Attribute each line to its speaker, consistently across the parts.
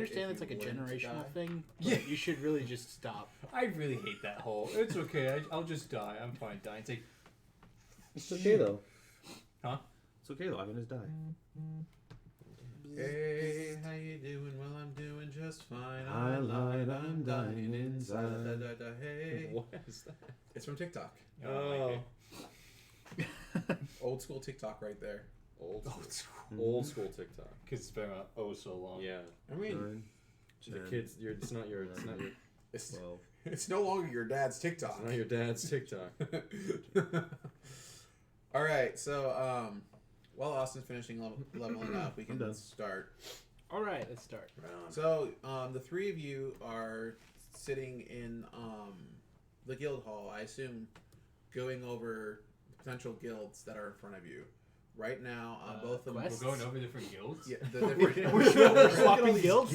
Speaker 1: understand it's like a generational thing. But you should really just stop.
Speaker 2: I really hate that whole. It's okay. I'll just die. I'm fine dying. It's like,
Speaker 3: It's okay though.
Speaker 2: huh?
Speaker 3: It's okay though. I can just die.
Speaker 4: Hey, how you doing? Well, I'm doing just fine.
Speaker 3: I lied, I'm dying inside.
Speaker 4: Hey.
Speaker 2: What is that?
Speaker 4: It's from TikTok.
Speaker 2: Oh,
Speaker 4: Old school TikTok right there.
Speaker 5: Old school TikTok.
Speaker 2: because it's been so long.
Speaker 5: Yeah.
Speaker 4: I mean,
Speaker 3: 9,
Speaker 5: The
Speaker 3: 10,
Speaker 5: kids, it's not your
Speaker 3: 12.
Speaker 4: it's no longer your dad's TikTok.
Speaker 5: it's not your dad's TikTok.
Speaker 4: All right, so while Austin's finishing leveling up, we can
Speaker 3: done.
Speaker 4: start.
Speaker 1: All right, let's start.
Speaker 4: So the three of you are sitting in the guild hall. I assume going over the potential guilds that are in front of you. Right now, both of them.
Speaker 1: quests?
Speaker 2: We're going over different guilds.
Speaker 4: Yeah, the different.
Speaker 1: We're swapping guilds.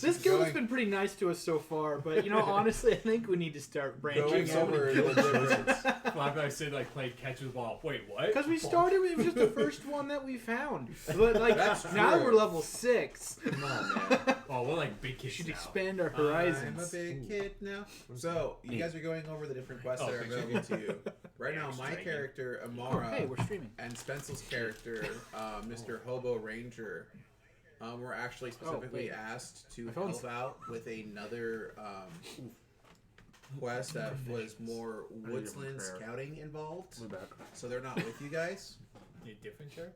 Speaker 1: This guild has
Speaker 4: Going-
Speaker 1: been pretty nice to us so far, but honestly, I think we need to start branching
Speaker 4: Going
Speaker 1: out.
Speaker 4: over the different.
Speaker 2: Well, I said like play catch with the ball. Wait, what?
Speaker 1: Because we started, it was just the first one that we found. But like
Speaker 4: That's
Speaker 1: now that
Speaker 4: true.
Speaker 1: we're level 6,
Speaker 5: Come on, man.
Speaker 2: Oh, we're like big
Speaker 1: we
Speaker 2: kids
Speaker 1: should
Speaker 2: now.
Speaker 1: expand our
Speaker 4: I'm a
Speaker 1: horizons.
Speaker 4: big kid now. So you guys are going over the different quests that are
Speaker 2: picture.
Speaker 4: available to you. Right
Speaker 2: Yeah,
Speaker 4: now,
Speaker 2: just
Speaker 4: my
Speaker 2: dragging.
Speaker 4: character
Speaker 1: Oh,
Speaker 4: Amara
Speaker 1: hey, we're streaming.
Speaker 4: and Spencel's character, Mr. Hobo Ranger, were actually specifically
Speaker 1: wait.
Speaker 4: asked to
Speaker 1: My phone's-
Speaker 4: help out with another quest that was more woodsland
Speaker 3: prayer.
Speaker 4: scouting involved.
Speaker 3: We're back.
Speaker 4: So they're not with you guys.
Speaker 2: You a different chair?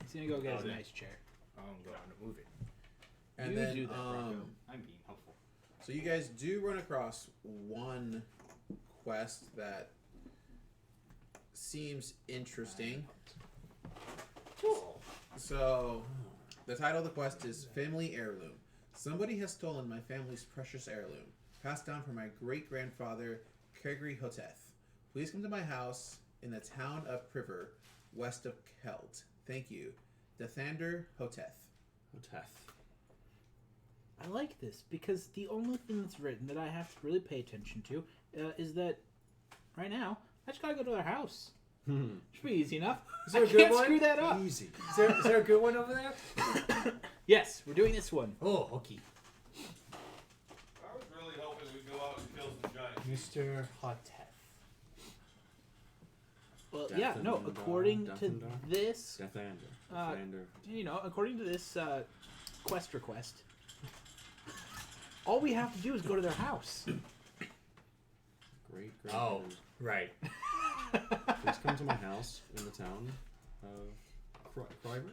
Speaker 1: He's gonna go get
Speaker 2: Oh,
Speaker 1: his
Speaker 2: there.
Speaker 1: nice chair.
Speaker 2: I'm going to move it.
Speaker 4: And
Speaker 1: You
Speaker 4: then,
Speaker 1: do that, Rocco.
Speaker 2: I'm being helpful.
Speaker 4: so you guys do run across one quest that seems interesting. So, the title of the quest is Family Heirloom. Somebody has stolen my family's precious heirloom, passed down from my great-grandfather, Kegri Hoteth. Please come to my house in the town of Priver, west of Keld. Thank you. Dathander Hoteth.
Speaker 1: I like this because the only thing that's written that I have to really pay attention to is that right now I just gotta go to their house. Should be easy enough.
Speaker 2: Is
Speaker 1: I
Speaker 2: there a good
Speaker 1: can't
Speaker 2: one?
Speaker 1: screw that up.
Speaker 5: Easy.
Speaker 2: Is there a good one over there?
Speaker 1: Yes, we're doing this one.
Speaker 2: Oh, okay.
Speaker 6: I was really hoping we'd go out and kill some giants.
Speaker 2: Mr. Hotef.
Speaker 1: Well,
Speaker 5: Death
Speaker 1: yeah, no.
Speaker 5: and
Speaker 1: According
Speaker 5: Death
Speaker 1: to
Speaker 5: and
Speaker 1: this,
Speaker 5: Dathander.
Speaker 1: according to this quest request, all we have to do is go to their house.
Speaker 5: Great.
Speaker 2: Oh, right.
Speaker 5: Please come to my house in the town of Criver.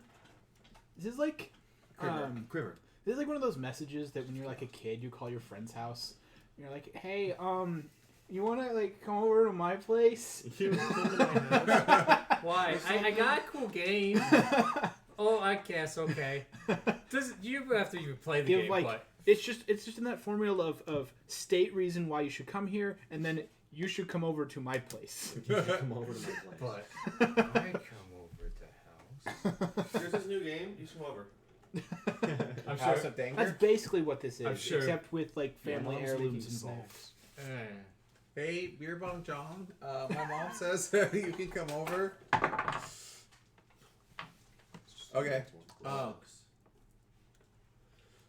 Speaker 1: This is like,
Speaker 5: Criver.
Speaker 1: this is like one of those messages that when you're like a kid, you call your friend's house. And you're like, hey, you wanna like come over to my place?
Speaker 2: Why? I got a cool game. Oh, I guess, okay. You have to even play the
Speaker 1: Give
Speaker 2: game,
Speaker 1: like
Speaker 2: but...
Speaker 1: it's just in that formula of state reason why you should come here, and then you should come over to my place.
Speaker 5: You should come over to my place.
Speaker 2: But I come over to house.
Speaker 6: There's this new game. You should come over.
Speaker 2: I'm
Speaker 4: House
Speaker 2: sure.
Speaker 4: of Danger.
Speaker 1: That's basically what this is,
Speaker 2: I'm sure-
Speaker 1: except with like family
Speaker 5: mom's
Speaker 1: heirlooms
Speaker 5: making
Speaker 1: involved.
Speaker 5: snacks.
Speaker 4: Hey, Beer Bong John. My mom says you can come over. Okay.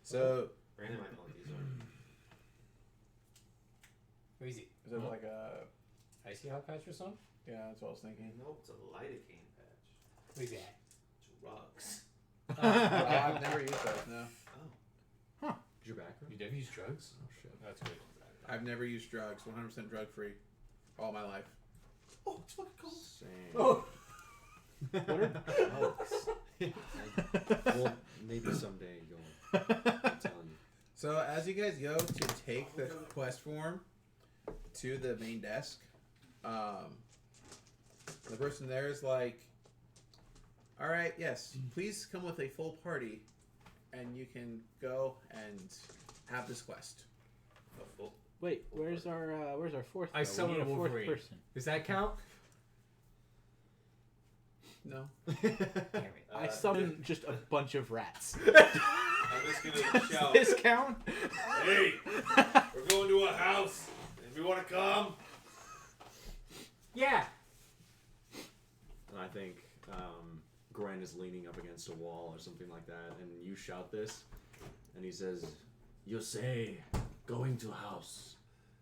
Speaker 4: So
Speaker 6: Brandon might know what these are.
Speaker 2: Where is it?
Speaker 4: is it like a?
Speaker 2: Icy Hot Patch or something?
Speaker 4: Yeah, that's what I was thinking.
Speaker 6: Nope, it's a lidocaine patch.
Speaker 2: Where's that?
Speaker 6: Drugs.
Speaker 4: I've never used those. No,
Speaker 5: Is your back?
Speaker 2: You never use drugs?
Speaker 5: Oh shit.
Speaker 2: That's good.
Speaker 4: I've never used drugs. 100% drug free, all my life.
Speaker 6: Oh, it's fucking cold.
Speaker 5: Same.
Speaker 2: Oh.
Speaker 5: Well, maybe someday you'll. I'm telling you.
Speaker 4: So as you guys go to take the quest form to the main desk, the person there is like, "All right, yes, please come with a full party, and you can go and have this quest."
Speaker 1: Wait, where's our fourth?
Speaker 2: I
Speaker 1: though? We
Speaker 2: summoned
Speaker 1: need a fourth
Speaker 2: Wolverine.
Speaker 1: person.
Speaker 2: Does that count?
Speaker 4: No.
Speaker 2: Damn it.
Speaker 1: I summoned just a bunch of rats.
Speaker 6: I'm just gonna shout,
Speaker 1: Does this count?
Speaker 6: "Hey, we're going to a house. If you want to come."
Speaker 2: Yeah.
Speaker 5: And I think Gren is leaning up against a wall or something like that, and you shout this, and he says, "You say going to house.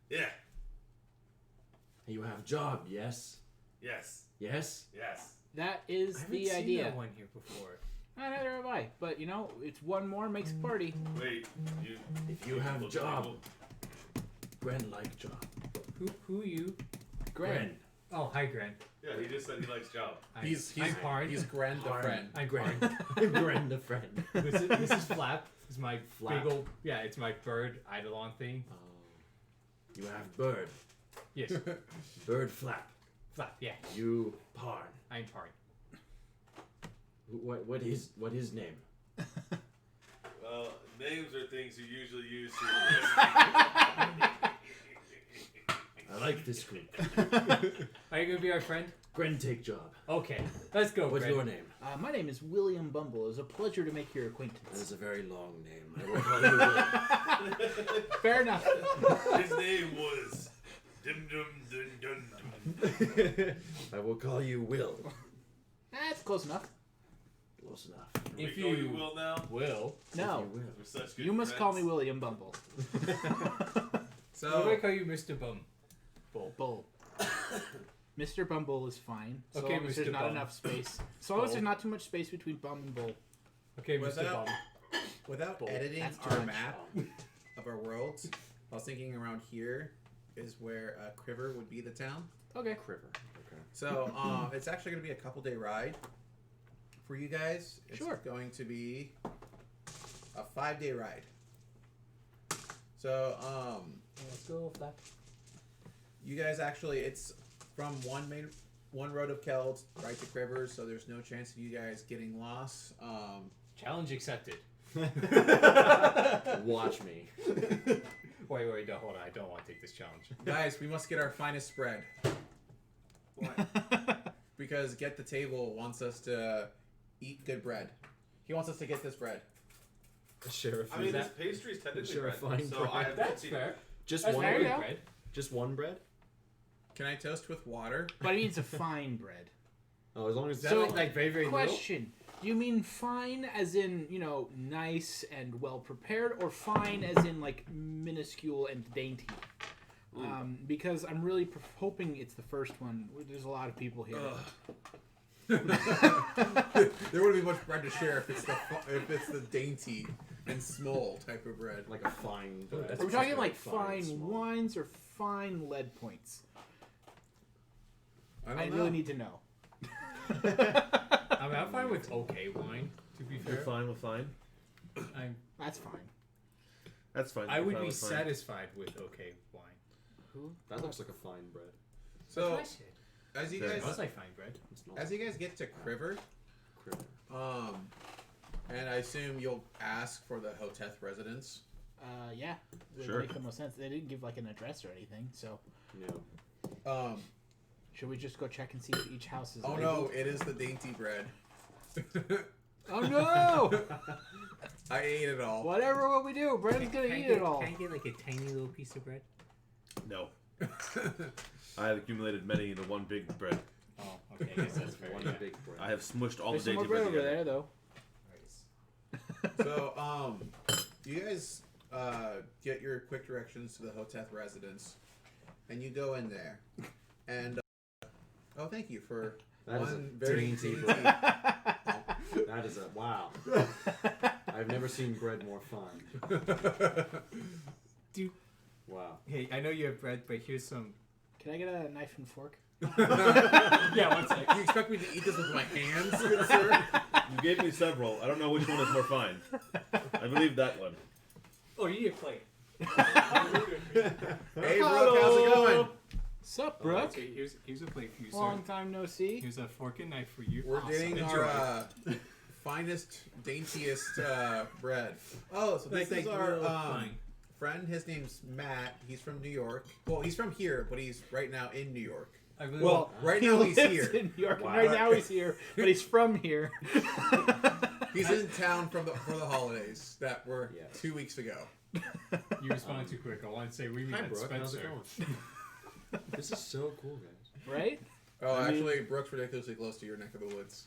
Speaker 6: Yeah.
Speaker 5: You have job, yes?
Speaker 6: Yes.
Speaker 5: Yes?
Speaker 6: Yes.
Speaker 1: That is
Speaker 2: I haven't
Speaker 1: the
Speaker 2: seen
Speaker 1: idea.
Speaker 2: that one here before.
Speaker 1: Neither have I. But you know, it's one more makes a party.
Speaker 6: Wait. You.
Speaker 5: If you have
Speaker 6: look
Speaker 5: job,
Speaker 6: evil.
Speaker 5: Gren like job.
Speaker 2: Who you?
Speaker 1: Gren.
Speaker 2: Oh, hi, Gran.
Speaker 6: Yeah, he just said he likes job.
Speaker 2: I'm Parn.
Speaker 4: He's Gren the
Speaker 5: Parn.
Speaker 4: friend.
Speaker 2: I'm Gran.
Speaker 5: Gren the friend.
Speaker 2: This is Flap. It's my
Speaker 5: Flap.
Speaker 2: big old it's my bird Eidolon thing.
Speaker 5: Oh. You have bird.
Speaker 2: Yes,
Speaker 5: Bird flap.
Speaker 2: Flap. Yeah,
Speaker 5: You Parn.
Speaker 2: I'm Parn.
Speaker 5: What is name?
Speaker 6: Well, names are things you usually use to.
Speaker 5: I like this group.
Speaker 2: Are you gonna be our friend?
Speaker 5: Gren take job.
Speaker 2: Okay, let's go.
Speaker 5: What's
Speaker 2: Gran.
Speaker 5: your name?
Speaker 1: My name is William Bumble. It's a pleasure to make your
Speaker 5: That
Speaker 1: acquaintance.
Speaker 5: is a very long name. I will call you Will.
Speaker 1: Fair enough.
Speaker 6: His name was Dim Dum Dun Dun Dum.
Speaker 5: I will call you Will.
Speaker 1: That's close enough.
Speaker 5: Close enough.
Speaker 6: Can
Speaker 2: If
Speaker 6: we call
Speaker 2: you-
Speaker 6: you Will now?
Speaker 2: Will.
Speaker 1: No,
Speaker 5: If you will.
Speaker 6: We're such good
Speaker 1: you must call me
Speaker 6: friends.
Speaker 1: William Bumble.
Speaker 2: So, what do I
Speaker 4: So
Speaker 2: call you, Mr. Bum?
Speaker 1: Bull. Mr. Bumble is fine. So
Speaker 2: Okay,
Speaker 1: long as there's
Speaker 2: Mr.
Speaker 1: not
Speaker 2: Bum.
Speaker 1: enough space. So long as
Speaker 2: Bull.
Speaker 1: there's not too much space between Bum and Bull.
Speaker 2: Okay,
Speaker 4: Was
Speaker 2: Mr.
Speaker 4: that-
Speaker 2: Bum.
Speaker 4: without
Speaker 2: Bull.
Speaker 4: editing
Speaker 1: That's
Speaker 4: our
Speaker 1: too much.
Speaker 4: map of our worlds, I was thinking around here is where Criver would be the town.
Speaker 1: Okay.
Speaker 5: Criver. Okay.
Speaker 4: So it's actually going to be a couple day ride for you guys. It's
Speaker 1: Sure.
Speaker 4: going to be a 5-day ride. So
Speaker 2: Let's go, Flap.
Speaker 4: you guys actually, it's from one road of Keld right to Criver, so there's no chance of you guys getting lost.
Speaker 2: Challenge accepted.
Speaker 5: Watch me.
Speaker 2: Wait, no, hold on. I don't want to take this challenge.
Speaker 4: Guys, we must get our finest spread.
Speaker 6: Why?
Speaker 4: Because Get the Table wants us to eat good bread. He wants us to get this bread.
Speaker 5: The sheriff.
Speaker 6: I mean, this
Speaker 2: that-
Speaker 6: pastry's technically
Speaker 5: Sure,
Speaker 6: red,
Speaker 5: fine
Speaker 6: so I have
Speaker 2: That's
Speaker 6: seen
Speaker 2: fair.
Speaker 5: Just
Speaker 2: That's
Speaker 5: one
Speaker 1: fair,
Speaker 2: very
Speaker 1: yeah.
Speaker 2: bread.
Speaker 5: Just one bread?
Speaker 4: Can I toast with water?
Speaker 1: But he means a fine bread.
Speaker 5: Oh, as long as
Speaker 2: Is that
Speaker 1: So,
Speaker 2: like very, very little?
Speaker 1: Question. Do you mean fine as in, you know, nice and well prepared, or fine as in, like, minuscule and dainty? Because I'm really hoping it's the first one. There's a lot of people here.
Speaker 4: There wouldn't be much bread to share if it's the dainty and small type of bread.
Speaker 5: like a fine bread.
Speaker 2: That's
Speaker 1: Are we talking
Speaker 5: Just
Speaker 1: like
Speaker 5: very
Speaker 1: fine
Speaker 5: small.
Speaker 1: wines or fine lead points?
Speaker 4: I don't
Speaker 1: I
Speaker 4: know.
Speaker 1: really need to know.
Speaker 2: I mean, I'm fine with okay wine, to be
Speaker 3: You're
Speaker 2: fair.
Speaker 3: fine with fine.
Speaker 1: That's fine.
Speaker 3: That's fine.
Speaker 2: I
Speaker 3: You're
Speaker 2: would
Speaker 3: fine
Speaker 2: be
Speaker 3: with fine.
Speaker 2: satisfied with okay wine.
Speaker 5: That looks like a fine bread.
Speaker 4: So
Speaker 2: That's what I said.
Speaker 4: as you
Speaker 3: Yeah.
Speaker 2: It
Speaker 4: guys
Speaker 2: smells like fine bread.
Speaker 5: It's not
Speaker 4: as you guys get to Criver,
Speaker 5: Criver.
Speaker 4: and I assume you'll ask for the Hoteth residence.
Speaker 1: Yeah. It
Speaker 3: Sure.
Speaker 1: would make the most sense. They didn't give like an address or anything, so
Speaker 5: Yeah.
Speaker 1: should we just go check and see if each house is
Speaker 4: Oh
Speaker 1: labeled?
Speaker 4: no, it is the dainty bread.
Speaker 1: Oh no!
Speaker 4: I ate it all.
Speaker 1: Whatever what we do, Brandon's gonna eat it all.
Speaker 2: Can I get like a tiny little piece of bread?
Speaker 3: No. I have accumulated many into one big bread.
Speaker 2: Oh, okay. I guess that's fair.
Speaker 5: One
Speaker 2: yeah.
Speaker 5: big bread.
Speaker 3: I have smushed all
Speaker 1: There's
Speaker 3: the
Speaker 1: some more
Speaker 3: dainty
Speaker 1: bread
Speaker 3: bread
Speaker 1: over
Speaker 3: together.
Speaker 1: there, though.
Speaker 4: So you guys get your quick directions to the Hoteth residence, and you go in there, and oh, thank you for
Speaker 5: That is a
Speaker 4: one very
Speaker 5: dainty
Speaker 4: dainty.
Speaker 5: bread. That is a wow. I've never seen bread more fine.
Speaker 2: Dude.
Speaker 5: Wow.
Speaker 2: Hey, I know you have bread, but here's some.
Speaker 1: Can I get a knife and fork?
Speaker 2: Yeah, one sec.
Speaker 4: You expect me to eat this with my hands, good sir?
Speaker 3: You gave me several. I don't know which one is more fine. I believe that one.
Speaker 2: Oh, you need a plate.
Speaker 4: Hey, Brooke, how's it going?
Speaker 1: Sup,
Speaker 2: Oh,
Speaker 1: Brooke?
Speaker 2: okay, here's a plate for you, sir.
Speaker 1: Long time no see.
Speaker 2: Here's a fork and knife for you.
Speaker 4: We're
Speaker 2: Awesome.
Speaker 4: getting
Speaker 2: Enjoy.
Speaker 4: our finest, daintiest bread. Oh, so this
Speaker 2: Thank
Speaker 4: is
Speaker 2: you.
Speaker 4: our
Speaker 2: Fine.
Speaker 4: friend. His name's Matt. He's from New York. Well, he's from here, but he's right now in New York.
Speaker 2: I really
Speaker 4: Well, right
Speaker 1: He
Speaker 4: now he's
Speaker 1: lives
Speaker 4: here.
Speaker 1: in New York.
Speaker 5: Wow.
Speaker 1: Right now he's here, but he's from here.
Speaker 4: He's in town for the holidays that were
Speaker 5: Yes.
Speaker 4: 2 weeks ago.
Speaker 2: you responded too quick. I want to say we mean
Speaker 5: Hi,
Speaker 2: that
Speaker 5: Brooke. How's it
Speaker 2: Spencer.
Speaker 5: going? This is so cool, guys.
Speaker 1: Right?
Speaker 4: Oh,
Speaker 1: I mean-
Speaker 4: actually, Brooke's ridiculously close to your neck of the woods.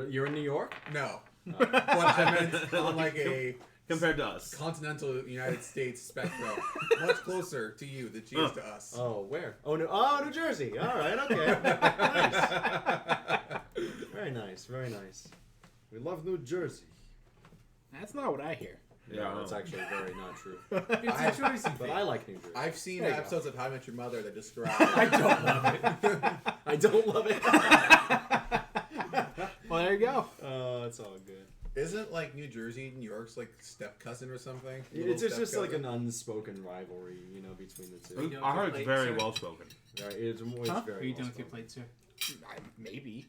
Speaker 5: You're in New York?
Speaker 4: No,
Speaker 5: Oh.
Speaker 4: but I meant on like a
Speaker 3: compared to us.
Speaker 4: continental United States spectrum. Much closer to you than she is to us.
Speaker 5: Oh, where? Oh, no. Oh, New Jersey. All right, okay. Nice. Very nice, very nice. We love New Jersey.
Speaker 1: That's not what I hear.
Speaker 3: Yeah,
Speaker 5: No, that's actually very not true.
Speaker 2: It's a Jersey
Speaker 5: But
Speaker 2: thing.
Speaker 5: I like New Jersey.
Speaker 4: I've seen
Speaker 5: There you go.
Speaker 4: episodes of How I Met Your Mother that describe.
Speaker 2: I don't love it.
Speaker 5: I don't love it.
Speaker 1: Well, there you go.
Speaker 5: Oh, it's all good.
Speaker 4: Isn't like New Jersey, New York's like step cousin or something?
Speaker 5: It's
Speaker 4: Little
Speaker 5: just like an
Speaker 4: step-cousin?
Speaker 5: unspoken rivalry, you know, between the two.
Speaker 2: You know,
Speaker 3: I heard
Speaker 2: plate,
Speaker 3: it's very
Speaker 2: sir?
Speaker 3: well spoken.
Speaker 5: Right, it's always
Speaker 1: Huh?
Speaker 5: very
Speaker 2: Are you
Speaker 5: well
Speaker 2: done with your
Speaker 5: spoken.
Speaker 2: plate, sir?
Speaker 1: Maybe.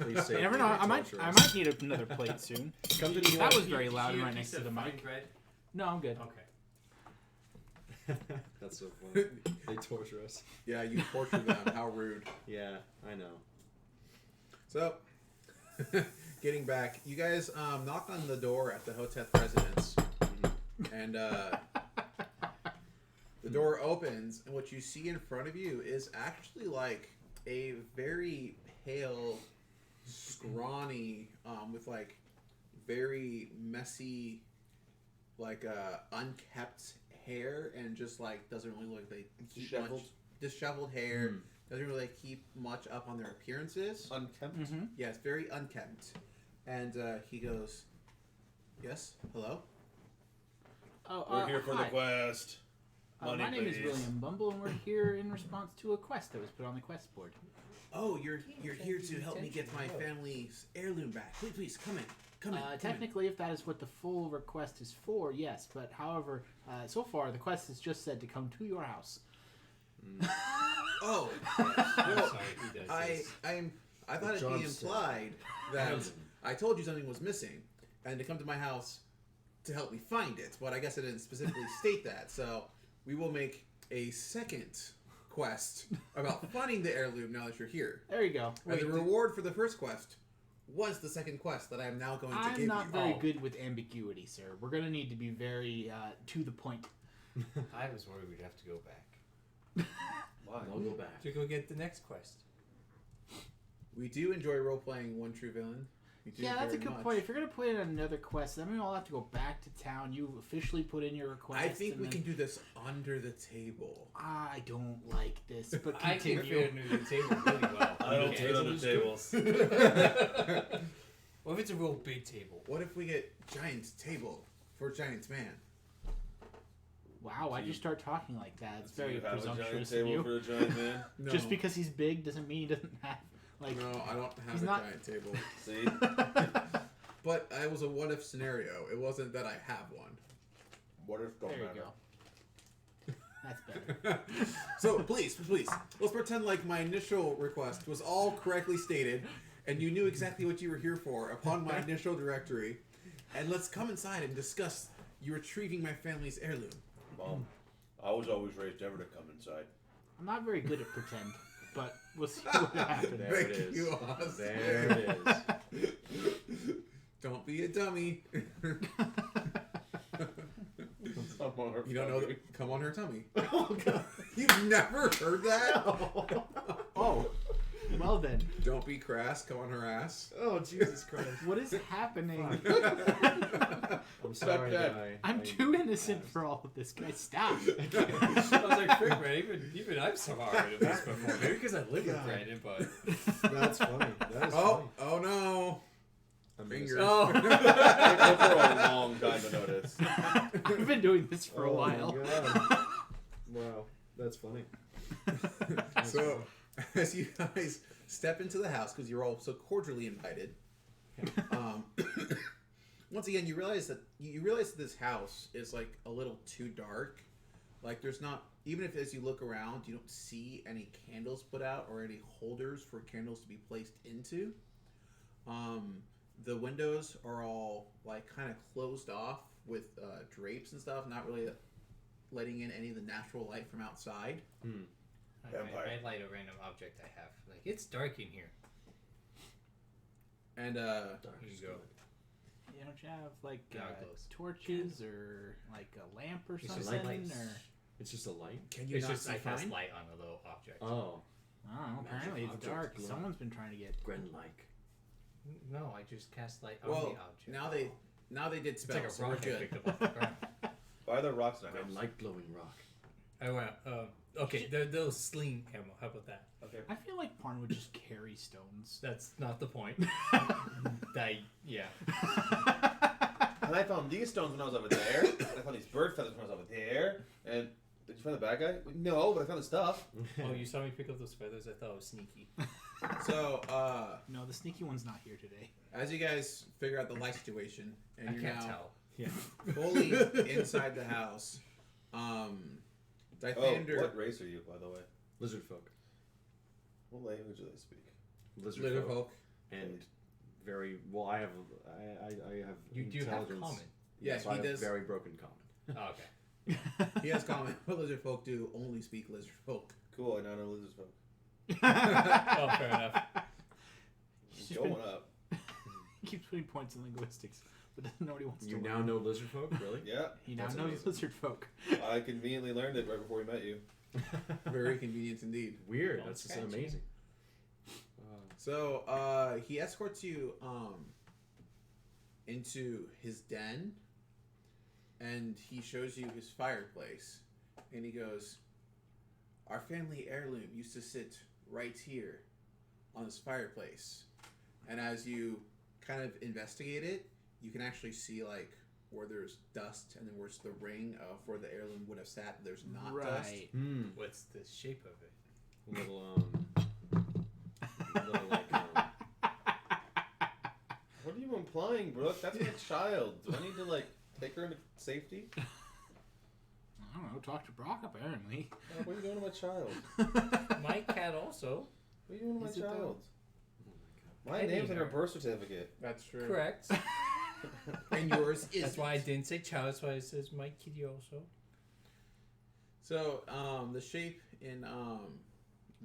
Speaker 5: Please say
Speaker 1: You never
Speaker 5: it,
Speaker 1: know.
Speaker 5: David
Speaker 1: I might
Speaker 5: Torturous.
Speaker 1: need another plate soon.
Speaker 5: Come to New York.
Speaker 1: That was very loud
Speaker 2: Do you
Speaker 1: right
Speaker 2: have a
Speaker 1: next
Speaker 2: piece
Speaker 1: to the
Speaker 2: of
Speaker 1: mic.
Speaker 2: fine bread?
Speaker 1: No, I'm good.
Speaker 2: Okay.
Speaker 5: That's so funny. They torture us.
Speaker 4: Yeah, you torture them. How rude.
Speaker 5: Yeah, I know.
Speaker 4: So, getting back, you guys knock on the door at the Hotep residence, and the door opens, and what you see in front of you is actually like a very pale, scrawny, with like very messy, like unkept hair, and just like doesn't really look like they keep
Speaker 3: Disheveled?
Speaker 4: much disheveled hair. Doesn't really keep much up on their appearances.
Speaker 3: Unkempt.
Speaker 1: Mm-hmm.
Speaker 4: Yeah, it's very unkempt. And he goes, "Yes, hello."
Speaker 1: Oh,
Speaker 6: We're here for
Speaker 1: hi.
Speaker 6: the quest.
Speaker 1: My
Speaker 6: Money,
Speaker 1: name is
Speaker 6: please.
Speaker 1: William Bumble, and we're here in response to a quest that was put on the quest board.
Speaker 4: Oh, you're here to help me get my family's heirloom back. Please, come in. Come in. come in.
Speaker 1: Technically, if that is what the full request is for, yes. But however, so far the quest has just said to come to your house.
Speaker 4: Oh,
Speaker 2: I'm
Speaker 4: well,
Speaker 2: sorry, he does
Speaker 4: I
Speaker 2: this.
Speaker 4: I thought it'd be
Speaker 5: John said.
Speaker 4: implied that I told you something was missing, and to come to my house to help me find it. But I guess I didn't specifically state that. So we will make a second quest about finding the heirloom now that you're here.
Speaker 1: There you go.
Speaker 4: And the reward for the first quest was the second quest that I am now going to
Speaker 1: I'm
Speaker 4: give
Speaker 1: not
Speaker 4: you.
Speaker 1: very
Speaker 2: Oh.
Speaker 1: good with ambiguity, sir. We're gonna need to be very to the point.
Speaker 2: I was worried we'd have to go back.
Speaker 3: Why?
Speaker 5: I'll go back.
Speaker 2: To go get the next quest.
Speaker 4: We do enjoy role playing One True Villain. We do
Speaker 1: Yeah, that's a
Speaker 4: very
Speaker 1: good
Speaker 4: much.
Speaker 1: point. If you're gonna put in another quest, then we all have to go back to town. You officially put in your request.
Speaker 4: I think
Speaker 1: and
Speaker 4: we
Speaker 1: then-
Speaker 4: can do this under the table.
Speaker 1: I don't like this, but
Speaker 2: I can
Speaker 1: continue.
Speaker 2: fit under the table really well.
Speaker 6: I don't
Speaker 2: Okay.
Speaker 6: fit on the tables.
Speaker 2: What if it's a real big table?
Speaker 4: What if we get Giant's Table for Giant's Man?
Speaker 1: Wow, why'd you start talking like that? It's
Speaker 6: Do
Speaker 1: very
Speaker 6: you have a giant
Speaker 1: presumptuous of
Speaker 6: table
Speaker 1: you.
Speaker 6: for the giant man?
Speaker 4: No,
Speaker 1: Just because he's big doesn't mean he doesn't have like.
Speaker 4: No, I don't have
Speaker 1: He's
Speaker 4: a
Speaker 1: not-
Speaker 4: giant table.
Speaker 6: See?
Speaker 4: But it was a what if scenario. It wasn't that I have one.
Speaker 6: What if don't
Speaker 1: There you
Speaker 6: matter?
Speaker 1: go. That's better.
Speaker 4: So please, let's pretend like my initial request was all correctly stated, and you knew exactly what you were here for upon my initial directory, and let's come inside and discuss you retrieving my family's heirloom.
Speaker 6: Mom, I was always raised never to come inside.
Speaker 1: I'm not very good at pretend, but we'll see what happens.
Speaker 5: There it
Speaker 4: Thank
Speaker 5: is.
Speaker 4: you, Oz.
Speaker 5: There it is.
Speaker 4: Don't be a dummy.
Speaker 6: I'm on her
Speaker 4: You don't know
Speaker 6: tummy.
Speaker 4: that. Come on her tummy.
Speaker 5: Oh, God.
Speaker 4: You've never heard that?
Speaker 1: Oh, well then,
Speaker 4: Don't be crass. Come on her ass.
Speaker 5: Oh, Jesus Christ.
Speaker 1: what is happening?
Speaker 5: I'm sorry,
Speaker 6: that.
Speaker 5: guy.
Speaker 1: I'm too innocent for all of this, guys. Stop.
Speaker 2: I was like, frick, man, even I'm sorry of this before. Maybe because I live with
Speaker 5: God.
Speaker 2: Brandon, but...
Speaker 5: That's funny. That is
Speaker 4: Oh no.
Speaker 5: funny.
Speaker 4: Fingers.
Speaker 2: Oh!
Speaker 6: Took her a long time to notice.
Speaker 1: I've been doing this for a
Speaker 5: Oh, my
Speaker 1: while.
Speaker 5: God. Wow, that's funny.
Speaker 4: So, as you guys step into the house, because you're all so cordially invited, once again, you realize that this house is like a little too dark. Like, there's not, even if as you look around, you don't see any candles put out or any holders for candles to be placed into. The windows are all like kind of closed off with drapes and stuff, not really letting in any of the natural light from outside.
Speaker 6: Vampire.
Speaker 2: I light a random object I have. Like, it's dark in here.
Speaker 4: And
Speaker 5: Dark
Speaker 2: Here you
Speaker 5: is
Speaker 2: go.
Speaker 5: good.
Speaker 1: Yeah, don't you have like
Speaker 2: Now it glows.
Speaker 1: torches or like a lamp or
Speaker 2: It's
Speaker 5: just
Speaker 1: something?
Speaker 5: light.
Speaker 1: Or
Speaker 5: It's just a light.
Speaker 4: can you
Speaker 2: It's
Speaker 4: not
Speaker 2: just
Speaker 4: see
Speaker 2: I cast
Speaker 4: fine?
Speaker 2: light on a little object.
Speaker 5: Oh,
Speaker 1: I don't know. Apparently it's
Speaker 5: object
Speaker 1: dark.
Speaker 5: glow.
Speaker 1: Someone's been trying to get.
Speaker 5: Gren like.
Speaker 2: No, I just cast light on
Speaker 4: Well,
Speaker 2: the object.
Speaker 4: Now they did
Speaker 2: It's
Speaker 4: spell,
Speaker 2: like a
Speaker 4: so we're
Speaker 2: rock I
Speaker 4: good.
Speaker 2: picked up off the ground.
Speaker 3: Why are there rocks in our
Speaker 5: I
Speaker 3: house?
Speaker 5: like blowing rock.
Speaker 2: I went. Okay, they'll sling ammo. How about that?
Speaker 3: Okay.
Speaker 1: I feel like Parn would just carry stones.
Speaker 2: That's not the point. Yeah.
Speaker 3: And I found these stones when I was over there. And I found these bird feathers when I was over there. And did you find the bad guy? No, but I found the stuff.
Speaker 2: Oh, you saw me pick up those feathers? I thought it was sneaky.
Speaker 4: So,
Speaker 1: No, the sneaky one's not here today.
Speaker 4: as you guys figure out the light situation, and
Speaker 2: I
Speaker 4: you're
Speaker 2: can't
Speaker 4: now
Speaker 2: tell.
Speaker 5: Yeah.
Speaker 4: fully inside the house,
Speaker 3: Oh,
Speaker 4: Dithander,
Speaker 3: what race are you, by the way?
Speaker 5: Lizard folk.
Speaker 3: What language do they speak?
Speaker 5: Lizard
Speaker 4: Little
Speaker 5: folk.
Speaker 4: folk.
Speaker 5: And very well. I have
Speaker 2: You do have
Speaker 5: intelligence.
Speaker 2: common.
Speaker 4: Yeah,
Speaker 5: so
Speaker 4: he
Speaker 5: I have
Speaker 4: does.
Speaker 5: very broken common.
Speaker 2: Oh, okay.
Speaker 4: He has comment. What lizard folk do only speak lizard folk.
Speaker 3: Cool, I now know lizard folk.
Speaker 2: Oh, fair enough.
Speaker 1: He's
Speaker 3: Going
Speaker 1: been-
Speaker 3: up.
Speaker 1: He keeps putting points in linguistics, but doesn't know what he wants
Speaker 5: You
Speaker 1: to
Speaker 5: now
Speaker 1: learn.
Speaker 5: know lizard folk, really?
Speaker 3: Yeah.
Speaker 1: He now
Speaker 3: that's
Speaker 1: knows
Speaker 3: amazing.
Speaker 1: lizard folk.
Speaker 3: I conveniently learned it right before we met you.
Speaker 4: Very convenient indeed.
Speaker 5: Weird.
Speaker 2: Don't
Speaker 5: That's just
Speaker 2: scratch
Speaker 5: amazing.
Speaker 4: So, he escorts you into his den, and he shows you his fireplace, and he goes, "Our family heirloom used to sit right here on this fireplace." And as you kind of investigate it, you can actually see like where there's dust and then where's the ring of where the heirloom would have sat. There's not dust.
Speaker 1: Right.
Speaker 5: Hmm.
Speaker 2: What's the shape of it?
Speaker 5: Little like
Speaker 3: What are you implying, Brooke? That's my child. Do I need to, like, take her into safety?
Speaker 1: I don't know. Talk to Brock, apparently.
Speaker 3: What are you doing to my child?
Speaker 2: My cat also.
Speaker 3: What are you doing to my
Speaker 1: Is it though?
Speaker 3: child? My
Speaker 2: Petting
Speaker 3: name's on her
Speaker 2: her.
Speaker 3: birth certificate.
Speaker 4: That's true.
Speaker 2: Correct.
Speaker 4: And yours is.
Speaker 2: That's why I didn't say child. That's why it says my kitty also.
Speaker 4: So, the shape in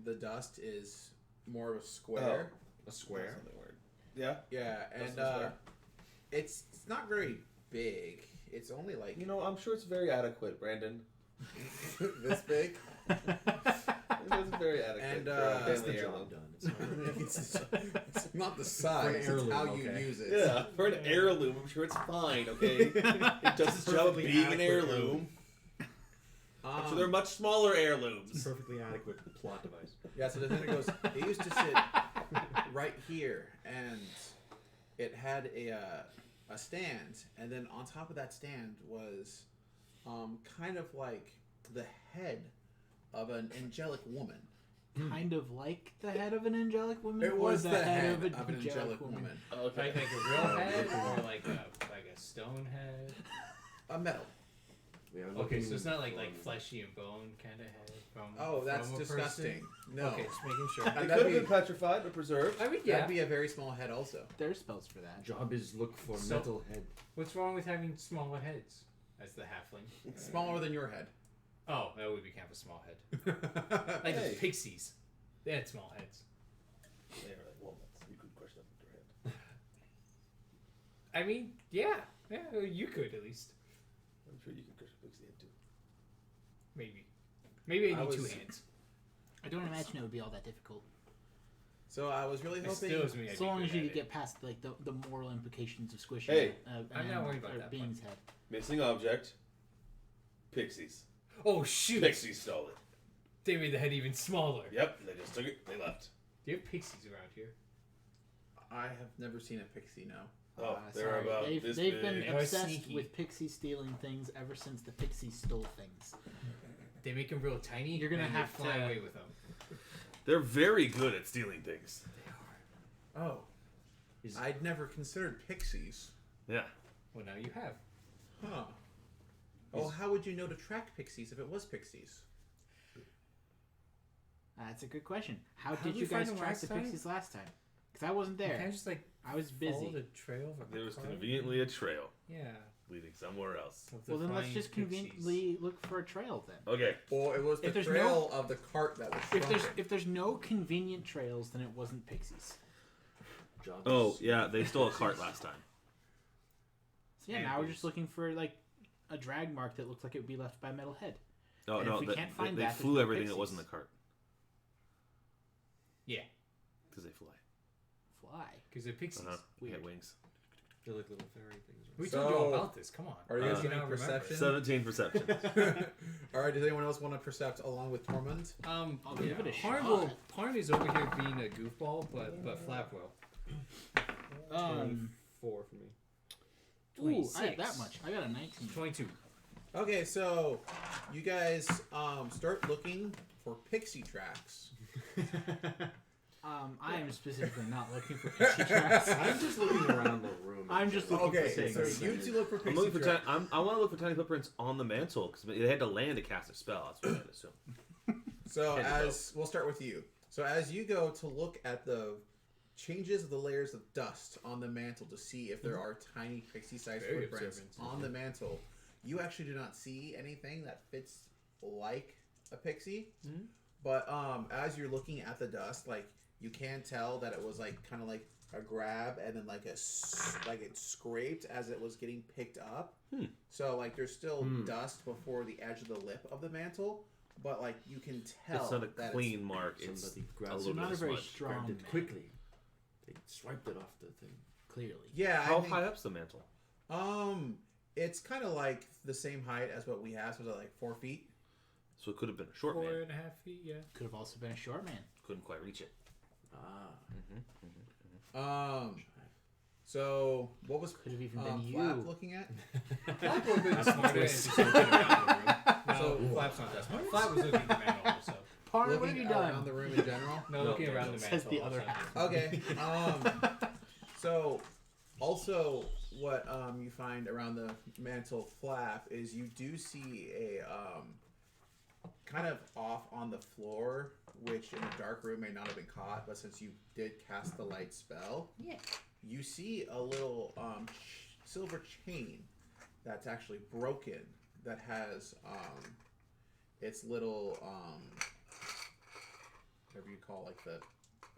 Speaker 4: the dust is more of a square.
Speaker 5: a square.
Speaker 3: Something weird. Yeah.
Speaker 4: Yeah,
Speaker 3: Dust
Speaker 4: and
Speaker 3: is square.
Speaker 4: it's not very big. It's only like
Speaker 3: You know, I'm sure it's very adequate, Brandon.
Speaker 4: this big.
Speaker 3: It's very adequate
Speaker 4: And,
Speaker 3: for a
Speaker 5: That's the
Speaker 3: family
Speaker 5: job
Speaker 3: heirloom.
Speaker 5: done. It's not really-
Speaker 4: It's not the size; it's
Speaker 5: heirloom,
Speaker 4: how you
Speaker 5: okay.
Speaker 4: use it.
Speaker 3: Yeah, for an heirloom, I'm sure it's fine, okay? It does its job of
Speaker 5: Perfectly
Speaker 3: being an
Speaker 5: adequate
Speaker 3: heirloom. I'm sure there are
Speaker 4: Um,
Speaker 3: much smaller
Speaker 5: It's a
Speaker 3: heirlooms.
Speaker 5: perfectly adequate plot device.
Speaker 4: yeah. So the defender goes. It used to sit right here, and it had a stand, and then on top of that stand was kind of like the head of an angelic woman.
Speaker 1: Kind of like the head of an angelic woman.
Speaker 4: It
Speaker 1: or
Speaker 4: was the head
Speaker 1: of an
Speaker 4: angelic woman.
Speaker 3: Okay.
Speaker 2: Like a real head or like a stone head.
Speaker 4: A metal.
Speaker 5: We are
Speaker 2: Okay,
Speaker 5: looking
Speaker 2: so it's not like
Speaker 5: for-
Speaker 2: fleshy and bone kind of head from.
Speaker 4: Oh, that's
Speaker 2: from a
Speaker 4: disgusting.
Speaker 2: person?
Speaker 4: No.
Speaker 2: Okay, just making sure.
Speaker 3: It
Speaker 4: That'd
Speaker 3: could have
Speaker 4: be-
Speaker 3: been petrified but preserved.
Speaker 2: I mean,
Speaker 4: That'd
Speaker 2: yeah.
Speaker 4: be a very small head, also.
Speaker 1: There's spells for that.
Speaker 5: Job is look for
Speaker 2: So-
Speaker 5: metal head.
Speaker 2: What's wrong with having smaller heads as the halfling?
Speaker 4: Smaller than your head.
Speaker 2: Oh, that would be kind of a small head. Like
Speaker 3: Hey.
Speaker 2: the pixies. They had small heads.
Speaker 3: They were like walnuts. You could crush them with your hand.
Speaker 2: I mean, yeah. Yeah, you could at least.
Speaker 3: I'm sure you could crush a pixie head too.
Speaker 2: Maybe. Maybe I
Speaker 4: I
Speaker 2: need two
Speaker 4: was-
Speaker 2: hands.
Speaker 1: I don't imagine it would be all that difficult.
Speaker 4: So I was really
Speaker 2: It
Speaker 4: hoping.
Speaker 2: still is me. I'd
Speaker 1: So
Speaker 2: be
Speaker 1: long
Speaker 2: good
Speaker 1: as you
Speaker 2: at
Speaker 1: could
Speaker 2: it.
Speaker 1: get past like the moral implications of squishing
Speaker 3: Hey.
Speaker 2: I'm not worried about that
Speaker 1: being's head.
Speaker 3: Missing object. Pixies.
Speaker 2: Oh, shoot.
Speaker 3: Pixies stole it.
Speaker 2: They made the head even smaller.
Speaker 3: Yep, they just took it. They left.
Speaker 2: Do you have pixies around here?
Speaker 4: I have never seen a pixie, no.
Speaker 3: Oh, they're
Speaker 1: Sorry.
Speaker 3: about
Speaker 1: They've,
Speaker 3: this
Speaker 1: they've been
Speaker 3: big.
Speaker 2: They're
Speaker 1: obsessed
Speaker 2: sneaky.
Speaker 1: with pixies stealing things ever since the pixies stole things.
Speaker 2: They make them real tiny.
Speaker 1: You're gonna
Speaker 2: and they
Speaker 1: have
Speaker 2: fly
Speaker 1: to-
Speaker 2: away with them.
Speaker 3: They're very good at stealing things.
Speaker 4: Oh.
Speaker 5: Is-
Speaker 4: I'd never considered pixies.
Speaker 3: Yeah.
Speaker 2: Well, now you have.
Speaker 4: Huh. Oh, how would you know to track pixies if it was pixies?
Speaker 1: That's a good question. How
Speaker 2: How
Speaker 1: did
Speaker 2: did
Speaker 1: you
Speaker 2: we find
Speaker 1: guys
Speaker 2: them
Speaker 1: track
Speaker 2: last
Speaker 1: the
Speaker 2: time?
Speaker 1: pixies last time? Because I wasn't
Speaker 2: You
Speaker 1: there.
Speaker 2: can't just like
Speaker 1: I was
Speaker 2: follow
Speaker 1: busy.
Speaker 2: the trail of a
Speaker 3: There was
Speaker 2: car?
Speaker 3: conveniently a trail
Speaker 2: Yeah.
Speaker 3: leading somewhere else.
Speaker 2: of the
Speaker 1: Well, then let's
Speaker 2: flying
Speaker 1: just
Speaker 2: pixies.
Speaker 1: conveniently look for a trail then.
Speaker 3: Okay.
Speaker 4: Or it was the
Speaker 1: If there's
Speaker 4: trail of the cart that was shrunken.
Speaker 1: If there's no convenient trails, then it wasn't pixies.
Speaker 5: Job
Speaker 3: Oh,
Speaker 5: is-
Speaker 3: yeah, they stole a cart last time.
Speaker 1: So yeah,
Speaker 2: And
Speaker 1: now we're
Speaker 2: booze.
Speaker 1: just looking for like a drag mark that looks like it would be left by a metal head.
Speaker 3: Oh,
Speaker 1: And
Speaker 3: no,
Speaker 1: if we
Speaker 3: they,
Speaker 1: can't find
Speaker 3: they
Speaker 1: that, there's
Speaker 3: flew
Speaker 1: no
Speaker 3: everything that
Speaker 1: pixies.
Speaker 3: wasn't the cart.
Speaker 2: Yeah,
Speaker 3: Because they fly.
Speaker 1: Fly.
Speaker 2: because they're pixies.
Speaker 3: Uh-huh. They
Speaker 1: Weird.
Speaker 3: have wings.
Speaker 5: They're like little fairy things.
Speaker 2: We
Speaker 4: So-
Speaker 2: told you all about this. Come on.
Speaker 4: Are you
Speaker 3: Uh,
Speaker 4: guys
Speaker 2: You
Speaker 4: getting
Speaker 2: don't remember.
Speaker 4: perception?
Speaker 3: 17 perceptions.
Speaker 4: All right. Does anyone else want to percept along with Tormund?
Speaker 1: I'll give it a
Speaker 2: Part
Speaker 1: shot.
Speaker 2: of me's over here being a goofball, but Flap will.
Speaker 5: 4 for me.
Speaker 1: Ooh, I have
Speaker 2: 26.
Speaker 1: that much. I got a 19.
Speaker 2: 22.
Speaker 4: Okay, so you guys start looking for pixie tracks.
Speaker 1: I am specifically not looking for pixie tracks.
Speaker 5: I'm just looking around the room.
Speaker 1: I'm just looking
Speaker 4: Okay,
Speaker 1: for
Speaker 4: so
Speaker 1: things.
Speaker 4: you two look for
Speaker 3: I'm
Speaker 4: pixie
Speaker 3: looking for
Speaker 4: tracks.
Speaker 3: I want to look for tiny footprints on the mantle because they had to land to cast a spell. That's what I'd assume.
Speaker 4: So
Speaker 3: Head to
Speaker 4: as we'll start with you. So as you go to look at the changes of the layers of dust on the mantle to see if there are tiny pixie-sized
Speaker 2: Very
Speaker 4: footprints
Speaker 2: observant.
Speaker 4: on the mantle, you actually do not see anything that fits like a pixie. But as you're looking at the dust, like you can tell that it was like kind of like a grab and then like like it scraped as it was getting picked up. So like there's still dust before the edge of the lip of the mantle, but like you can tell
Speaker 3: It's not a
Speaker 4: that
Speaker 3: clean mark. It's
Speaker 5: Somebody
Speaker 3: a
Speaker 5: grabbed
Speaker 3: little
Speaker 5: it.
Speaker 3: bit
Speaker 1: not a
Speaker 3: of
Speaker 1: very
Speaker 3: smudge.
Speaker 1: strong
Speaker 5: Grabbed it
Speaker 1: man,
Speaker 5: quickly. They swiped it off the thing.
Speaker 1: clearly.
Speaker 4: Yeah,
Speaker 3: How
Speaker 4: I think,
Speaker 3: high up's the mantle?
Speaker 4: it's kind of like the same height as what we have, so it's like 4 feet.
Speaker 3: So it could have been a short man.
Speaker 2: 4.5 feet, yeah.
Speaker 1: Could have also been a short man.
Speaker 3: Couldn't quite reach it.
Speaker 4: So what was
Speaker 1: Could have even been
Speaker 4: Flap
Speaker 1: you.
Speaker 4: looking at?
Speaker 2: Flap would have been smarter and just looking around the room. No, Flap's not that smart. Flap was looking at the mantle also.
Speaker 1: Party, what have
Speaker 4: Looking
Speaker 1: you
Speaker 4: around
Speaker 1: done?
Speaker 4: the room in general.
Speaker 2: No, looking around the mantle.
Speaker 1: Says the other
Speaker 2: also.
Speaker 1: half.
Speaker 4: Okay. So also what you find around the mantle flap is you do see a kind of off on the floor, which in a dark room may not have been caught, but since you did cast the light spell, you see a little silver chain that's actually broken that has its little whatever you call like the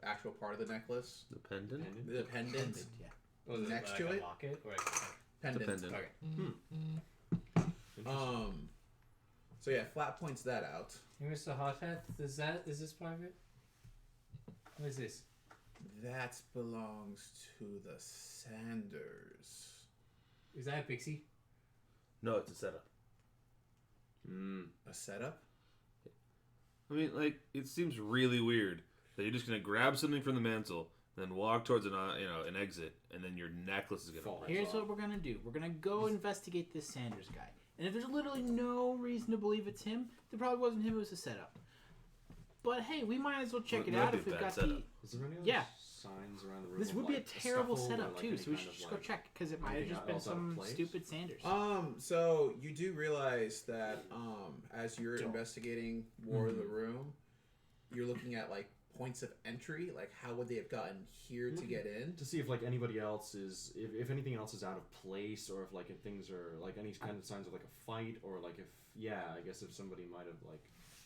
Speaker 4: actual part of the necklace,
Speaker 3: The pendant?
Speaker 4: the pendant.
Speaker 1: Yeah.
Speaker 2: Was it
Speaker 4: Next
Speaker 2: like
Speaker 4: to
Speaker 2: a
Speaker 4: it?
Speaker 2: locket or like
Speaker 4: Pendant.
Speaker 3: The pendant.
Speaker 2: okay.
Speaker 4: So yeah, Flat points that out.
Speaker 2: Hey, Mr. Hothead, is this private? What is this?
Speaker 4: That belongs to the Sanders.
Speaker 2: Is that a pixie?
Speaker 3: No, it's a setup.
Speaker 4: A setup?
Speaker 3: I mean, like, it seems really weird that you're just gonna grab something from the mantle, then walk towards an exit, and then your necklace is gonna
Speaker 5: Fall.
Speaker 3: fall.
Speaker 1: Here's what we're gonna do. We're gonna go investigate this Sanders guy. And if there's literally no reason to believe it's him, there probably wasn't him, it was a setup. But hey, we might as well check
Speaker 3: Well,
Speaker 1: it
Speaker 3: it might
Speaker 1: out
Speaker 3: be
Speaker 1: if
Speaker 3: a
Speaker 1: we've
Speaker 3: bad
Speaker 1: got
Speaker 3: setup.
Speaker 5: Is there any other
Speaker 1: Yeah.
Speaker 5: signs around the room?
Speaker 1: This
Speaker 5: of,
Speaker 1: would be a
Speaker 5: like,
Speaker 1: terrible
Speaker 5: scuffle or,
Speaker 1: setup
Speaker 5: like,
Speaker 1: too,
Speaker 5: any
Speaker 1: so we
Speaker 5: kind
Speaker 1: should
Speaker 5: of,
Speaker 1: just go
Speaker 5: like-
Speaker 1: check because it might have
Speaker 5: anything
Speaker 1: just been
Speaker 5: else out of
Speaker 1: some
Speaker 5: place?
Speaker 1: stupid Sanders.
Speaker 4: So you do realize that as you're investigating War of the Room, you're looking at like points of entry, like how would they have gotten here to get in?
Speaker 5: to see if like anybody else is if anything else is out of place, or if things are like any kind of signs of like a fight, or like if I guess if somebody might have like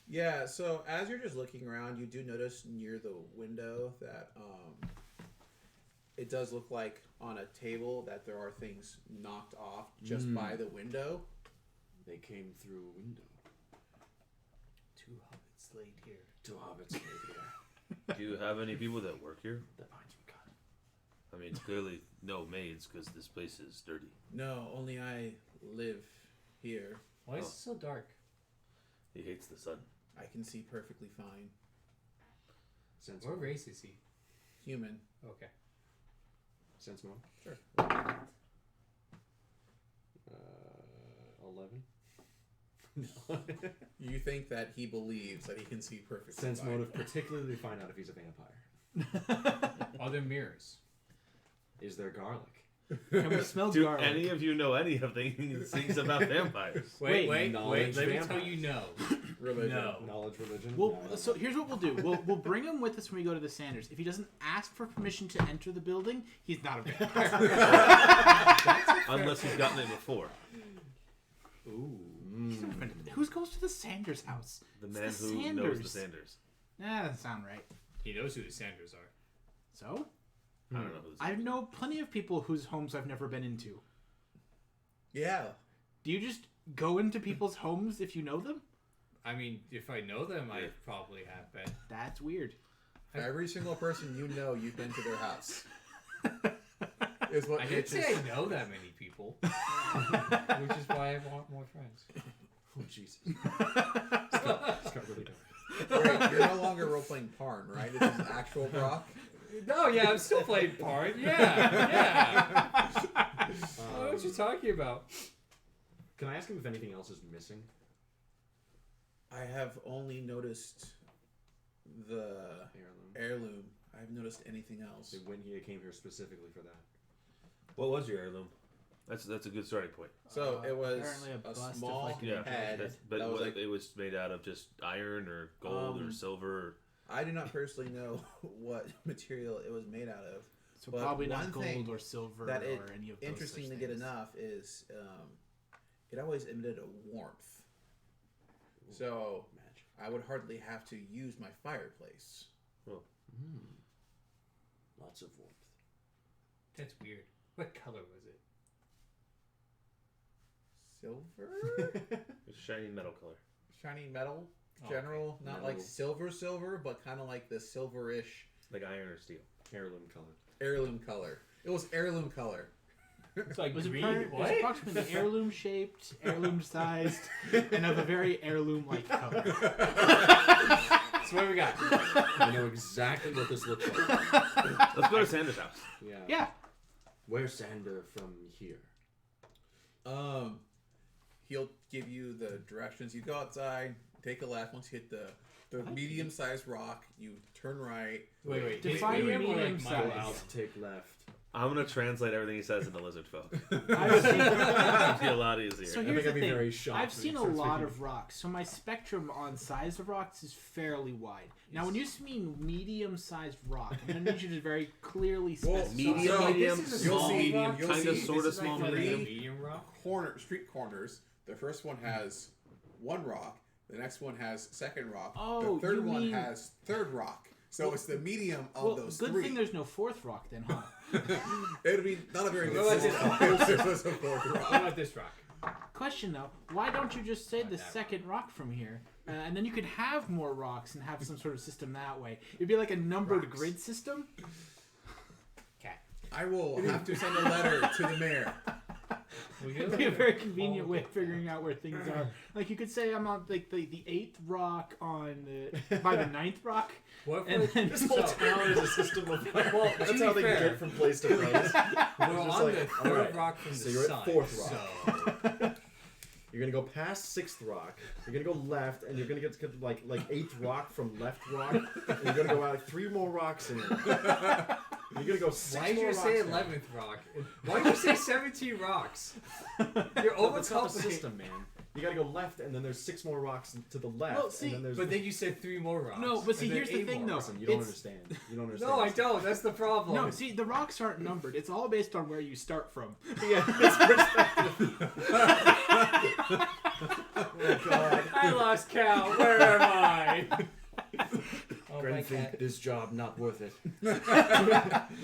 Speaker 4: Yeah, so as you're just looking around, you do notice near the window that it does look like on a table that there are things knocked off just by the window.
Speaker 5: they came through a window.
Speaker 1: 2 hobbits laid here.
Speaker 5: 2 hobbits laid here.
Speaker 3: Do you have any people that work here?
Speaker 5: The vines were cut.
Speaker 3: I mean, clearly no maids because this place is dirty.
Speaker 4: No, only I live here.
Speaker 2: Why is it so dark?
Speaker 3: He hates the sun.
Speaker 4: I can see perfectly fine.
Speaker 5: Sense
Speaker 2: What
Speaker 5: mode.
Speaker 2: race is he?
Speaker 4: Human.
Speaker 2: Okay.
Speaker 5: Sense mode.
Speaker 4: Sure.
Speaker 5: 11.
Speaker 4: You think that he believes that he can see perfectly
Speaker 5: Sense
Speaker 4: fine.
Speaker 5: motive, particularly find out if he's a vampire.
Speaker 2: Are there mirrors?
Speaker 5: Is there garlic?
Speaker 1: Can we smell
Speaker 3: Do
Speaker 1: garlic?
Speaker 3: any of you know any of things about vampires?
Speaker 2: Wait.
Speaker 5: knowledge
Speaker 2: Let me
Speaker 5: vampires.
Speaker 2: tell you no.
Speaker 4: Religion.
Speaker 2: No.
Speaker 5: Knowledge, religion.
Speaker 1: Well,
Speaker 5: No, I don't
Speaker 1: so
Speaker 5: know.
Speaker 1: here's what we'll do. We'll bring him with us when we go to the Sanders. If he doesn't ask for permission to enter the building, he's not a vampire.
Speaker 3: Unless he's gotten it before.
Speaker 5: Ooh.
Speaker 1: Who goes to the Sanders house?
Speaker 3: The
Speaker 1: It's
Speaker 3: man
Speaker 1: the
Speaker 3: who knows
Speaker 1: Sanders.
Speaker 3: the Sanders.
Speaker 1: That doesn't sound right.
Speaker 2: He knows who the Sanders are.
Speaker 1: So?
Speaker 3: I don't know who this
Speaker 1: I know plenty of people whose homes I've never been into.
Speaker 4: Yeah.
Speaker 1: Do you just go into people's homes if you know them?
Speaker 2: I mean, if I know them, I
Speaker 3: Yeah.
Speaker 2: probably have been.
Speaker 1: That's weird.
Speaker 4: Every single person you know, you've been to their house. is what
Speaker 2: I didn't say
Speaker 4: itches.
Speaker 2: I know that many people, which is why I want more friends.
Speaker 5: Oh Jesus. It's got really dark.
Speaker 4: Wait, you're no longer role playing Parn, right? This is actual Brock.
Speaker 2: No, yeah, I'm still playing part. Yeah. What are you talking about?
Speaker 5: Can I ask him if anything else is missing?
Speaker 4: I have only noticed the heirloom. I haven't noticed anything else.
Speaker 5: So when he came here specifically for that.
Speaker 3: What was your heirloom? That's a good starting point.
Speaker 4: So it was
Speaker 1: apparently a
Speaker 4: a
Speaker 1: bust of,
Speaker 4: small
Speaker 1: like, an
Speaker 3: Yeah,
Speaker 4: head.
Speaker 3: but
Speaker 4: that was like,
Speaker 3: it was made out of just iron or gold or silver.
Speaker 4: I do not personally know what material it was made out of.
Speaker 1: So
Speaker 4: But
Speaker 1: probably
Speaker 4: one
Speaker 1: not
Speaker 4: thing
Speaker 1: gold or silver
Speaker 4: that it
Speaker 1: or any of those
Speaker 4: interesting
Speaker 1: such
Speaker 4: to get
Speaker 1: things.
Speaker 4: enough is it always emitted a warmth. So
Speaker 5: Magic.
Speaker 4: I would hardly have to use my fireplace.
Speaker 5: Lots of warmth.
Speaker 2: That's weird. What color was it?
Speaker 4: Silver?
Speaker 3: It's shiny metal color.
Speaker 4: Shiny metal?
Speaker 2: Oh,
Speaker 4: General, not like
Speaker 5: Metal.
Speaker 4: silver, but kind of like the silverish
Speaker 3: Like iron or steel.
Speaker 5: Heirloom color.
Speaker 4: heirloom color. It was heirloom color.
Speaker 2: It's like
Speaker 1: It was,
Speaker 2: green.
Speaker 1: it was approximately heirloom shaped, heirloom sized, and of a very heirloom like color.
Speaker 2: So what we got?
Speaker 5: I know exactly what this looks like.
Speaker 3: Let's go to Sandra's house.
Speaker 5: Yeah.
Speaker 1: Yeah.
Speaker 5: Where's Sander from here?
Speaker 4: He'll give you the directions. You go outside, take a left. Once you hit the medium-sized rock, you turn right.
Speaker 2: Wait.
Speaker 1: Define
Speaker 2: medium or
Speaker 1: medium
Speaker 2: like
Speaker 1: size.
Speaker 2: mile out?
Speaker 5: Take left.
Speaker 3: I'm gonna translate everything he says into lizard folk.
Speaker 1: I've seen,
Speaker 3: It'll be a lot easier.
Speaker 1: so
Speaker 5: I
Speaker 1: here's
Speaker 5: think
Speaker 1: the
Speaker 5: I'd be
Speaker 1: thing.
Speaker 5: very shocked
Speaker 1: I've
Speaker 5: when
Speaker 1: seen
Speaker 5: he
Speaker 1: a
Speaker 5: starts
Speaker 1: lot
Speaker 5: speaking.
Speaker 1: of rocks, so my spectrum on size of rocks is fairly wide. Now, when you mean medium-sized rock, I'm gonna need you to very clearly
Speaker 4: Well,
Speaker 1: specify.
Speaker 3: medium,
Speaker 4: So,
Speaker 3: medium,
Speaker 2: this is a
Speaker 4: you'll
Speaker 3: small,
Speaker 4: see-
Speaker 3: medium,
Speaker 4: you'll
Speaker 3: kind of,
Speaker 4: see-
Speaker 3: sort of
Speaker 2: This is
Speaker 3: small,
Speaker 2: like
Speaker 3: medium.
Speaker 2: medium rock.
Speaker 4: Street corners. The first one has one rock. The next one has second rock.
Speaker 1: Oh,
Speaker 4: the third
Speaker 1: you
Speaker 4: one
Speaker 1: mean-
Speaker 4: has third rock. So it's the medium of
Speaker 1: Well,
Speaker 4: those
Speaker 1: good
Speaker 4: three.
Speaker 1: thing there's no fourth rock then, huh?
Speaker 4: It would be not a very
Speaker 2: What
Speaker 4: good
Speaker 2: about this
Speaker 4: system if there was a fourth
Speaker 2: What
Speaker 4: rock.
Speaker 2: about this rock?
Speaker 1: Question though, why don't you just say
Speaker 2: Not
Speaker 1: the
Speaker 2: that
Speaker 1: second rock from here, and then you could have more rocks and have some sort of system that way? It'd be like a numbered
Speaker 2: Rocks.
Speaker 1: grid system.
Speaker 2: Cat.
Speaker 4: I will have to send a letter to the mayor.
Speaker 1: It'd be a very convenient way of figuring out where things are. Like you could say I'm on like the 8th rock on the by the 9th rock,
Speaker 2: What
Speaker 1: and
Speaker 2: if
Speaker 1: then
Speaker 5: This whole town is a system of
Speaker 2: Well,
Speaker 5: that's
Speaker 2: to
Speaker 5: how
Speaker 2: be
Speaker 5: they
Speaker 2: fair,
Speaker 5: get from place to place.
Speaker 2: we're
Speaker 5: just
Speaker 2: on
Speaker 5: like,
Speaker 2: the
Speaker 5: all
Speaker 2: third
Speaker 5: right,
Speaker 2: rock from
Speaker 5: so
Speaker 2: the
Speaker 5: you're at
Speaker 2: sun.
Speaker 5: fourth rock.
Speaker 2: So
Speaker 5: You're gonna go past 6th rock. You're gonna go left, and you're gonna get to like 8th rock from left rock. And you're gonna go out like 3 more rocks in. You're gonna go 6
Speaker 2: why did
Speaker 5: more
Speaker 2: you
Speaker 5: rocks
Speaker 2: say
Speaker 5: in.
Speaker 2: 11th rock? Why did you say 17 rocks? You're
Speaker 5: Well, that's not the
Speaker 2: overcomplicating.
Speaker 5: system, man. You gotta go left, and then there's 6 more rocks to the left.
Speaker 1: Well, see,
Speaker 5: and then there's
Speaker 2: But then you said 3 more rocks.
Speaker 1: No, but see,
Speaker 2: and then
Speaker 1: here's the
Speaker 2: 8
Speaker 1: thing,
Speaker 2: more
Speaker 1: though.
Speaker 2: rocks.
Speaker 5: Listen, you don't
Speaker 1: It's-
Speaker 5: understand. You don't understand.
Speaker 2: No, I don't. That's the problem.
Speaker 1: no, see the rocks aren't numbered. It's all based on where you start from.
Speaker 5: Yeah, it's perspective.
Speaker 4: Oh God.
Speaker 2: I lost count. Where am I? Oh, my
Speaker 5: Gren think
Speaker 2: cat.
Speaker 5: this job not worth it.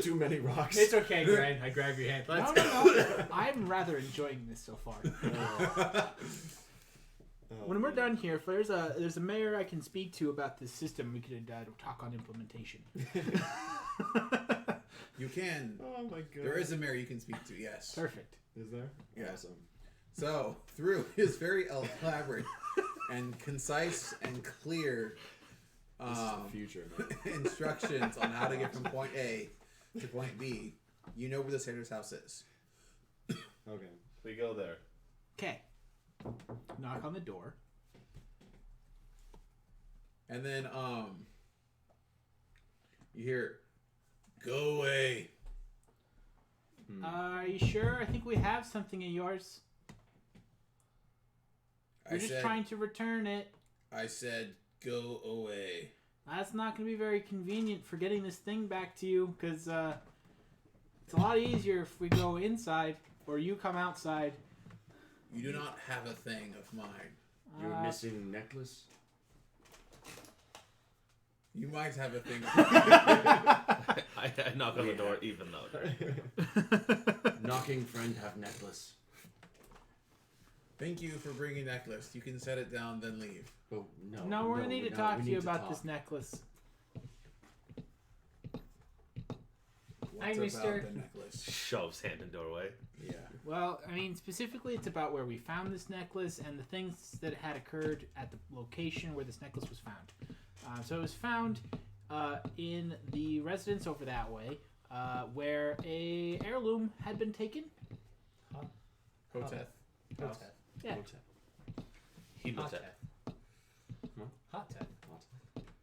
Speaker 5: Too many rocks.
Speaker 2: It's okay, Gren. I grab your hand. Let's
Speaker 1: No,
Speaker 2: go.
Speaker 1: no. I'm rather enjoying this so far. When we're done here, if there's a mayor I can speak to about this system, we could talk on implementation.
Speaker 4: You can.
Speaker 5: Oh my god.
Speaker 4: There is a mayor you can speak to, yes.
Speaker 1: Perfect.
Speaker 5: Is there?
Speaker 4: Yeah.
Speaker 5: Awesome.
Speaker 4: So, through his very elaborate and concise and clear
Speaker 5: This is the future.
Speaker 4: instructions on how to get from point A to point B, you know where the Sanders house is.
Speaker 5: Okay.
Speaker 3: We go there.
Speaker 1: Okay. Knock on the door.
Speaker 4: And then, you hear, "Go away."
Speaker 1: Are you sure? I think we have something of yours. We're just trying to return it.
Speaker 4: I said, "Go away."
Speaker 1: That's not going to be very convenient for getting this thing back to you, because it's a lot easier if we go inside, or you come outside.
Speaker 4: You do not have a thing of mine.
Speaker 5: Your missing necklace?
Speaker 4: You might have a thing.
Speaker 3: I knock on the door even though.
Speaker 5: Knocking friend have necklace.
Speaker 4: Thank you for bringing necklace. You can set it down, then leave.
Speaker 5: Oh, no.
Speaker 1: No, we're going to need to talk
Speaker 5: we
Speaker 1: to you
Speaker 5: need
Speaker 1: about
Speaker 5: talk.
Speaker 1: this necklace.
Speaker 2: Hi,
Speaker 4: What's about
Speaker 2: mister.
Speaker 4: the necklace?
Speaker 3: Shoves hand in doorway.
Speaker 4: Yeah.
Speaker 1: Well, I mean, specifically, it's about where we found this necklace and the things that had occurred at the location where this necklace was found. So it was found in the residence over that way, where a heirloom had been taken.
Speaker 4: Hoteth.
Speaker 2: Hot
Speaker 1: Yeah.
Speaker 3: Hemotep.
Speaker 2: Hot tech.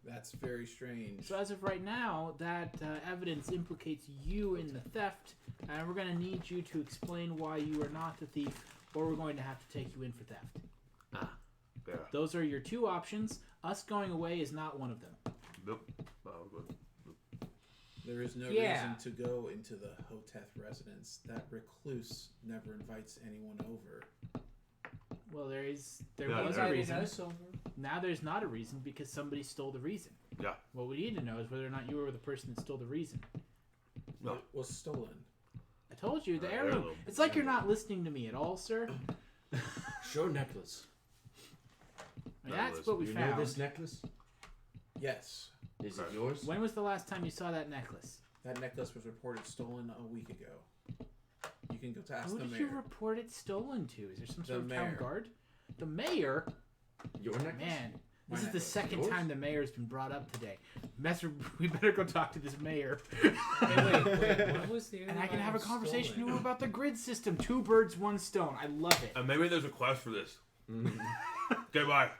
Speaker 4: That's very strange.
Speaker 1: So as of right now, that evidence implicates you in the theft, and we're going to need you to explain why you are not the thief, or we're going to have to take you in for theft.
Speaker 3: Yeah.
Speaker 1: Those are your two options. Us going away is not one of them.
Speaker 3: Nope. Oh, good.
Speaker 4: There is no
Speaker 2: Yeah.
Speaker 4: reason to go into the Hoteth residence. That recluse never invites anyone over.
Speaker 1: Well, there
Speaker 3: Yeah,
Speaker 1: was a
Speaker 3: there
Speaker 1: reason.
Speaker 2: Us over.
Speaker 1: Now there's not a reason because somebody stole the reason.
Speaker 3: Yeah.
Speaker 1: What we need to know is whether or not you were the person that stole the reason.
Speaker 3: No.
Speaker 4: It was stolen.
Speaker 1: I told you, the
Speaker 3: Heirloom.
Speaker 1: heirloom. It's like you're not listening to me at all, sir.
Speaker 5: Show necklace.
Speaker 1: I mean, that's what we
Speaker 5: You
Speaker 1: found.
Speaker 5: know this necklace?
Speaker 4: Yes.
Speaker 5: Is it yours?
Speaker 1: When was the last time you saw that necklace?
Speaker 4: That necklace was reported stolen a week ago. You can go to ask
Speaker 1: Who
Speaker 4: the
Speaker 1: did
Speaker 4: mayor.
Speaker 1: you report it stolen to? Is there some sort of town
Speaker 4: mayor.
Speaker 1: guard? The mayor?
Speaker 5: Your necklace?
Speaker 1: Man,
Speaker 4: My
Speaker 1: this is the
Speaker 4: necklace.
Speaker 1: second
Speaker 5: Yours?
Speaker 1: time the mayor's been brought up today. Messer, we better go talk to this mayor.
Speaker 2: Wait, what was the
Speaker 1: And I can have a conversation
Speaker 2: stolen?
Speaker 1: with him about the grid system. 2 birds, 1 stone. I love it.
Speaker 3: And maybe there's a quest for this.
Speaker 5: Mhm.
Speaker 3: Okay, bye.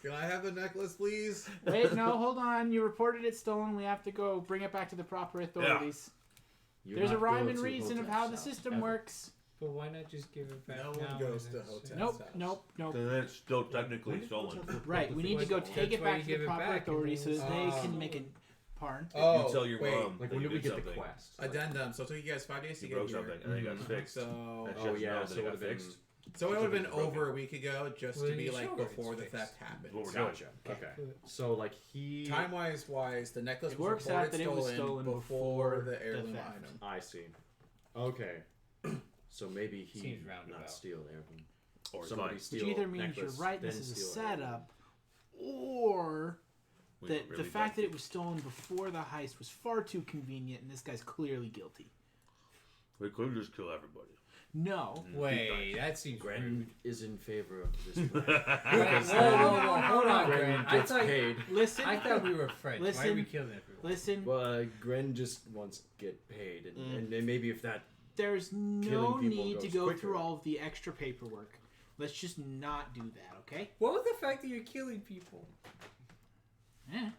Speaker 4: Can I have the necklace, please?
Speaker 1: Wait, no, hold on. You reported it stolen. We have to go bring it back to the proper authorities.
Speaker 5: You
Speaker 1: There's a
Speaker 5: not
Speaker 1: rhyme
Speaker 5: go
Speaker 1: and
Speaker 5: to
Speaker 1: reason of
Speaker 5: Hotep's
Speaker 1: how the
Speaker 5: house,
Speaker 1: system
Speaker 5: ever.
Speaker 1: works.
Speaker 2: But why not just give it back
Speaker 4: No
Speaker 2: now?
Speaker 4: one goes
Speaker 2: and
Speaker 4: to
Speaker 2: it's-
Speaker 4: hotel.
Speaker 1: Nope,
Speaker 4: house.
Speaker 1: nope.
Speaker 3: Then it's still
Speaker 5: When
Speaker 3: technically
Speaker 5: did
Speaker 3: stolen.
Speaker 5: Hotep report
Speaker 1: Right,
Speaker 5: the
Speaker 1: we
Speaker 5: thing
Speaker 1: need to
Speaker 5: was
Speaker 1: go
Speaker 5: stolen?
Speaker 1: take it
Speaker 2: That's why
Speaker 1: back
Speaker 2: you
Speaker 1: to the
Speaker 2: give it
Speaker 1: proper
Speaker 2: back and
Speaker 1: authorities so
Speaker 2: then
Speaker 1: that they
Speaker 4: it's-
Speaker 1: can make a parn.
Speaker 4: Oh,
Speaker 3: You tell your
Speaker 4: wait.
Speaker 3: mom
Speaker 5: Like
Speaker 3: that
Speaker 5: when
Speaker 3: you
Speaker 5: did we
Speaker 3: did
Speaker 5: get the
Speaker 3: something.
Speaker 5: quest?
Speaker 4: Addendum. So it took you guys 5 days to
Speaker 3: You
Speaker 4: get
Speaker 3: broke
Speaker 4: here.
Speaker 3: something and then you got fixed.
Speaker 4: So,
Speaker 3: That
Speaker 5: Oh
Speaker 3: shit's
Speaker 5: yeah,
Speaker 3: known
Speaker 5: so
Speaker 3: that
Speaker 5: it
Speaker 3: it
Speaker 5: would
Speaker 3: got
Speaker 5: have been.
Speaker 3: fixed.
Speaker 4: so it would have been
Speaker 3: Broken.
Speaker 4: over a week ago, just
Speaker 2: Well,
Speaker 4: to be
Speaker 2: you
Speaker 4: like
Speaker 2: showed it,
Speaker 4: before
Speaker 2: it's
Speaker 4: the theft
Speaker 2: fixed.
Speaker 4: happened.
Speaker 3: What we're doing.
Speaker 5: Gotcha. Okay. So like he.
Speaker 4: Time wise, the necklace
Speaker 1: It
Speaker 4: was
Speaker 1: works
Speaker 4: reported
Speaker 1: out that it was stolen
Speaker 4: before the
Speaker 1: the
Speaker 4: heirloom
Speaker 1: theft.
Speaker 4: item.
Speaker 5: I see. Okay. So maybe he
Speaker 2: Seems roundabout.
Speaker 5: not steal heirloom.
Speaker 3: Or
Speaker 5: Somebody
Speaker 3: Which
Speaker 5: steal
Speaker 1: Which either means
Speaker 5: necklace,
Speaker 1: you're right, this
Speaker 5: then
Speaker 1: is a
Speaker 5: steal heirloom.
Speaker 1: setup, or
Speaker 3: We
Speaker 1: that
Speaker 3: were really
Speaker 1: the fact
Speaker 3: bad.
Speaker 1: that it was stolen before the heist was far too convenient and this guy's clearly guilty.
Speaker 3: We could just kill everybody.
Speaker 1: No.
Speaker 2: Wait, that seems
Speaker 5: Gren
Speaker 2: rude.
Speaker 5: is in favor of this plan.
Speaker 2: Whoa, whoa, hold on,
Speaker 5: Gren
Speaker 2: Gren. I
Speaker 5: gets
Speaker 2: thought,
Speaker 5: paid.
Speaker 1: Listen,
Speaker 2: I thought we were friends. Why are
Speaker 1: Listen.
Speaker 2: we killing everyone?
Speaker 1: listen,
Speaker 5: Well, Gren just wants to get paid, and maybe if that.
Speaker 1: there's no
Speaker 5: Killing people
Speaker 1: need to
Speaker 5: goes
Speaker 1: go
Speaker 5: quicker.
Speaker 1: through all of the extra paperwork. Let's just not do that, okay?
Speaker 2: What with the fact that you're killing people?
Speaker 1: Eh.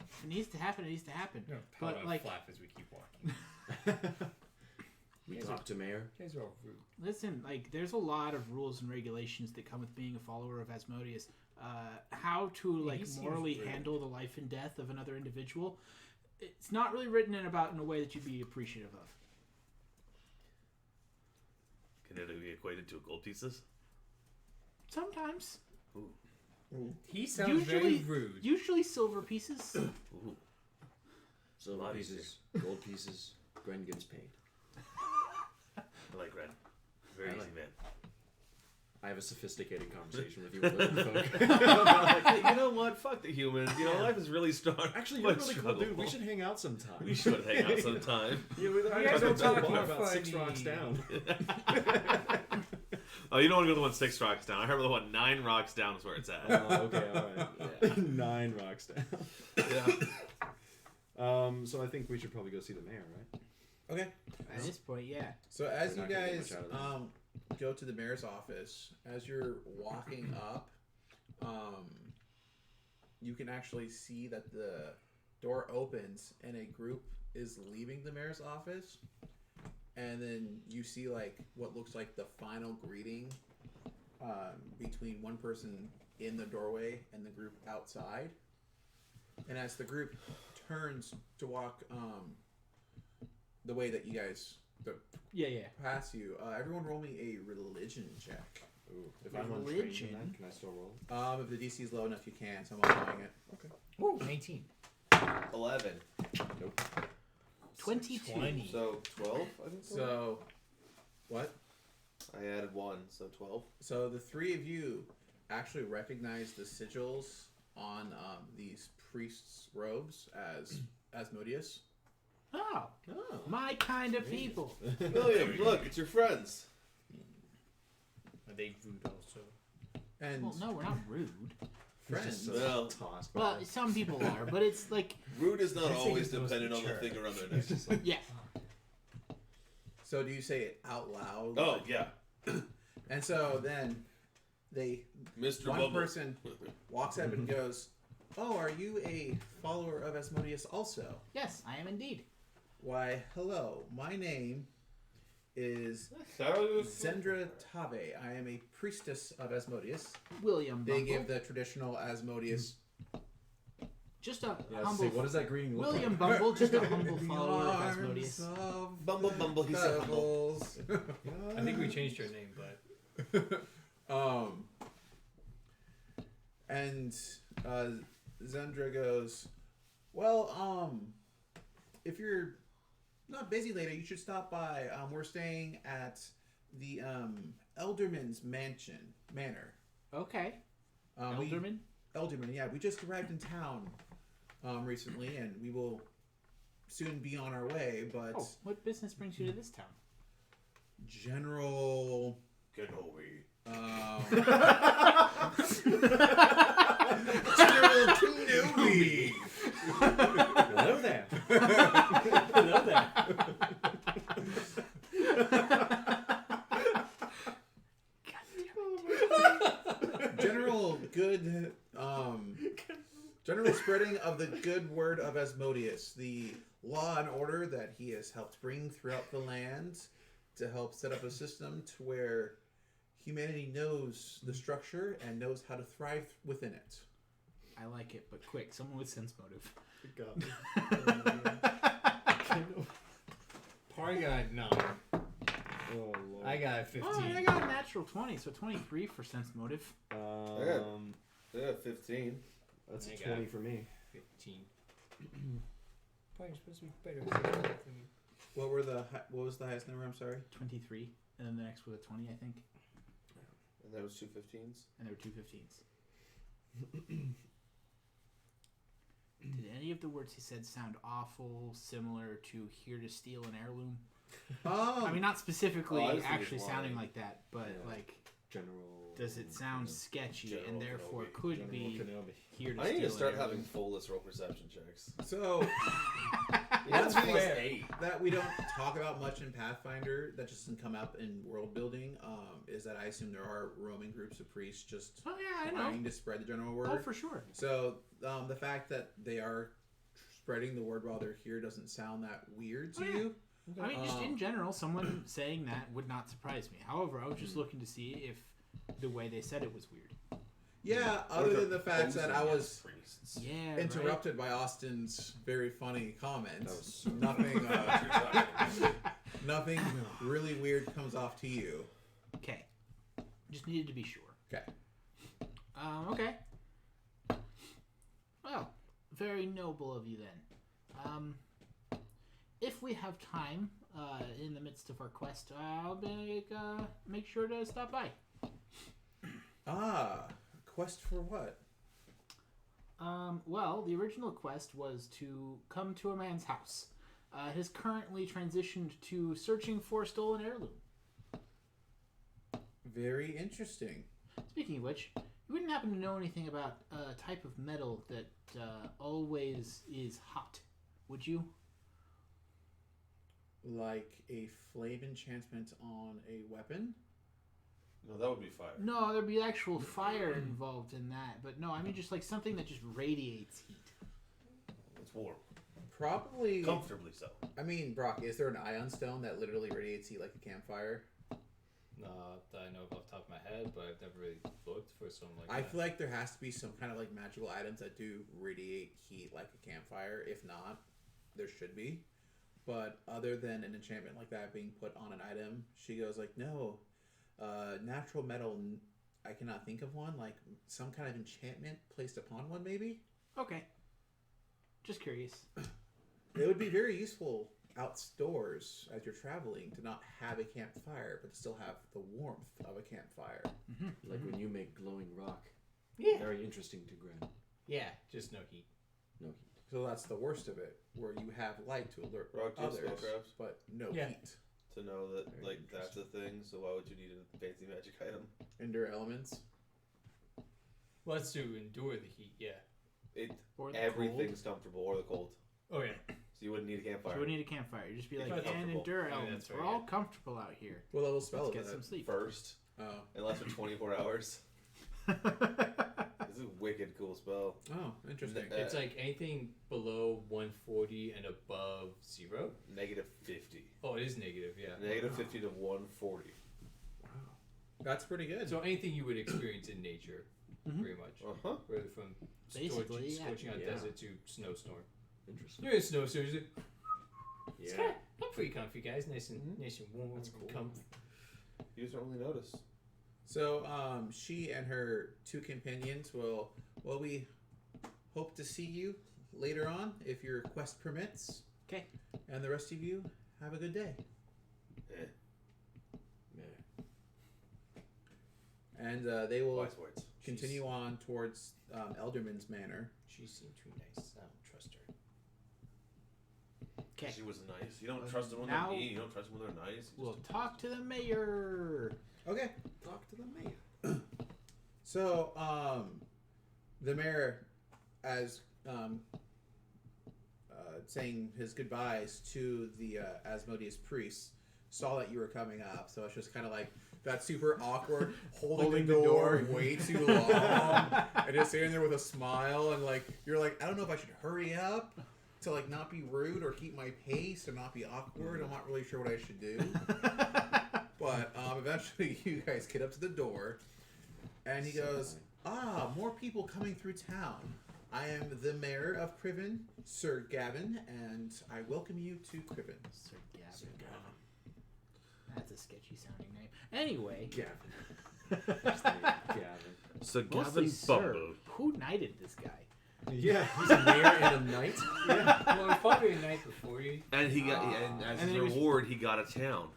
Speaker 1: If it needs to happen, it needs to happen. But, like-
Speaker 2: flap as we keep walking.
Speaker 5: We
Speaker 2: Yes,
Speaker 5: talk to Mayor.
Speaker 2: You guys are all rude.
Speaker 1: Listen, like, there's a lot of rules and regulations that come with being a follower of Asmodeus. How to,
Speaker 2: Yeah,
Speaker 1: like,
Speaker 2: he seems
Speaker 1: morally
Speaker 2: rude.
Speaker 1: handle the life and death of another individual. It's not really written in about in a way that you'd be appreciative of.
Speaker 3: Can it be equated to gold pieces?
Speaker 1: Sometimes.
Speaker 2: He sounds very rude.
Speaker 1: Usually silver pieces.
Speaker 3: Ooh.
Speaker 5: Silver
Speaker 3: Lot
Speaker 5: pieces, gold pieces. Gren gets paid.
Speaker 3: I like Red. Very
Speaker 5: I
Speaker 3: easy
Speaker 5: like-
Speaker 3: man.
Speaker 5: I have a sophisticated conversation with you, little folk.
Speaker 3: You know what? Fuck the humans. You know, life is really strong.
Speaker 5: Actually, you're
Speaker 3: but
Speaker 5: really cool, dude. We
Speaker 3: struggle.
Speaker 5: should hang out sometime.
Speaker 3: We should hang out sometime.
Speaker 5: Yeah, we
Speaker 2: You guys
Speaker 5: talking
Speaker 2: are
Speaker 5: to the bar
Speaker 2: talking
Speaker 5: about 6
Speaker 2: funny.
Speaker 5: rocks down.
Speaker 3: Oh, you don't want to go the one 6 rocks down. I heard the one 9 rocks down is where it's at.
Speaker 5: Oh, okay, all right. 9 rocks down.
Speaker 3: Yeah.
Speaker 5: So I think we should probably go see the mayor, right?
Speaker 4: Okay.
Speaker 1: At this point, yeah.
Speaker 4: So as
Speaker 5: We're
Speaker 4: you
Speaker 5: not gonna get
Speaker 4: guys
Speaker 5: much out of that.
Speaker 4: go to the mayor's office, as you're walking up, you can actually see that the door opens and a group is leaving the mayor's office, and then you see like what looks like the final greeting between one person in the doorway and the group outside. And as the group turns to walk the way that you guys
Speaker 1: Yeah.
Speaker 4: pass you, everyone roll me a religion check.
Speaker 5: Ooh, if I'm untrained in
Speaker 1: Religion?
Speaker 5: that, can I still roll?
Speaker 4: If the DC is low enough, you can. So I'm allowing it.
Speaker 2: Ooh, 19.
Speaker 3: 11.
Speaker 5: Nope.
Speaker 1: 22.
Speaker 2: 20.
Speaker 3: So 12, I think.
Speaker 4: So, what?
Speaker 3: I added 1, so 12.
Speaker 4: So the three of you actually recognize the sigils on these priests' robes as Asmodeus.
Speaker 1: Oh,
Speaker 5: Oh.
Speaker 1: my kind of people.
Speaker 3: William, look, it's your friends.
Speaker 2: Are they rude also?
Speaker 4: And
Speaker 1: Well, no, we're not rude.
Speaker 4: friends.
Speaker 3: Well,
Speaker 5: Tossed.
Speaker 1: Well, some people are, but it's like,
Speaker 3: Rude is not
Speaker 2: I think
Speaker 3: always
Speaker 2: it's most
Speaker 3: dependent on the
Speaker 2: mature.
Speaker 3: thing around their neck.
Speaker 1: yeah.
Speaker 4: So do you say it out loud?
Speaker 3: Oh, yeah.
Speaker 4: And so then
Speaker 3: Mr.
Speaker 4: one
Speaker 3: Bumble.
Speaker 4: person walks up and goes, "Oh, are you a follower of Asmodeus also?"
Speaker 1: Yes, I am indeed.
Speaker 4: Why, hello. My name is Zendra Tave. I am a priestess of Asmodeus.
Speaker 1: William
Speaker 4: They
Speaker 1: Bumble.
Speaker 4: give the traditional Asmodeus.
Speaker 1: Just a
Speaker 5: Yeah,
Speaker 1: humble.
Speaker 5: what does that greeting look
Speaker 1: William
Speaker 5: like?
Speaker 1: Bumble, just a humble
Speaker 4: The
Speaker 1: follower of
Speaker 4: arms
Speaker 1: Asmodeus.
Speaker 4: of
Speaker 3: Bumble, Bumble, he's a humble.
Speaker 4: devils.
Speaker 2: I think we changed your name, but
Speaker 4: And Zendra goes, "Well, if you're not busy later, you should stop by. We're staying at the Elderman's Manor.
Speaker 1: Okay.
Speaker 4: We-
Speaker 1: Elderman?
Speaker 4: Elderman, yeah. We just arrived in town recently, and we will soon be on our way. But
Speaker 1: Oh, what business brings you to this town?
Speaker 4: General
Speaker 3: Kenobi.
Speaker 4: General Kenobi.
Speaker 5: Hello there. Hello there.
Speaker 4: General good general spreading of the good word of Asmodeus, the law and order that he has helped bring throughout the land to help set up a system to where humanity knows the structure and knows how to thrive within it.
Speaker 1: I like it, but quick, someone with sense motive.
Speaker 2: Party got 9.
Speaker 5: Oh, Lord.
Speaker 2: I got 15.
Speaker 1: Oh, and I got a natural 20, so 23 for sense motive.
Speaker 3: Yeah, 15.
Speaker 5: That's
Speaker 2: I
Speaker 5: a
Speaker 2: got
Speaker 5: 20 for me.
Speaker 2: 15. Probably supposed to be better.
Speaker 4: What was the highest number? I'm sorry.
Speaker 1: 23, and then the next was a 20, I think,
Speaker 3: And there was 2 15s.
Speaker 1: and there were 2 15s. Did any of the words he said sound awful, similar to "here to steal an heirloom"? I mean, not specifically
Speaker 3: Oh, I was thinking
Speaker 1: actually
Speaker 3: wine.
Speaker 1: sounding like that, but
Speaker 5: Yeah.
Speaker 1: like,
Speaker 5: General.
Speaker 1: does it sound sketchy
Speaker 3: General
Speaker 1: and therefore
Speaker 3: Kenobi.
Speaker 1: could
Speaker 5: General
Speaker 1: be
Speaker 5: Kenobi.
Speaker 1: here to
Speaker 3: I need
Speaker 1: steal
Speaker 3: to start
Speaker 1: an
Speaker 3: having
Speaker 1: heirloom?
Speaker 3: full literal perception checks.
Speaker 4: So
Speaker 3: That's
Speaker 4: One
Speaker 3: plus
Speaker 4: thing
Speaker 3: 8.
Speaker 4: that we don't talk about much in Pathfinder that just doesn't come up in world building is that I assume there are roaming groups of priests just
Speaker 1: Oh yeah, I know.
Speaker 4: trying to spread the general word.
Speaker 1: Oh, for sure.
Speaker 4: So the fact that they are spreading the word while they're here doesn't sound that weird to
Speaker 1: Oh, yeah.
Speaker 4: you.
Speaker 1: I mean, just in general, someone saying that would not surprise me. However, I was just looking to see if the way they said it was weird.
Speaker 4: Yeah, other than the fact that I was
Speaker 3: Priests.
Speaker 1: Yeah,
Speaker 4: interrupted by Austin's very funny comments.
Speaker 5: That was
Speaker 4: Nothing, nothing really weird comes off to you.
Speaker 1: Okay. Just needed to be sure.
Speaker 4: Okay.
Speaker 1: Okay. Well, very noble of you then. If we have time in the midst of our quest, I'll make sure to stop by.
Speaker 4: Quest for what?
Speaker 1: Well, the original quest was to come to a man's house. It has currently transitioned to searching for a stolen heirloom.
Speaker 4: Very interesting.
Speaker 1: Speaking of which, you wouldn't happen to know anything about a type of metal that always is hot, would you?
Speaker 4: Like a flame enchantment on a weapon?
Speaker 3: No, that would be fire.
Speaker 1: No, there'd be actual fire involved in that. But no, I mean just like something that just radiates heat.
Speaker 3: It's warm.
Speaker 4: Probably.
Speaker 3: Comfortably so.
Speaker 4: I mean, Brock, is there an ion stone that literally radiates heat like a campfire?
Speaker 2: That I know of off the top of my head, but I've never really looked for something like
Speaker 4: I
Speaker 2: that.
Speaker 4: feel like there has to be some kind of like magical items that do radiate heat like a campfire. If not, there should be. But other than an enchantment like that being put on an item, she goes like, no, natural metal. I cannot think of one. Like some kind of enchantment placed upon one, maybe.
Speaker 1: Okay. Just curious.
Speaker 4: It would be very useful outdoors as you're traveling to not have a campfire, but to still have the warmth of a campfire.
Speaker 5: Like when you make glowing rock.
Speaker 1: Yeah.
Speaker 5: Very interesting to Gren.
Speaker 2: Yeah, just no heat.
Speaker 5: No heat.
Speaker 4: So that's the worst of it, where you have light to alert
Speaker 3: Rock chips,
Speaker 4: others,
Speaker 3: spellcrafts.
Speaker 4: but no
Speaker 2: Yeah.
Speaker 4: heat.
Speaker 3: To know that
Speaker 5: Very
Speaker 3: like that's a thing. So why would you need a fancy magic item?
Speaker 4: Endure elements.
Speaker 2: Well, that's to endure the heat. Yeah.
Speaker 3: It
Speaker 1: Or the
Speaker 3: everything's comfortable or the cold.
Speaker 2: Oh yeah.
Speaker 3: So you wouldn't need a
Speaker 1: cold.
Speaker 3: campfire.
Speaker 1: So we need a campfire. You just be
Speaker 2: If
Speaker 1: like,
Speaker 2: it's
Speaker 1: and
Speaker 3: comfortable.
Speaker 1: endure
Speaker 2: Yeah,
Speaker 1: elements.
Speaker 2: that's
Speaker 1: We're
Speaker 2: right,
Speaker 1: all
Speaker 2: yeah.
Speaker 1: comfortable out here.
Speaker 4: What level spell
Speaker 1: Let's
Speaker 4: is
Speaker 1: get some
Speaker 4: that?
Speaker 1: sleep.
Speaker 3: First,
Speaker 4: Oh.
Speaker 3: it lasts for 24 hours. This is a wicked cool spell.
Speaker 4: Oh, interesting.
Speaker 2: It's like anything below 140 and above 0.
Speaker 3: Negative 50.
Speaker 2: Oh, it is negative. Yeah.
Speaker 3: Negative 50 to 140.
Speaker 4: That's pretty good.
Speaker 2: So anything you would experience in nature,
Speaker 1: Mhm.
Speaker 2: pretty much.
Speaker 3: Uh-huh.
Speaker 2: Whether from
Speaker 1: Basically, yeah.
Speaker 2: scorching on
Speaker 5: Yeah.
Speaker 2: desert to snowstorm.
Speaker 5: Interesting.
Speaker 2: You're in a snowstorm. You're like, it's
Speaker 5: Yeah.
Speaker 2: kinda, I'm pretty comfy, guys. Nice and warm.
Speaker 5: That's cool.
Speaker 3: You just don't really notice.
Speaker 4: So, she and her 2 companions will, well, we hope to see you later on if your quest permits.
Speaker 1: 'Kay.
Speaker 4: And the rest of you, have a good day.
Speaker 3: Eh,
Speaker 5: Yeah.
Speaker 4: And they will
Speaker 3: wise words.
Speaker 4: continue on towards Elderman's Manor.
Speaker 2: She seemed too nice. I don't trust her.
Speaker 1: Okay.
Speaker 3: She was nice. You don't
Speaker 1: Well,
Speaker 3: trust them when
Speaker 1: now-
Speaker 3: they're mean. You don't trust them when they're nice. You
Speaker 1: We'll
Speaker 3: just-
Speaker 1: talk to the mayor.
Speaker 4: Okay.
Speaker 5: Talk to the mayor.
Speaker 4: So, the mayor, as saying his goodbyes to the Asmodeus priests, saw that you were coming up. So it's just kind of like that super awkward holding the door way too long, and just sitting there with a smile, and like you're like, I don't know if I should hurry up to like not be rude or keep my pace or not be awkward. I'm not really sure what I should do. But eventually, you guys get up to the door, and he goes, more people coming through town. I am the mayor of Criven, Sir Gavin, and I welcome you to Criven.
Speaker 1: Sir Gavin. That's a sketchy sounding name. Anyway,
Speaker 5: Gavin. Gavin.
Speaker 3: So
Speaker 1: mostly sir. Who knighted this guy?
Speaker 5: Yeah, he's a mayor and a knight. Yeah.
Speaker 2: Well, it's probably a night before you.
Speaker 3: And he got, and as
Speaker 1: And
Speaker 3: his
Speaker 1: then he was-
Speaker 3: reward, he got a town.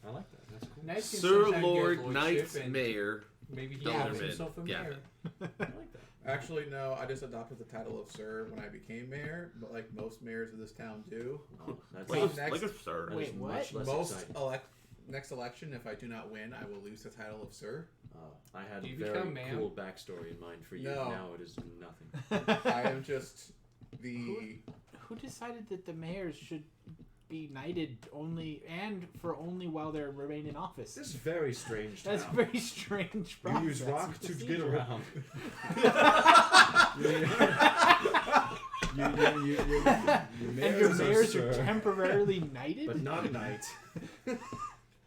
Speaker 5: I like that. That's cool.
Speaker 2: Knights can
Speaker 3: Sir
Speaker 2: sometimes
Speaker 3: Lord
Speaker 2: get
Speaker 3: Knight
Speaker 2: lordship, and
Speaker 3: Mayor.
Speaker 2: Maybe he
Speaker 3: Gavin.
Speaker 2: calls himself a mayor.
Speaker 5: I like that.
Speaker 4: Actually, no, I just adopted the title of Sir when I became mayor, but like most mayors of this town do.
Speaker 5: Oh, that's
Speaker 1: Wait,
Speaker 4: next-
Speaker 3: like a sir.
Speaker 5: that is
Speaker 1: Wait, what?
Speaker 5: much less
Speaker 4: Most
Speaker 5: exciting.
Speaker 4: next election, if I do not win, I will lose the title of Sir.
Speaker 5: I had
Speaker 2: Do
Speaker 5: a
Speaker 2: you
Speaker 5: very
Speaker 2: become mayor?
Speaker 5: cool backstory in mind for you.
Speaker 4: No.
Speaker 5: Now it is nothing.
Speaker 4: I am just the.
Speaker 1: Who decided that the mayors should be knighted only while they remain in office?
Speaker 5: This is very strange.
Speaker 1: That's
Speaker 5: town.
Speaker 1: very strange.
Speaker 5: You use
Speaker 1: process
Speaker 5: rock
Speaker 1: and
Speaker 5: to get
Speaker 1: procedure.
Speaker 5: around. you
Speaker 1: And your mayors are temporarily knighted?
Speaker 5: but not knight.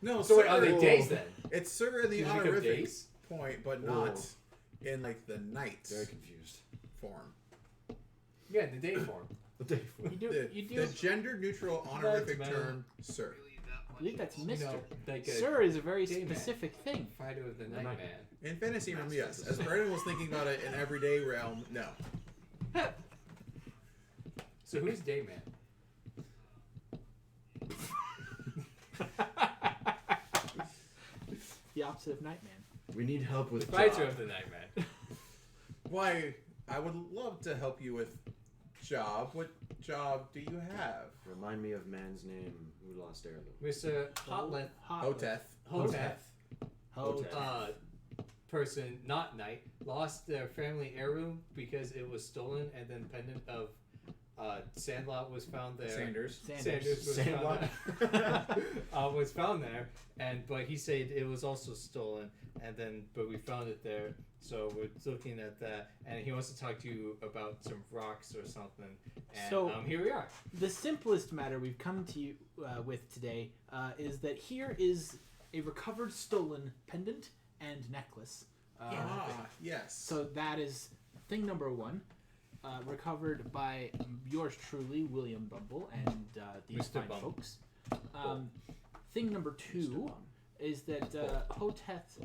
Speaker 4: No,
Speaker 2: So wait,
Speaker 4: Sir.
Speaker 2: are they days then?
Speaker 4: It's Sir in the
Speaker 2: Did you become
Speaker 4: honorific
Speaker 2: days?
Speaker 4: point, but
Speaker 5: Whoa.
Speaker 4: not in like the knight
Speaker 5: Very confused.
Speaker 4: form.
Speaker 2: Yeah, the day form.
Speaker 5: The day for
Speaker 1: You do.
Speaker 4: The,
Speaker 1: You do.
Speaker 4: the gender neutral honorific
Speaker 2: man.
Speaker 4: term Sir.
Speaker 1: I think that's
Speaker 2: You
Speaker 1: Mister.
Speaker 2: know, like a
Speaker 1: Sir is a very
Speaker 2: day man.
Speaker 1: specific thing.
Speaker 2: fighter of the night
Speaker 5: night
Speaker 2: man.
Speaker 4: In fantasy realm, yes. As Brandon was thinking about it in everyday realm, no.
Speaker 2: So who's day man?
Speaker 1: The opposite of Nightman.
Speaker 5: We need help with
Speaker 2: Fighter
Speaker 5: job.
Speaker 2: of the night man.
Speaker 4: Why, I would love to help you with job. What job do you have?
Speaker 5: Remind me of man's name who lost heirloom.
Speaker 2: Mr. Hotleth.
Speaker 4: Hoteth.
Speaker 2: Hoteth.
Speaker 1: Hoteth.
Speaker 2: Person, not knight, lost their family heirloom because it was stolen, and then pendant of Sandlot was found there.
Speaker 4: Sanders.
Speaker 2: Sanders was
Speaker 5: Sandlot.
Speaker 2: found there. Was found there, but he said it was also stolen, but we found it there, so we're looking at that, and he wants to talk to you about some rocks or something, and
Speaker 1: So-
Speaker 2: here we are.
Speaker 1: The simplest matter we've come to you with today is that here is a recovered stolen pendant and necklace.
Speaker 4: Yes.
Speaker 1: So that is thing number one, recovered by yours truly, William Bumble, and these
Speaker 2: Mr.
Speaker 1: fine
Speaker 2: Bumble.
Speaker 1: folks. Thing number two is that Hoteth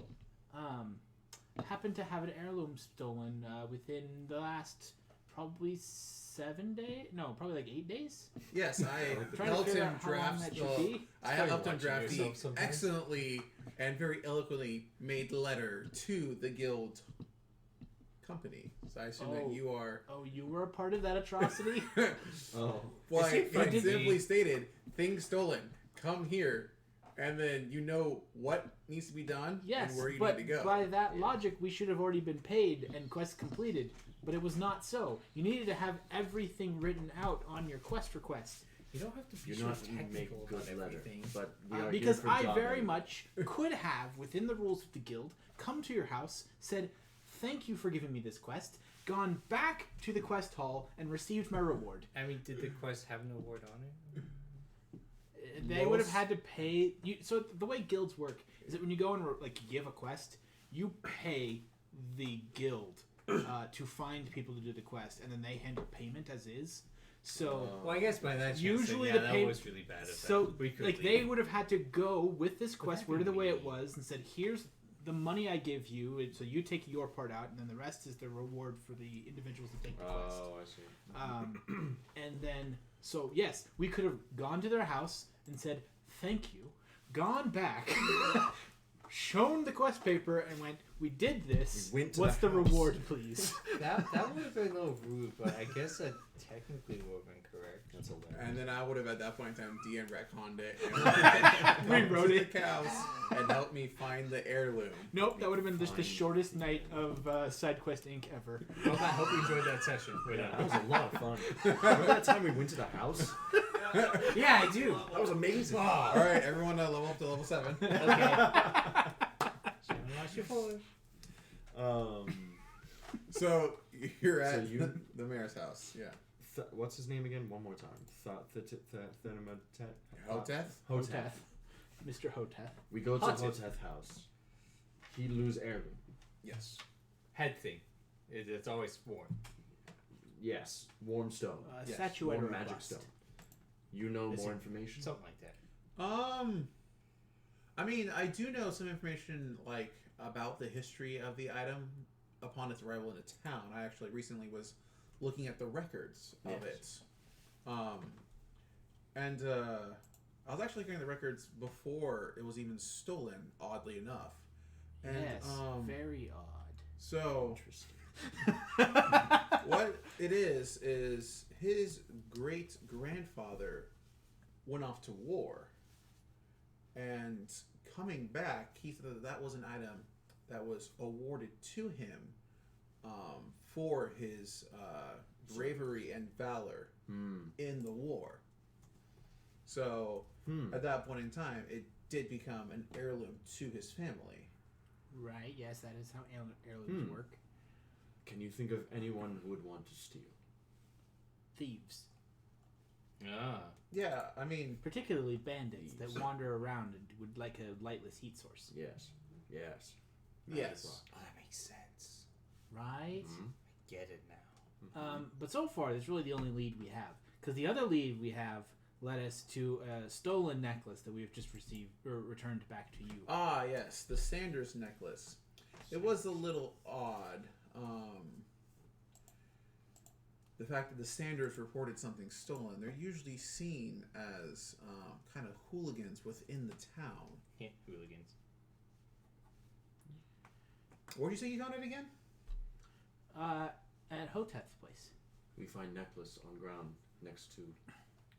Speaker 1: happened to have an heirloom stolen within the last probably 7 days. No, probably like 8 days.
Speaker 4: Yes, I
Speaker 1: Trying to
Speaker 4: helped
Speaker 1: figure
Speaker 4: him
Speaker 1: out how long
Speaker 4: draft
Speaker 1: that should
Speaker 4: the.
Speaker 1: be.
Speaker 4: I
Speaker 2: Sorry,
Speaker 4: helped him
Speaker 2: watching
Speaker 4: draft the
Speaker 2: yourself sometimes.
Speaker 4: excellently and very eloquently made letter to the guild. company. So I assume
Speaker 1: Oh.
Speaker 4: that you are.
Speaker 1: Oh, you were a part of that atrocity?
Speaker 5: Oh.
Speaker 4: Like
Speaker 2: it funny?
Speaker 4: it simply stated, things stolen. Come here, and then you know what needs to be done
Speaker 1: Yes,
Speaker 4: and where you
Speaker 1: but
Speaker 4: need to go.
Speaker 1: by that logic, we should have already been paid and quest completed. But it was not so. You needed to have everything written out on your quest request.
Speaker 2: You don't have to be
Speaker 5: You
Speaker 2: so
Speaker 5: don't have to
Speaker 2: technical
Speaker 5: make
Speaker 2: about
Speaker 5: good letter,
Speaker 2: everything.
Speaker 5: but we are
Speaker 1: Because
Speaker 5: here for
Speaker 1: I
Speaker 5: job
Speaker 1: very
Speaker 5: editing.
Speaker 1: much could have, within the rules of the guild, come to your house, said, "Thank you for giving me this quest," gone back to the quest hall and received my reward.
Speaker 2: I mean, did the quest have an award on it?
Speaker 1: They would have had to pay you. So the way guilds work is that when you go and like give a quest, you pay the guild to find people to do the quest, and then they handle payment as is. So
Speaker 2: Well, I guess by that chance,
Speaker 1: Usually
Speaker 2: yeah,
Speaker 1: the
Speaker 2: that
Speaker 1: pay-
Speaker 2: was really bad. Of
Speaker 1: so
Speaker 2: them. We could
Speaker 1: like
Speaker 2: leave.
Speaker 1: they would have had to go with this quest
Speaker 2: that'd
Speaker 1: worded
Speaker 2: be
Speaker 1: the way it
Speaker 2: mean.
Speaker 1: was and said, "Here's the money I give you, and so you take your part out, and then the rest is the reward for the individuals that take the quest."
Speaker 5: Oh, I see.
Speaker 1: And then, so yes, we could have gone to their house and said, "Thank you," gone back, shown the quest paper, and went, "We did this.
Speaker 5: We went to
Speaker 1: What's
Speaker 5: the
Speaker 1: the
Speaker 5: house."
Speaker 1: reward, please?"
Speaker 2: that would have been a little rude, but I guess that technically would have been correct.
Speaker 5: That's hilarious.
Speaker 4: And then I would have at that point in time DM retconned it and
Speaker 1: Rewrote
Speaker 4: to
Speaker 1: it.
Speaker 4: the cows and helped me find the heirloom.
Speaker 1: Nope, that would have been just the
Speaker 5: Fine.
Speaker 1: shortest night of SideQuest Inc. ever.
Speaker 2: Well, I hope you enjoyed that session. Wait,
Speaker 5: Yeah, that was a lot of fun. Remember that time we went to the house?
Speaker 2: yeah, I do.
Speaker 5: That was amazing.
Speaker 4: All right, everyone, level up to level 7.
Speaker 2: Okay.
Speaker 4: So you're
Speaker 5: So
Speaker 4: at
Speaker 5: you-
Speaker 4: the mayor's house. Yeah.
Speaker 5: What's his name again? One more time.
Speaker 4: Hoteth?
Speaker 5: Hoteth.
Speaker 1: Mr. Hoteth.
Speaker 5: We go to
Speaker 2: Hoteth.
Speaker 5: Hoteth house. He lose heirloom.
Speaker 4: Yes.
Speaker 2: Head thing. It's always warm.
Speaker 5: Yes. Warm stone.
Speaker 4: Yes,
Speaker 1: Statuette
Speaker 5: Warm
Speaker 1: or
Speaker 5: magic
Speaker 1: bust.
Speaker 5: stone. You know
Speaker 2: Is
Speaker 5: more
Speaker 2: it-
Speaker 5: information?
Speaker 2: Something like that.
Speaker 4: I mean, I do know some information like about the history of the item upon its arrival into town. I actually recently was looking at the records of
Speaker 5: Yes.
Speaker 4: it. And I was actually looking at the records before it was even stolen, oddly enough. And
Speaker 1: Yes, very odd.
Speaker 4: so
Speaker 5: Interesting.
Speaker 4: what it is his great grandfather went off to war, and coming back, he said that was an item that was awarded to him for his bravery and valor in the war. So at that point in time, it did become an heirloom to his family.
Speaker 1: Right, yes, that is how heirlooms work.
Speaker 5: Can you think of anyone who would want to steal?
Speaker 1: Thieves.
Speaker 2: Ah.
Speaker 4: Yeah, I mean,
Speaker 1: Particularly bandits
Speaker 5: Thieves.
Speaker 1: that wander around and would like a lightless heat source.
Speaker 5: Yes. Yes.
Speaker 4: yes.
Speaker 2: Oh, that makes sense.
Speaker 1: Right?
Speaker 2: Get it now.
Speaker 1: But so far, that's really the only lead we have. Because the other lead we have led us to a stolen necklace that we've just received or returned back to you.
Speaker 4: Ah, yes, the Sanders necklace. It was a little odd. The fact that the Sanders reported something stolen. They're usually seen as kind of hooligans within the town.
Speaker 2: Yeah, hooligans.
Speaker 4: Where did you say you found it again?
Speaker 1: At Hoteth's place.
Speaker 5: We find necklace on ground next to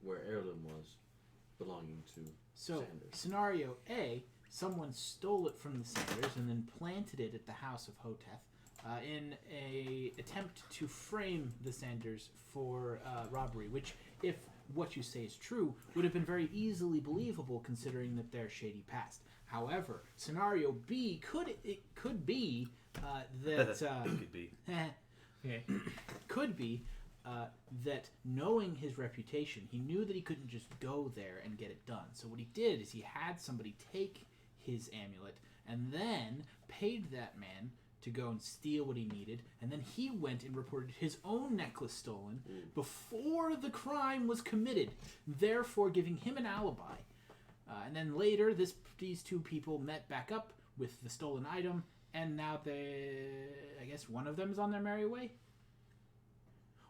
Speaker 5: where heirloom was, belonging to
Speaker 1: So,
Speaker 5: Sanders.
Speaker 1: scenario A, someone stole it from the Sanders and then planted it at the house of Hoteth in a attempt to frame the Sanders for robbery, which, if what you say is true, would have been very easily believable considering that their shady past. However, scenario B could be that
Speaker 6: Could be.
Speaker 2: Yeah.
Speaker 1: could be that knowing his reputation, he knew that he couldn't just go there and get it done. So what he did is he had somebody take his amulet and then paid that man to go and steal what he needed, and then he went and reported his own necklace stolen before the crime was committed, therefore giving him an alibi. And then later, these two people met back up with the stolen item, and now I guess one of them is on their merry way?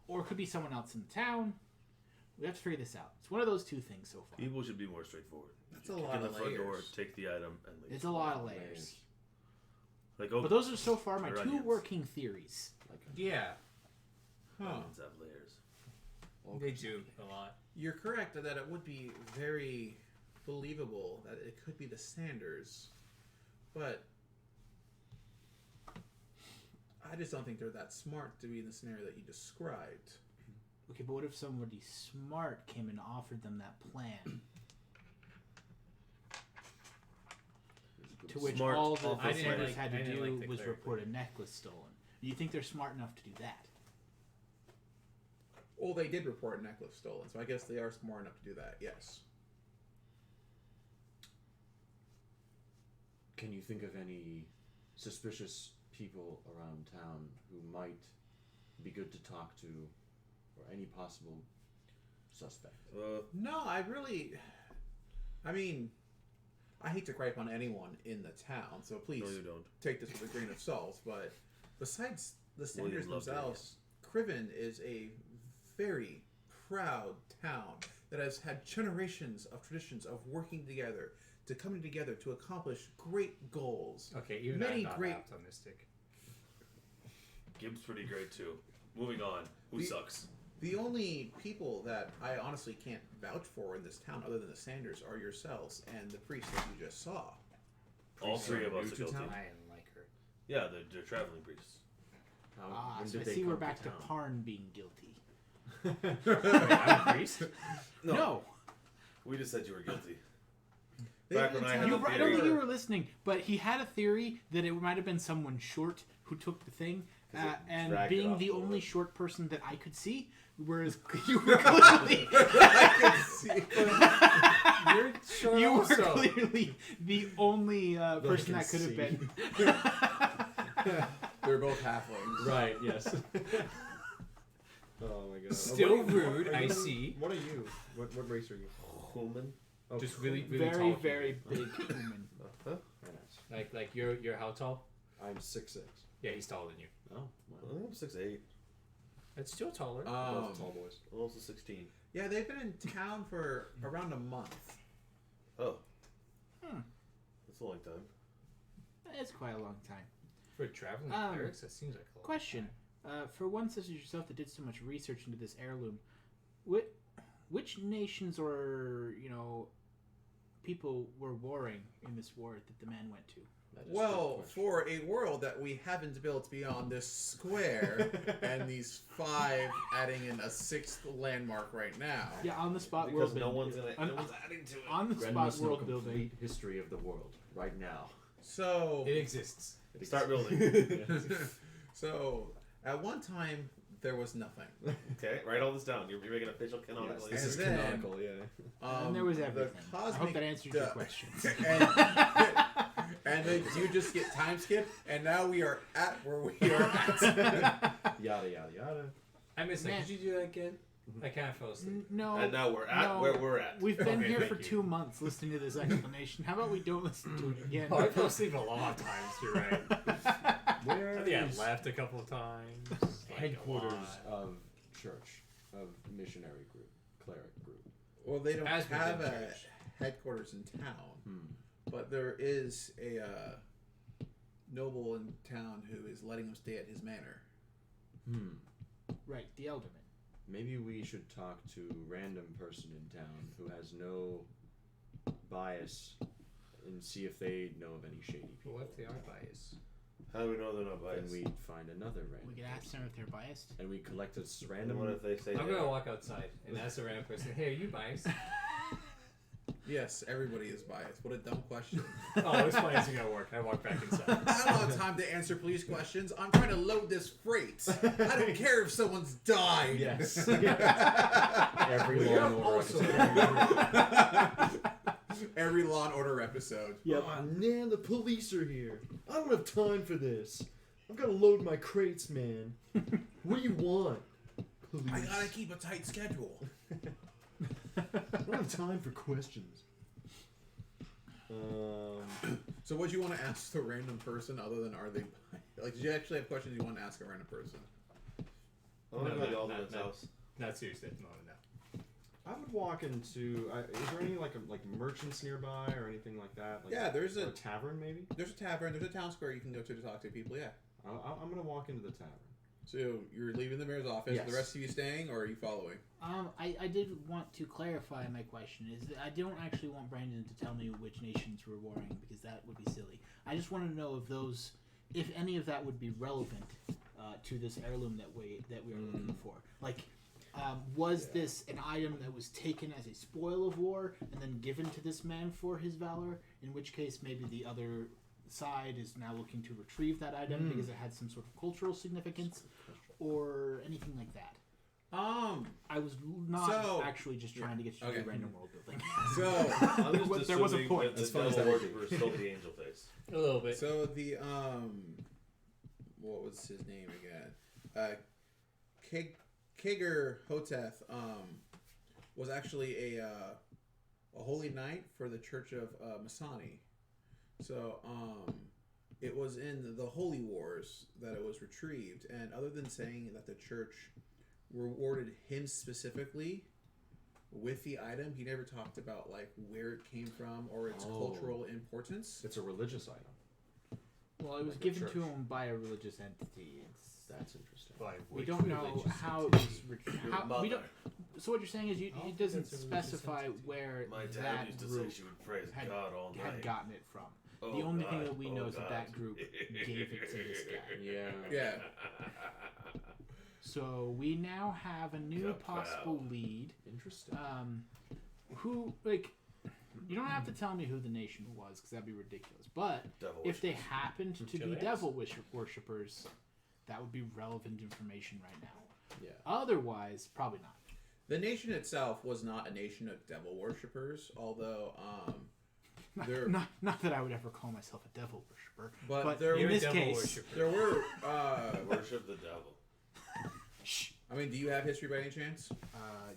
Speaker 1: Or it could be someone else in town. We have to figure this out. It's one of those two things so far.
Speaker 6: People should be more straightforward.
Speaker 4: That's a
Speaker 6: Kick
Speaker 4: lot
Speaker 6: in the
Speaker 4: of
Speaker 6: front door,
Speaker 4: layers.
Speaker 6: take the item, and leave.
Speaker 1: It's a lot of layers.
Speaker 6: Like, oh,
Speaker 1: But those are so far my
Speaker 6: Or
Speaker 1: two
Speaker 6: onions.
Speaker 1: working theories.
Speaker 2: Yeah,
Speaker 4: Huh.
Speaker 3: Diamonds have layers.
Speaker 2: they do a lot.
Speaker 4: You're correct that it would be very believable that it could be the Sanders, but I just don't think they're that smart to be in the scenario that you described.
Speaker 1: Okay, but what if somebody smart came and offered them that plan? To which
Speaker 3: Smart
Speaker 1: all the
Speaker 3: offer
Speaker 1: Sanders
Speaker 3: plan.
Speaker 1: had
Speaker 2: I
Speaker 1: to
Speaker 2: didn't
Speaker 1: do
Speaker 2: like the
Speaker 1: was
Speaker 2: cleric
Speaker 1: report a necklace stolen. Do you think they're smart enough to do that?
Speaker 4: Well, they did report a necklace stolen, so I guess they are smart enough to do that. Yes.
Speaker 5: Can you think of any suspicious people around town who might be good to talk to, or any possible suspect?
Speaker 4: No, I mean, I hate to gripe on anyone in the town, so please
Speaker 3: No, you don't.
Speaker 4: take this with a grain of salt. But besides the
Speaker 3: William
Speaker 4: Sanders
Speaker 3: loved it,
Speaker 4: themselves, Criven is a very proud town that has had generations of traditions of working together, to coming together to accomplish great goals.
Speaker 2: Okay, even
Speaker 4: Many
Speaker 2: I'm not
Speaker 4: great-
Speaker 2: optimistic.
Speaker 3: Gibbs pretty great too. Moving on. Who
Speaker 4: The-
Speaker 3: sucks?
Speaker 4: The only people that I honestly can't vouch for in this town, other than the Sanders, are yourselves and the priest that you just saw.
Speaker 3: All three of us
Speaker 5: New
Speaker 3: are
Speaker 5: to
Speaker 3: guilty.
Speaker 5: town?
Speaker 2: I didn't like her.
Speaker 3: Yeah, they're traveling priests.
Speaker 1: Ah,
Speaker 5: When
Speaker 1: so I
Speaker 5: did they
Speaker 1: see we're
Speaker 5: come
Speaker 1: back to
Speaker 5: town?
Speaker 1: Parn being guilty.
Speaker 2: Wait, I'm a priest?
Speaker 1: No.
Speaker 3: We just said you were guilty.
Speaker 4: They
Speaker 3: Back
Speaker 4: live
Speaker 3: when
Speaker 4: in
Speaker 3: I
Speaker 4: town-
Speaker 3: had
Speaker 1: You,
Speaker 3: the
Speaker 1: I don't think
Speaker 3: theory-
Speaker 1: you were listening, but he had a theory that it might have been someone short who took the thing, and
Speaker 3: dragged it
Speaker 1: being
Speaker 3: off
Speaker 1: the
Speaker 3: the
Speaker 1: only
Speaker 3: road.
Speaker 1: short person that I could see, whereas you were clearly,
Speaker 4: I can see.
Speaker 2: You're sure
Speaker 1: you were
Speaker 2: also.
Speaker 1: clearly the only person
Speaker 5: can
Speaker 1: that could have
Speaker 5: see.
Speaker 1: been.
Speaker 4: They're both halflings.
Speaker 5: Right. Yes. Oh my god.
Speaker 2: Still
Speaker 5: What are you-
Speaker 2: rude,
Speaker 5: are
Speaker 2: I
Speaker 5: you-
Speaker 2: see.
Speaker 5: What are you? What race are you?
Speaker 3: Human.
Speaker 5: Oh,
Speaker 2: Just really, really
Speaker 1: Very,
Speaker 2: tall.
Speaker 1: very big human.
Speaker 3: Huh?
Speaker 5: Very nice.
Speaker 2: Like you're how tall?
Speaker 5: I'm 6'6".
Speaker 2: Yeah, he's taller than you.
Speaker 5: Oh, wow.
Speaker 3: I'm 6'8".
Speaker 2: That's still taller.
Speaker 5: Both tall boys.
Speaker 3: I'm also 16.
Speaker 4: Yeah, they've been in town for around a month.
Speaker 3: Oh.
Speaker 1: Hmm.
Speaker 3: That's a long time.
Speaker 1: It's quite a long time.
Speaker 2: For traveling
Speaker 1: Um,
Speaker 2: clerics, that seems like a lot.
Speaker 1: Question: for one such as yourself that did so much research into this heirloom, which nations or people were warring in this war that the man went to?
Speaker 5: That is a good
Speaker 4: Well,
Speaker 5: question.
Speaker 4: for a world that we haven't built beyond this square and these 5 adding in a 6th landmark right now.
Speaker 1: Yeah, on the spot
Speaker 3: Because
Speaker 1: world
Speaker 3: no
Speaker 1: building.
Speaker 3: one's adding to it.
Speaker 1: On the
Speaker 5: Gren
Speaker 1: spot
Speaker 5: must know
Speaker 1: world
Speaker 5: complete
Speaker 1: building.
Speaker 5: history of the world right now.
Speaker 4: So,
Speaker 2: It exists.
Speaker 3: Start building.
Speaker 4: so at one time there was nothing.
Speaker 3: Okay, write all this down. You're making official canonical.
Speaker 5: This
Speaker 4: And
Speaker 5: is
Speaker 4: then-
Speaker 5: canonical, yeah.
Speaker 1: And there was
Speaker 4: the
Speaker 1: everything. I hope
Speaker 4: cosmic
Speaker 1: that answers your
Speaker 4: du-
Speaker 1: questions.
Speaker 4: and then you just get time skip, and now we are at where we are at.
Speaker 5: Yada yada yada.
Speaker 2: I missed that.
Speaker 1: Man.
Speaker 2: Could you do that again? I kind of fell asleep.
Speaker 1: No.
Speaker 3: And now we're at
Speaker 1: no.
Speaker 3: where we're at.
Speaker 1: We've been
Speaker 2: Okay,
Speaker 1: here
Speaker 2: thank
Speaker 1: for
Speaker 2: you.
Speaker 1: 2 months listening to this explanation. How about we don't listen to it again?
Speaker 2: Oh, I fell asleep a lot of times. You're right.
Speaker 5: Where
Speaker 2: I think I
Speaker 5: is
Speaker 2: left a couple of times. Like,
Speaker 5: headquarters
Speaker 2: a lot.
Speaker 5: of church, of missionary group, cleric group?
Speaker 4: Well, they don't
Speaker 2: As we
Speaker 4: have
Speaker 2: did
Speaker 4: a
Speaker 2: church.
Speaker 4: headquarters in town,
Speaker 5: Hmm.
Speaker 4: but there is a noble in town who is letting him stay at his manor.
Speaker 5: Hmm.
Speaker 1: Right, the Elderman.
Speaker 5: Maybe we should talk to a random person in town who has no bias and see if they know of any shady people.
Speaker 2: What if they are biased?
Speaker 3: How do we know they're not
Speaker 5: Then
Speaker 3: biased?
Speaker 5: we find another random
Speaker 1: We could ask them if they're biased.
Speaker 5: and we collect a
Speaker 3: And
Speaker 5: random.
Speaker 3: what if they say
Speaker 2: I'm
Speaker 3: they
Speaker 2: gonna
Speaker 3: are?
Speaker 2: walk outside and ask a random person, "Hey, are you biased?"
Speaker 4: Yes, everybody is biased. What a dumb question.
Speaker 2: Oh, this plan isn't gonna work. I walk back inside.
Speaker 4: I don't have time to answer police questions. I'm trying to load this freight. I don't care if someone's died.
Speaker 5: Yes. Every Law and Order
Speaker 2: also
Speaker 5: episode.
Speaker 4: Every Law and Order episode.
Speaker 5: Yep. Oh man, the police are here. I don't have time for this. I've got to load my crates, man. What do you want? Police.
Speaker 4: I gotta keep a tight schedule.
Speaker 5: I don't have time for questions.
Speaker 4: So, what do you want to ask the random person other than are they like? Did you actually have questions you want to ask a random person?
Speaker 3: I want to
Speaker 2: No,
Speaker 3: go to the
Speaker 2: no,
Speaker 3: Alderman's
Speaker 2: no, no.
Speaker 3: house.
Speaker 2: Not seriously at the moment, no.
Speaker 5: I would walk into. Is there any like merchants nearby or anything like that? Like,
Speaker 4: Yeah, there's
Speaker 5: or
Speaker 4: a
Speaker 5: a tavern maybe.
Speaker 4: there's a tavern. There's a town square you can go to talk to people. Yeah.
Speaker 5: I'm gonna walk into the tavern.
Speaker 4: So you're leaving the mayor's office.
Speaker 5: Yes.
Speaker 4: The rest of you staying, or are you following?
Speaker 1: I did want to clarify my question. Is that I don't actually want Brandon to tell me which nations we're warring because that would be silly. I just want to know if any of that would be relevant to this heirloom that we are looking for. Like, was this an item that was taken as a spoil of war and then given to this man for his valor? In which case, maybe the other side is now looking to retrieve that item because it had some sort of cultural significance, or anything like that. I was not actually just trying to get you to do random world building.
Speaker 4: So
Speaker 3: I'm just
Speaker 1: There was a
Speaker 3: assuming
Speaker 1: point.
Speaker 3: that
Speaker 5: As
Speaker 3: the
Speaker 5: fun as
Speaker 3: devil
Speaker 5: that would be.
Speaker 3: worshiper stole the angel face.
Speaker 2: A little bit.
Speaker 4: So the what was his name again? Kager Hoteth was actually a holy knight for the Church of Masani. So it was in the Holy Wars that it was retrieved, and other than saying that the church rewarded him specifically with the item, he never talked about like where it came from or its cultural importance.
Speaker 5: It's a religious item.
Speaker 1: Well, it was
Speaker 5: Like a
Speaker 1: given
Speaker 5: church.
Speaker 1: to him by a religious entity.
Speaker 5: That's interesting.
Speaker 1: We don't know how it was retrieved.
Speaker 3: Mother.
Speaker 1: We don't. So what you're saying is
Speaker 2: Oh,
Speaker 1: it doesn't
Speaker 2: that's a religious
Speaker 1: specify
Speaker 2: entity.
Speaker 1: where
Speaker 3: My dad
Speaker 1: that
Speaker 3: used to
Speaker 1: group
Speaker 3: say she would praise
Speaker 1: had,
Speaker 3: God all night.
Speaker 1: had gotten it from.
Speaker 3: Oh,
Speaker 1: The only thing
Speaker 3: God.
Speaker 1: that we
Speaker 3: Oh,
Speaker 1: know is that
Speaker 3: God.
Speaker 1: that group gave it to this guy.
Speaker 5: Yeah.
Speaker 4: Yeah.
Speaker 1: So we now have a new possible lead.
Speaker 5: Interesting.
Speaker 1: Who you don't have to tell me who the nation was because that'd be ridiculous. But
Speaker 3: Devil
Speaker 1: if they
Speaker 3: worshippers.
Speaker 1: happened to be
Speaker 2: Chileans?
Speaker 1: devil worshippers, that would be relevant information right now.
Speaker 5: Yeah.
Speaker 1: Otherwise, probably not.
Speaker 4: The nation itself was not a nation of devil worshippers, although there
Speaker 1: Not that I would ever call myself a devil worshipper,
Speaker 4: but
Speaker 1: there
Speaker 4: there
Speaker 1: in
Speaker 2: You're a
Speaker 1: this
Speaker 2: devil
Speaker 1: case,
Speaker 2: worshiper.
Speaker 4: there were
Speaker 3: Worship the devil.
Speaker 4: I mean, do you have history by any chance?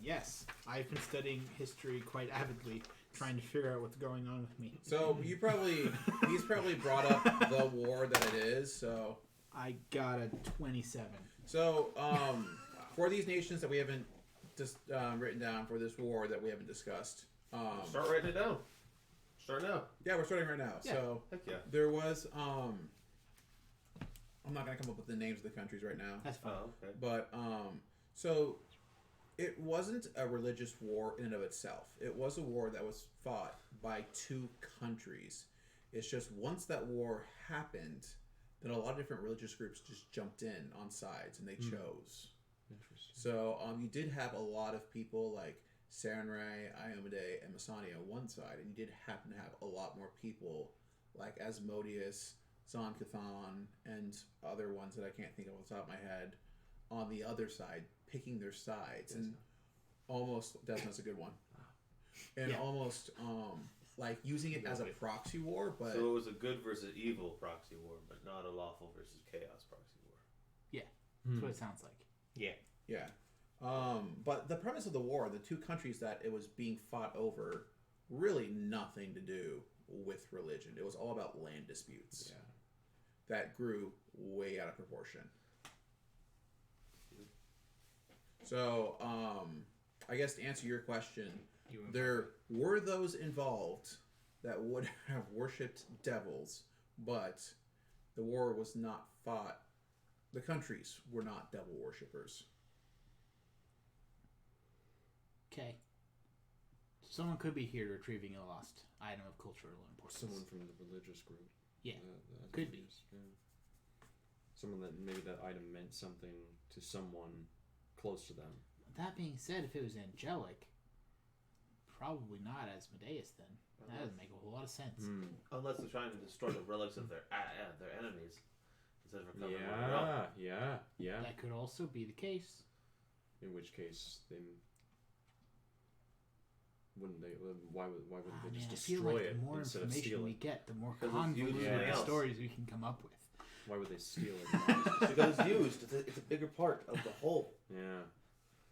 Speaker 1: yes, I've been studying history quite avidly, trying to figure out what's going on with me.
Speaker 4: So he's probably brought up the war that it is. So
Speaker 1: I got a 27.
Speaker 4: so for these nations that we haven't just written down for this war that we haven't discussed.
Speaker 3: Start writing it down. Start now.
Speaker 4: Yeah, we're starting right now.
Speaker 1: Yeah.
Speaker 4: So
Speaker 3: Heck yeah.
Speaker 4: there was I'm not gonna come up with the names of the countries right now.
Speaker 1: That's fine.
Speaker 3: Oh, okay.
Speaker 4: But so it wasn't a religious war in and of itself. It was a war that was fought by two countries. It's just once that war happened, then a lot of different religious groups just jumped in on sides and they chose.
Speaker 5: Interesting.
Speaker 4: So you did have a lot of people like Sarenrae, Iomade, and Masani on one side, and you did happen to have a lot more people like Asmodeus, Zon-Cathon, and other ones that I can't think of off the top of my head on the other side, picking their sides, and almost Desmond's a good one, and
Speaker 1: Yeah.
Speaker 4: almost like using it as a proxy war, but
Speaker 3: So it was a good versus evil proxy war, but not a lawful versus chaos proxy war.
Speaker 1: That's what it sounds like.
Speaker 2: Yeah.
Speaker 4: yeah. But the premise of the war, the two countries that it was being fought over, really nothing to do with religion. It was all about land disputes that grew way out of proportion. So, I guess to answer your question, there were those involved that would have worshipped devils, but the war was not fought. The countries were not devil worshippers.
Speaker 1: Okay. Someone could be here retrieving a lost item of cultural importance.
Speaker 5: Someone from the religious group.
Speaker 1: Yeah,
Speaker 5: That
Speaker 1: could be.
Speaker 5: Yeah. Someone that maybe that item meant something to someone close to them.
Speaker 1: That being said, if it was angelic, probably not Asmodeus then. That doesn't make a whole lot of sense.
Speaker 3: Unless they're trying to destroy the relics of their enemies instead of recovering what they're up.
Speaker 5: Yeah.
Speaker 1: That could also be the case.
Speaker 5: In which case, they wouldn't they? Why wouldn't they just
Speaker 1: I feel
Speaker 5: destroy
Speaker 1: like
Speaker 5: it
Speaker 1: the more
Speaker 5: instead of
Speaker 1: information
Speaker 5: steal
Speaker 1: we
Speaker 5: it?
Speaker 1: get, the more
Speaker 3: 'Cause it's used
Speaker 1: convoluted
Speaker 3: for
Speaker 1: the
Speaker 3: else.
Speaker 1: stories we can come up with.
Speaker 5: Why would they steal it?
Speaker 3: Because it's used. It's a bigger part of the whole.
Speaker 5: Yeah.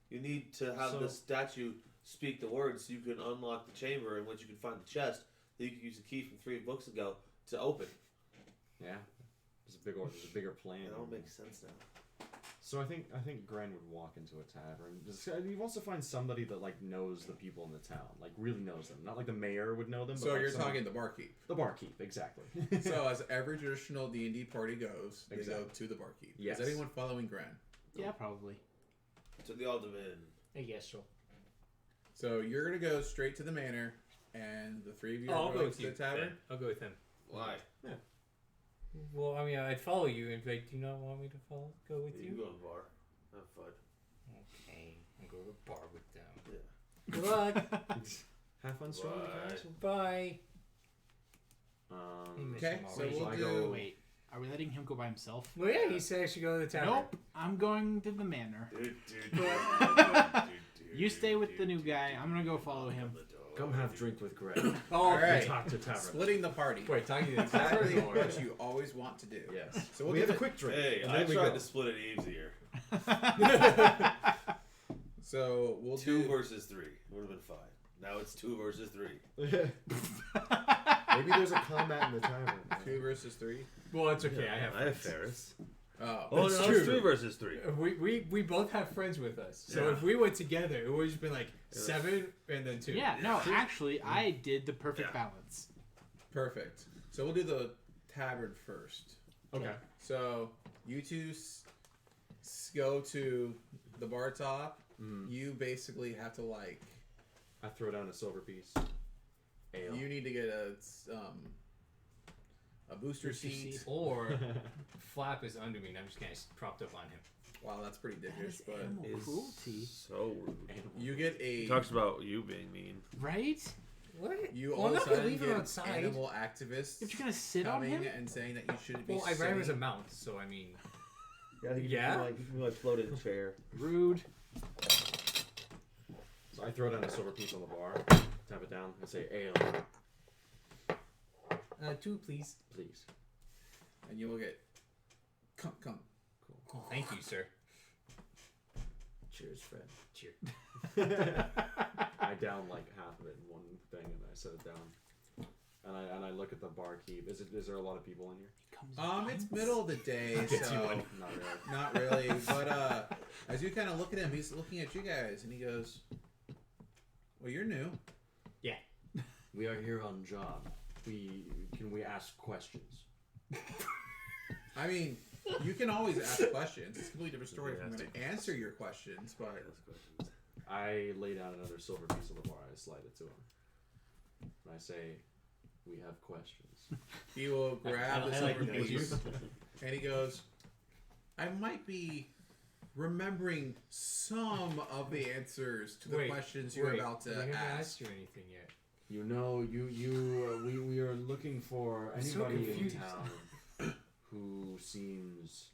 Speaker 3: You need to have
Speaker 5: So-
Speaker 3: the statue speak the words so you can unlock the chamber in which you can find the chest that you can use the key from 3 books ago to open.
Speaker 5: Yeah. There's a bigger plan.
Speaker 3: It all makes sense now.
Speaker 5: So I think Gran would walk into a tavern. He wants to find somebody that like knows the people in the town, like really knows them. Not like the mayor would know them.
Speaker 4: So
Speaker 5: but
Speaker 4: you're
Speaker 5: like
Speaker 4: talking the barkeep.
Speaker 5: the barkeep, exactly.
Speaker 4: So as every traditional D&D party goes, they go
Speaker 5: Exactly.
Speaker 4: to the barkeep.
Speaker 5: Yes.
Speaker 4: Is anyone following Gran?
Speaker 1: Yeah, probably.
Speaker 3: To the Alderman.
Speaker 2: I guess so.
Speaker 4: So you're gonna go straight to the manor, and the three of you
Speaker 2: I'll
Speaker 4: are
Speaker 2: go
Speaker 4: going
Speaker 2: with
Speaker 4: to
Speaker 2: you.
Speaker 4: the tavern.
Speaker 2: then. I'll go with him.
Speaker 3: Why?
Speaker 2: Well, I mean, I'd follow you, and like, do you not want me to go with
Speaker 3: You can
Speaker 2: you?
Speaker 3: go to the bar. Have fun.
Speaker 2: Okay, I'll go to the bar with them.
Speaker 3: Yeah.
Speaker 2: Good luck.
Speaker 5: Have fun storming the
Speaker 3: Bye.
Speaker 5: castle.
Speaker 2: Bye.
Speaker 4: Okay, so
Speaker 2: Wait,
Speaker 4: we'll
Speaker 5: I
Speaker 4: do.
Speaker 5: go-
Speaker 1: Wait, are we letting him go by himself?
Speaker 2: Well, yeah, he said I should go to the tavern.
Speaker 1: Nope, I'm going to the manor.
Speaker 3: Dude,
Speaker 1: You stay with the new guy. I'm gonna go follow him.
Speaker 5: Come have drink with Greg.
Speaker 2: Oh,
Speaker 4: All
Speaker 2: okay.
Speaker 4: right.
Speaker 5: Talk to tavern.
Speaker 4: Splitting the party.
Speaker 2: Wait, talking to the
Speaker 4: Exactly
Speaker 2: tavern or?
Speaker 4: what you always want to do.
Speaker 5: Yes.
Speaker 4: So we'll
Speaker 5: we
Speaker 4: do
Speaker 5: have a
Speaker 4: the-
Speaker 5: quick drink.
Speaker 3: Hey,
Speaker 5: and
Speaker 3: I
Speaker 5: then we
Speaker 3: tried
Speaker 5: go.
Speaker 3: to split it easier.
Speaker 4: So we'll
Speaker 3: 2
Speaker 4: do.
Speaker 3: versus 3 would have been fine. Now it's 2 versus 3.
Speaker 5: Maybe there's a combat in the tavern.
Speaker 4: 2 versus 3.
Speaker 2: Well, it's okay. I have.
Speaker 3: I have Ferris.
Speaker 4: Oh.
Speaker 3: Oh,
Speaker 2: That's
Speaker 3: no,
Speaker 2: true.
Speaker 3: it's 3 versus 3.
Speaker 2: We both have friends with us, so
Speaker 3: Yeah.
Speaker 2: if we went together, it would have been like 7 and then 2.
Speaker 1: Yeah, no, actually, I did the perfect
Speaker 3: Yeah.
Speaker 1: balance.
Speaker 4: Perfect. So we'll do the tavern first.
Speaker 5: Okay.
Speaker 4: So you two go to the bar top.
Speaker 5: Mhm.
Speaker 4: You basically have to like.
Speaker 5: I throw down a silver piece. Ale.
Speaker 4: You need to get a booster seat.
Speaker 2: Or Flap is under me, and I'm just kind of propped up on him.
Speaker 4: Wow, that's pretty
Speaker 1: That
Speaker 4: dickish.
Speaker 1: is
Speaker 4: But
Speaker 1: animal cruelty,
Speaker 3: So rude.
Speaker 4: you get a.
Speaker 3: He talks about you being mean.
Speaker 1: right?
Speaker 2: What?
Speaker 4: You
Speaker 2: Well,
Speaker 4: all
Speaker 2: I'm
Speaker 4: of a
Speaker 2: not gonna
Speaker 4: sudden
Speaker 2: leave him
Speaker 4: get
Speaker 2: outside.
Speaker 4: animal activists
Speaker 1: If you're gonna sit on
Speaker 4: coming
Speaker 1: him,
Speaker 4: and saying that you shouldn't be
Speaker 2: Well, I ride him as a
Speaker 4: sitting.
Speaker 2: mount, so I mean,
Speaker 3: Yeah,
Speaker 2: Yeah?
Speaker 3: You can like float in a chair.
Speaker 1: rude.
Speaker 5: So I throw down a silver piece on the bar, tap it down, and say ale,
Speaker 2: 2, please.
Speaker 5: please.
Speaker 4: And you will get. Come.
Speaker 2: Oh, thank you, sir.
Speaker 5: Cheers, Fred.
Speaker 2: Cheers.
Speaker 5: I down like half of it in one thing, and I set it down. And I look at the barkeep. Is there a lot of people in here?
Speaker 1: Comes
Speaker 4: It's
Speaker 1: once.
Speaker 4: middle of the day, so
Speaker 5: Not really.
Speaker 4: not really. But as you kind of look at him, he's looking at you guys, and he goes, "Well, you're new."
Speaker 5: We are here on job. Can we ask questions?
Speaker 4: I mean, you can always ask questions. It's a completely different story if I'm
Speaker 3: Yeah,
Speaker 4: going to answer your questions, but
Speaker 5: I lay down another silver piece on the bar. I slide it to him, and I say, "We have questions."
Speaker 4: he will grab the
Speaker 2: I like
Speaker 4: silver
Speaker 2: that.
Speaker 4: piece, and he goes, "I might be remembering some of the answers to the questions you're about to
Speaker 2: we haven't
Speaker 4: ask."
Speaker 2: asked you anything yet.
Speaker 5: You know, we are looking for
Speaker 2: I'm so
Speaker 5: anybody in
Speaker 2: confused.
Speaker 5: town who seems,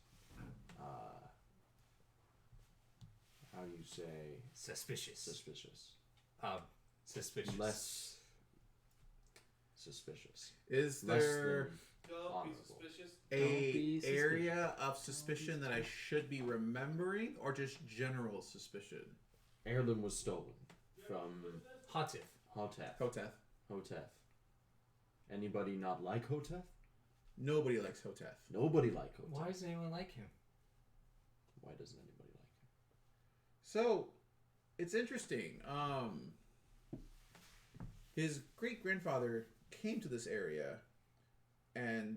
Speaker 5: how do you say,
Speaker 2: Suspicious.
Speaker 5: suspicious,
Speaker 2: Suspicious.
Speaker 5: less suspicious,
Speaker 4: Is
Speaker 5: less
Speaker 4: there
Speaker 3: Don't be
Speaker 5: Honorable.
Speaker 3: suspicious.
Speaker 1: Don't
Speaker 4: a
Speaker 1: be suspicious.
Speaker 4: area of suspicion that I should be remembering, or just general suspicion?
Speaker 5: heirloom was stolen from
Speaker 2: Hatif.
Speaker 5: Hotep.
Speaker 4: Hoteth.
Speaker 5: Hotep. Anybody not like Hotep?
Speaker 4: Nobody likes Hoteth.
Speaker 5: Nobody like Hotep.
Speaker 2: Why does anyone like him?
Speaker 5: Why doesn't anybody like him?
Speaker 4: So, it's interesting. His great grandfather came to this area and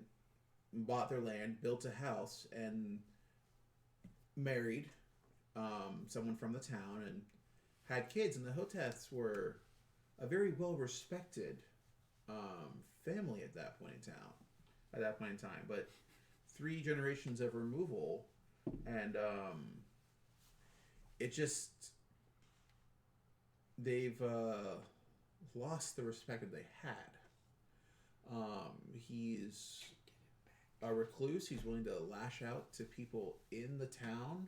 Speaker 4: bought their land, built a house, and married someone from the town and had kids. And the Hoteths were a very well respected family at that point in time. But 3 generations of removal, and it just they've lost the respect that they had. He's a recluse. He's willing to lash out to people in the town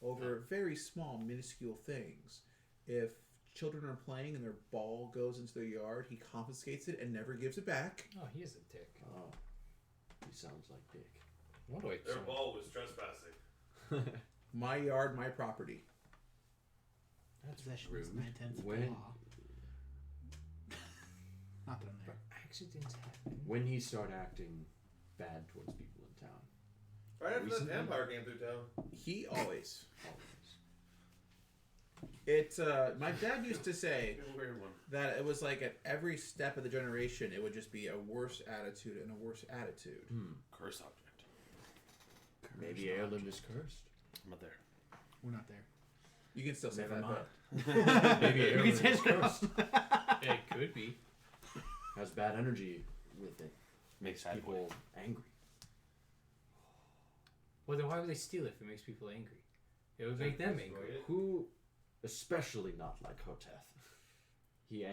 Speaker 4: over very small, minuscule things. If children are playing and their ball goes into their yard, he confiscates it and never gives it back.
Speaker 2: Oh, he is a dick.
Speaker 5: Oh, he sounds like Dick.
Speaker 2: What do I
Speaker 6: Their ball was trespassing.
Speaker 4: My yard, my property.
Speaker 1: Possession is
Speaker 5: rude.
Speaker 1: 9/10 of the
Speaker 5: When-
Speaker 1: law. Not that I'm there.
Speaker 2: Accidents happen.
Speaker 5: When he start acting bad towards people in town,
Speaker 3: Right after the
Speaker 5: Recently?
Speaker 3: vampire came through town.
Speaker 4: He always. My dad used to say
Speaker 3: Here's a weird one.
Speaker 4: that it was like at every step of the generation, it would just be a worse attitude and a worse attitude.
Speaker 3: Curse object.
Speaker 5: Maybe Heirloom is cursed.
Speaker 3: I'm not there.
Speaker 1: We're not there.
Speaker 4: You can still say
Speaker 5: Never
Speaker 4: that.
Speaker 5: mind.
Speaker 4: but-
Speaker 2: Maybe
Speaker 1: You
Speaker 2: Heirloom
Speaker 1: can say
Speaker 2: is
Speaker 1: it's
Speaker 2: cursed. It could be.
Speaker 5: Has bad energy with it.
Speaker 3: Makes
Speaker 5: Makes people angry.
Speaker 2: Well, then why would they steal it if it makes people angry? It would make them angry.
Speaker 5: Who, especially not like Hoteth. He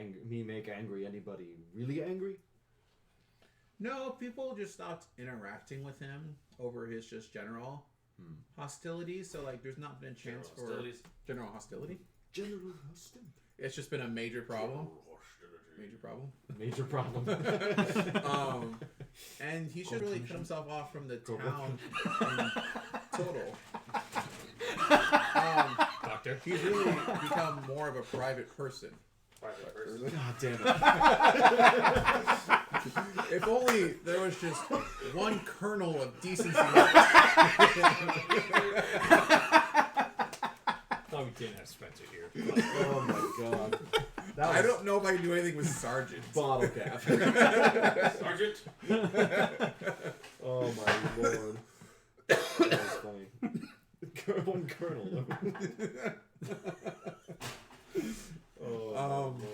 Speaker 5: make angry anybody really angry?
Speaker 4: No, people just stopped interacting with him over his just general hostility. So like, there's not been a chance for general hostility.
Speaker 5: General hostility.
Speaker 4: It's just been a major problem. Major problem.
Speaker 5: Major problem.
Speaker 4: And he should really cut himself off from the town in total.
Speaker 2: Doctor.
Speaker 4: He's really become more of a private person.
Speaker 3: Private person.
Speaker 5: God damn it.
Speaker 4: If only there was just one kernel of decency.
Speaker 2: Thought we didn't have Spencer here.
Speaker 5: Oh my god. That was
Speaker 4: I don't know if I can do anything with Sergeant.
Speaker 5: bottle cap.
Speaker 3: Sergeant.
Speaker 5: Oh my lord. That was funny. One colonel. Oh my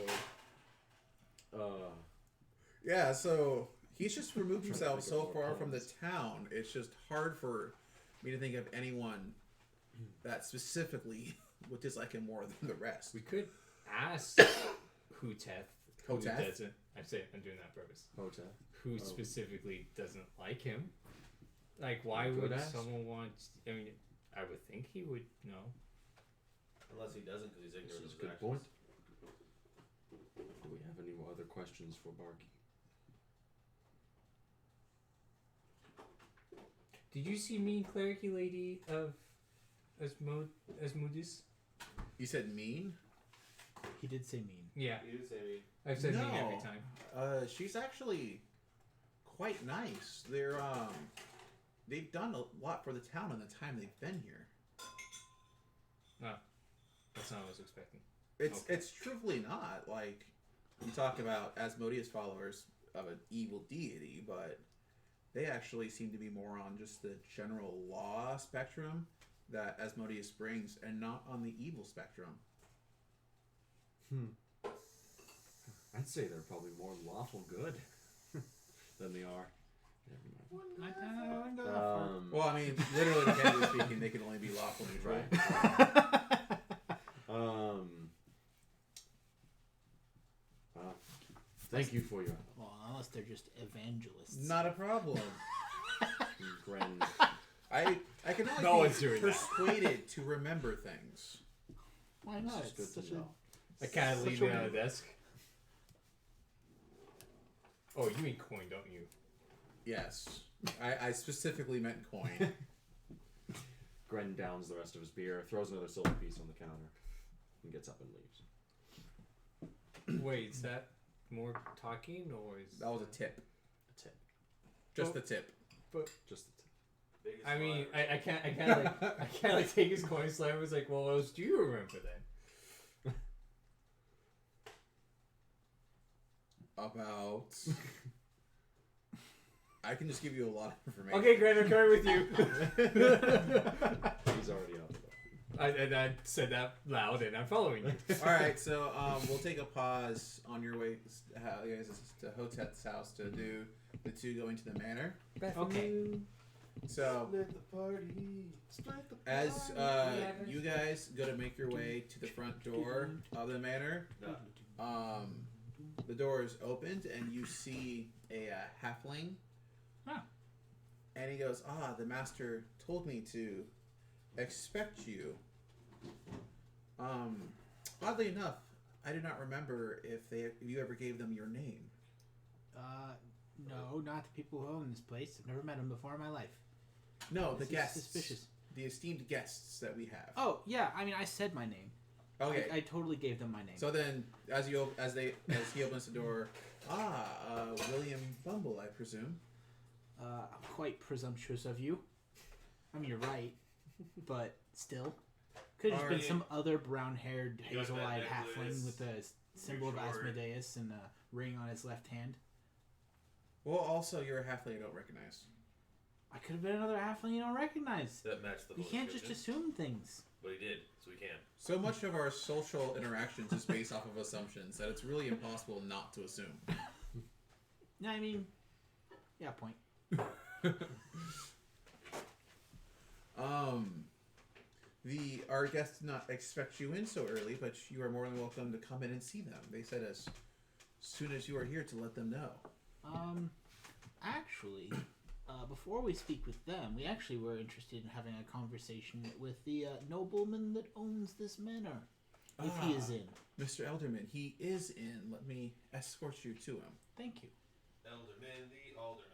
Speaker 5: lord.
Speaker 4: Yeah, so he's just removed himself so far from the town. It's just hard for me to think of anyone that specifically would dislike him more than the rest.
Speaker 2: We could ask Hoteth.
Speaker 4: Hoteth?
Speaker 2: Who doesn't? I'm doing that on purpose.
Speaker 5: Hotel.
Speaker 2: Who specifically doesn't like him? Like, why
Speaker 5: Good
Speaker 2: would
Speaker 5: ask.
Speaker 2: someone want? I mean, I would think he would know.
Speaker 3: Unless he doesn't, because he's
Speaker 5: This
Speaker 3: ignorant
Speaker 5: is
Speaker 3: of
Speaker 5: a
Speaker 3: his
Speaker 5: good point.
Speaker 3: actions.
Speaker 5: Do we have any other questions for Barky?
Speaker 2: Did you see Mean Clericy Lady of Asmodus?
Speaker 4: You said mean?
Speaker 1: He did say mean.
Speaker 2: Yeah,
Speaker 3: He did say me.
Speaker 2: I've said mean
Speaker 4: No.
Speaker 2: every time.
Speaker 4: She's actually quite nice. They've done a lot for the town in the time they've been here.
Speaker 2: That's not what I was expecting.
Speaker 4: It's truthfully not like you talk about Asmodeus followers of an evil deity, but they actually seem to be more on just the general law spectrum that Asmodeus brings, and not on the evil spectrum.
Speaker 5: I'd say they're probably more lawful good than they are.
Speaker 4: Well, I mean, literally, mechanically speaking, they can only be lawful neutral.
Speaker 5: Right. Thank you for your
Speaker 1: Well, unless they're just evangelists.
Speaker 4: Not a problem.
Speaker 5: grand.
Speaker 4: I can
Speaker 2: No
Speaker 4: only
Speaker 2: one's
Speaker 4: be
Speaker 2: doing that.
Speaker 4: persuaded to remember things.
Speaker 1: Why not?
Speaker 5: This is
Speaker 1: It's
Speaker 5: good
Speaker 1: such
Speaker 5: to
Speaker 1: a-
Speaker 5: know.
Speaker 2: I kind of
Speaker 1: Such
Speaker 2: leave
Speaker 1: a
Speaker 2: it on the
Speaker 1: weird-
Speaker 2: desk. Oh, you mean coin, don't you?
Speaker 4: Yes, I specifically meant coin.
Speaker 5: Gren downs the rest of his beer, throws another silver piece on the counter, and gets up and leaves.
Speaker 2: Wait, is that more talking or is
Speaker 4: That was a tip.
Speaker 5: A tip.
Speaker 4: Just
Speaker 2: Oh.
Speaker 4: the tip.
Speaker 5: Just the tip.
Speaker 3: Biggest
Speaker 2: I mean,
Speaker 3: liar.
Speaker 2: I can't like take his coin slam. I was like, well, what else do you remember then?
Speaker 4: About. I can just give you a lot of information.
Speaker 2: Okay, great, I'm coming with you.
Speaker 5: He's already out the door.
Speaker 2: I said that loud, and I'm following you.
Speaker 4: All right, so we'll take a pause on your way to Hoteth's house to do the two going to the manor.
Speaker 1: Okay.
Speaker 4: So
Speaker 3: Split the party. Split the
Speaker 4: as you guys go to make your way to the front door of the manor, the door is opened and you see a halfling.
Speaker 1: Huh.
Speaker 4: And he goes, the master told me to expect you. Oddly enough, I do not remember if you ever gave them your name.
Speaker 1: No, not the people who own this place. I've never met them before in my life.
Speaker 4: No,
Speaker 1: This
Speaker 4: the
Speaker 1: is
Speaker 4: guests.
Speaker 1: suspicious.
Speaker 4: The esteemed guests that we have.
Speaker 1: Oh yeah, I mean I said my name.
Speaker 4: Okay.
Speaker 1: I totally gave them my name.
Speaker 4: So then, as he opens the door, William Bumble, I presume.
Speaker 1: Quite presumptuous of you. I mean, you're right, but still. Could have just been some other brown-haired,
Speaker 6: You got that
Speaker 1: hazel-eyed halfling
Speaker 6: necklace.
Speaker 1: with the symbol of
Speaker 6: You're short.
Speaker 1: Asmodeus and a ring on his left hand.
Speaker 4: Well, also, you're a halfling I don't recognize.
Speaker 1: I could have been another halfling you don't recognize.
Speaker 6: That matched the
Speaker 1: You
Speaker 6: whole
Speaker 1: can't just
Speaker 6: description.
Speaker 1: assume things.
Speaker 6: But he did, so we can.
Speaker 4: So much of our social interactions is based off of assumptions that it's really impossible not to assume.
Speaker 1: No, I mean, yeah, point.
Speaker 4: Our guests did not expect you in so early, but you are more than welcome to come in and see them. They said as soon as you are here to let them know.
Speaker 1: Actually, before we speak with them, we actually were interested in having a conversation with the nobleman that owns this manor. If he is in.
Speaker 4: Mr. Elderman, he is in. Let me escort you to him.
Speaker 1: Thank you.
Speaker 6: Elderman, the alderman.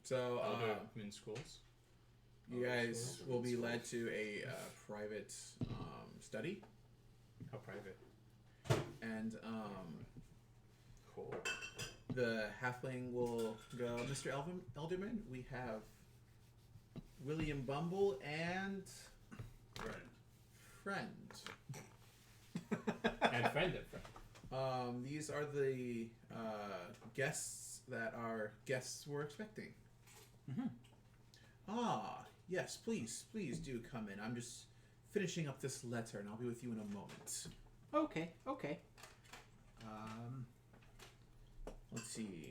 Speaker 4: So,
Speaker 2: in schools.
Speaker 4: you guys will be led to a private study,
Speaker 2: How private.
Speaker 4: and
Speaker 2: Cool.
Speaker 4: the halfling will go, Mr. Elderman, we have William Bumble and friend.
Speaker 2: And friend of friend.
Speaker 4: These are the guests that our guests were expecting.
Speaker 1: Mhm.
Speaker 4: Ah, yes, please do come in. I'm just finishing up this letter, and I'll be with you in a moment.
Speaker 1: Okay.
Speaker 4: Let's see.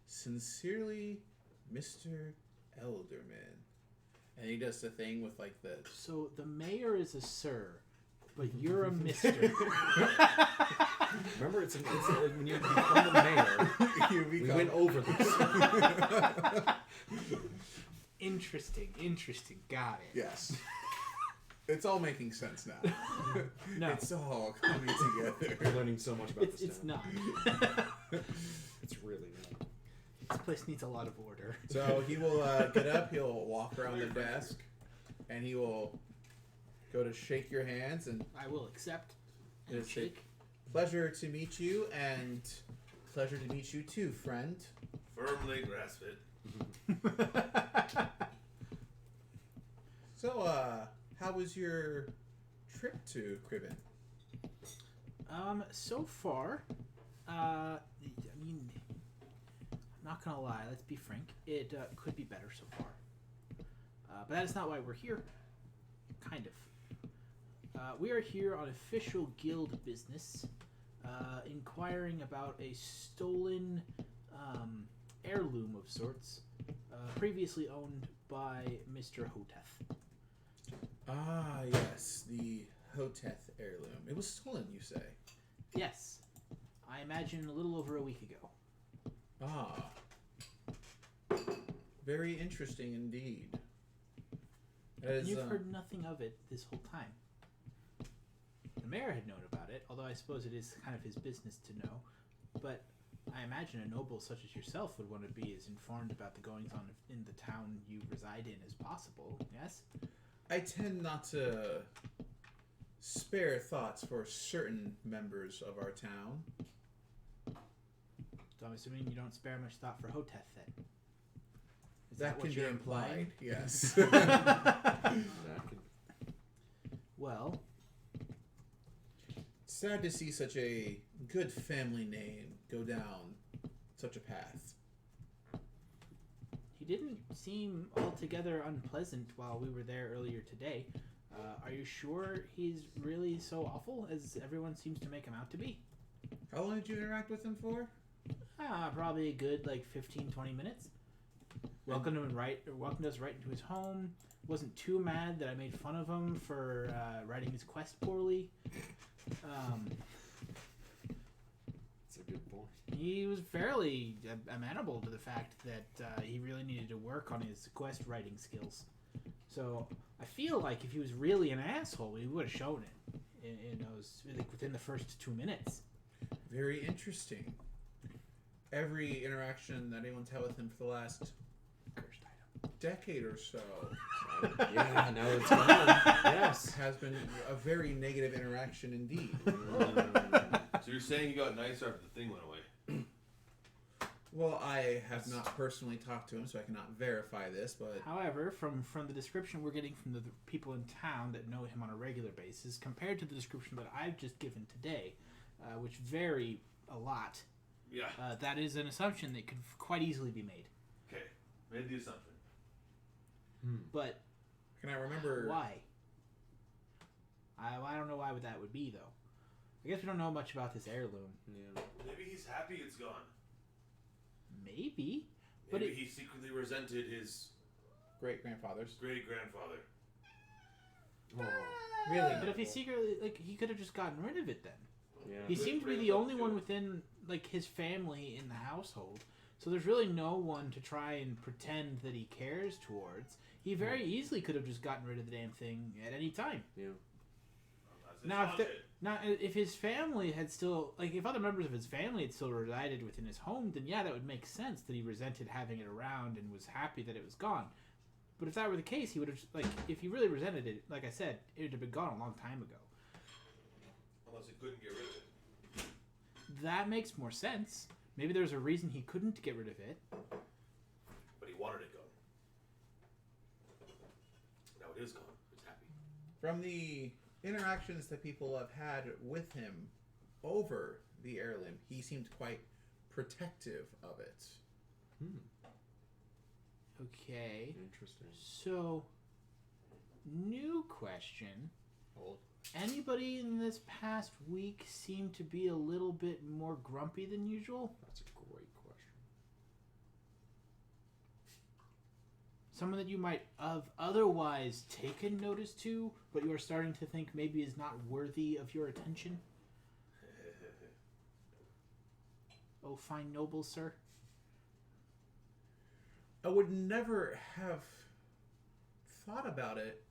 Speaker 4: Sincerely, Mr. Elderman. And he does the thing with like the...
Speaker 1: So the mayor is a sir, but you're a mister.
Speaker 5: Remember, it's when you become the mayor. We went over this.
Speaker 1: Interesting. Got it.
Speaker 4: Yes. It's all making sense now.
Speaker 1: No.
Speaker 4: It's all coming together.
Speaker 5: We're learning so much about
Speaker 1: It's
Speaker 5: this town.
Speaker 1: not.
Speaker 5: It's really not.
Speaker 1: This place needs a lot of order.
Speaker 4: So he will get up, he'll walk around the desk, and he will go to shake your hands, and
Speaker 1: I will accept and
Speaker 4: Yes,
Speaker 1: shake.
Speaker 4: pleasure to meet you, and pleasure to meet you too, friend.
Speaker 6: Firmly grasp it.
Speaker 4: So, how was your trip to Cribben?
Speaker 1: So far, I mean, I'm not gonna lie. Let's be frank. It could be better so far. But that is not why we're here. Kind of. We are here on official guild business, inquiring about a stolen heirloom of sorts, previously owned by Mr. Hoteth.
Speaker 4: Ah, yes, the Hoteth heirloom. It was stolen, you say?
Speaker 1: Yes, I imagine a little over a week ago.
Speaker 4: Ah. Very interesting indeed.
Speaker 1: And you've heard nothing of it this whole time. The mayor had known about it, although I suppose it is kind of his business to know. But I imagine a noble such as yourself would want to be as informed about the goings-on in the town you reside in as possible, yes?
Speaker 4: I tend not to spare thoughts for certain members of our town.
Speaker 1: So I'm assuming you don't spare much thought for Hoteth then. Is
Speaker 4: That
Speaker 1: what
Speaker 4: can be
Speaker 1: you're
Speaker 4: implied, yes.
Speaker 5: That could
Speaker 1: Well,
Speaker 4: Sad to see such a good family name go down such a path.
Speaker 1: he didn't seem altogether unpleasant while we were there earlier today. Are you sure he's really so awful as everyone seems to make him out to be?
Speaker 4: How long did you interact with him for?
Speaker 1: Probably a good 15-20 minutes. Welcomed us right into his home. Wasn't too mad that I made fun of him for writing his quest poorly.
Speaker 5: That's a good point.
Speaker 1: He was fairly amenable to the fact that he really needed to work on his quest writing skills. So I feel like if he was really an asshole, we would have shown it in those within the first 2 minutes.
Speaker 4: Very interesting. Every interaction that anyone's had with him for the last
Speaker 1: Cursed item.
Speaker 4: decade or so
Speaker 5: Yeah, now it's gone. Yes.
Speaker 4: has been a very negative interaction indeed.
Speaker 6: So you're saying you got nicer after the thing went away?
Speaker 4: Well, I have not personally talked to him, so I cannot verify this, but
Speaker 1: However, from the description we're getting from the people in town that know him on a regular basis, compared to the description that I've just given today, which vary a lot,
Speaker 3: Yeah.
Speaker 1: that is an assumption that could quite easily be made.
Speaker 3: Okay. Made the assumption.
Speaker 1: But
Speaker 4: can I remember...
Speaker 1: why? I don't know why that would be, though. I guess we don't know much about this heirloom.
Speaker 5: Yeah.
Speaker 3: Maybe he's happy it's gone.
Speaker 1: Maybe. But
Speaker 3: Maybe he secretly resented his
Speaker 4: Great-grandfathers.
Speaker 3: great-grandfather.
Speaker 5: Oh.
Speaker 2: Really?
Speaker 1: But if he secretly, like, he could have just gotten rid of it then.
Speaker 5: Yeah.
Speaker 1: He seemed to be the only one within, like, his family in the household. So there's really no one to try and pretend that he cares towards. He very easily could have just gotten rid of the damn thing at any time.
Speaker 5: Yeah.
Speaker 1: Now, if his family had still, like, if other members of his family had still resided within his home, then yeah, that would make sense that he resented having it around and was happy that it was gone. But if that were the case, he would have, like, if he really resented it, like I said, it would have been gone a long time ago.
Speaker 3: Unless he couldn't get rid of it.
Speaker 1: That makes more sense. Maybe there's a reason he couldn't get rid of it.
Speaker 3: But he wanted it gone. Now it is gone. He's happy.
Speaker 4: From the interactions that people have had with him over the heirloom, he seemed quite protective of it.
Speaker 1: Okay.
Speaker 5: Interesting.
Speaker 1: So, new question.
Speaker 2: Old.
Speaker 1: Anybody in this past week seem to be a little bit more grumpy than usual?
Speaker 5: That's a great question.
Speaker 1: Someone that you might have otherwise taken notice to, but you are starting to think maybe is not worthy of your attention? Oh, fine, noble sir.
Speaker 4: I would never have thought about it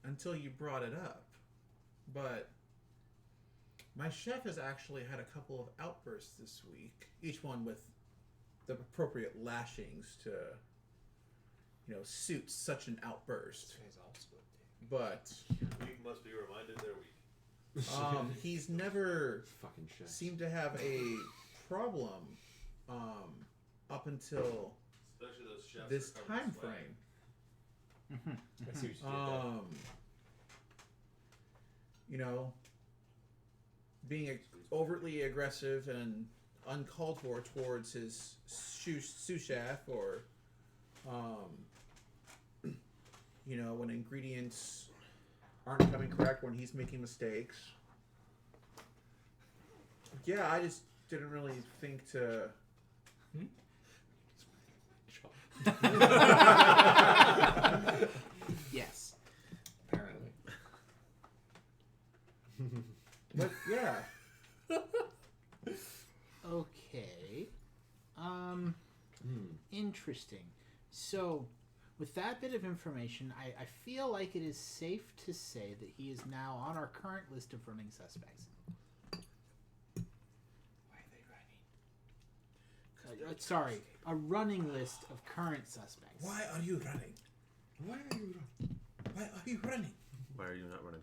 Speaker 4: until you brought it up. But my chef has actually had a couple of outbursts this week, each one with the appropriate lashings to, suit such an outburst. But
Speaker 3: Weak must be reminded they're weak.
Speaker 4: he's never
Speaker 5: Fucking shit.
Speaker 4: seemed to have a problem up until
Speaker 3: Especially those chefs.
Speaker 4: this
Speaker 3: that cover
Speaker 4: time
Speaker 3: the swag.
Speaker 4: frame.
Speaker 2: I see what you did there.
Speaker 4: Being overtly aggressive and uncalled for towards his sous chef, or, when ingredients aren't coming correct when he's making mistakes. Yeah, I just didn't really think to.
Speaker 1: Yes.
Speaker 2: Apparently.
Speaker 4: But yeah.
Speaker 1: Okay. Interesting. So, with that bit of information, I feel like it is safe to say that he is now on our current list of running suspects.
Speaker 2: Why are they running?
Speaker 1: Sorry, a running list of current suspects.
Speaker 4: Why are you running?
Speaker 5: Why are you running?
Speaker 4: Why are you running?
Speaker 3: Why are you not running?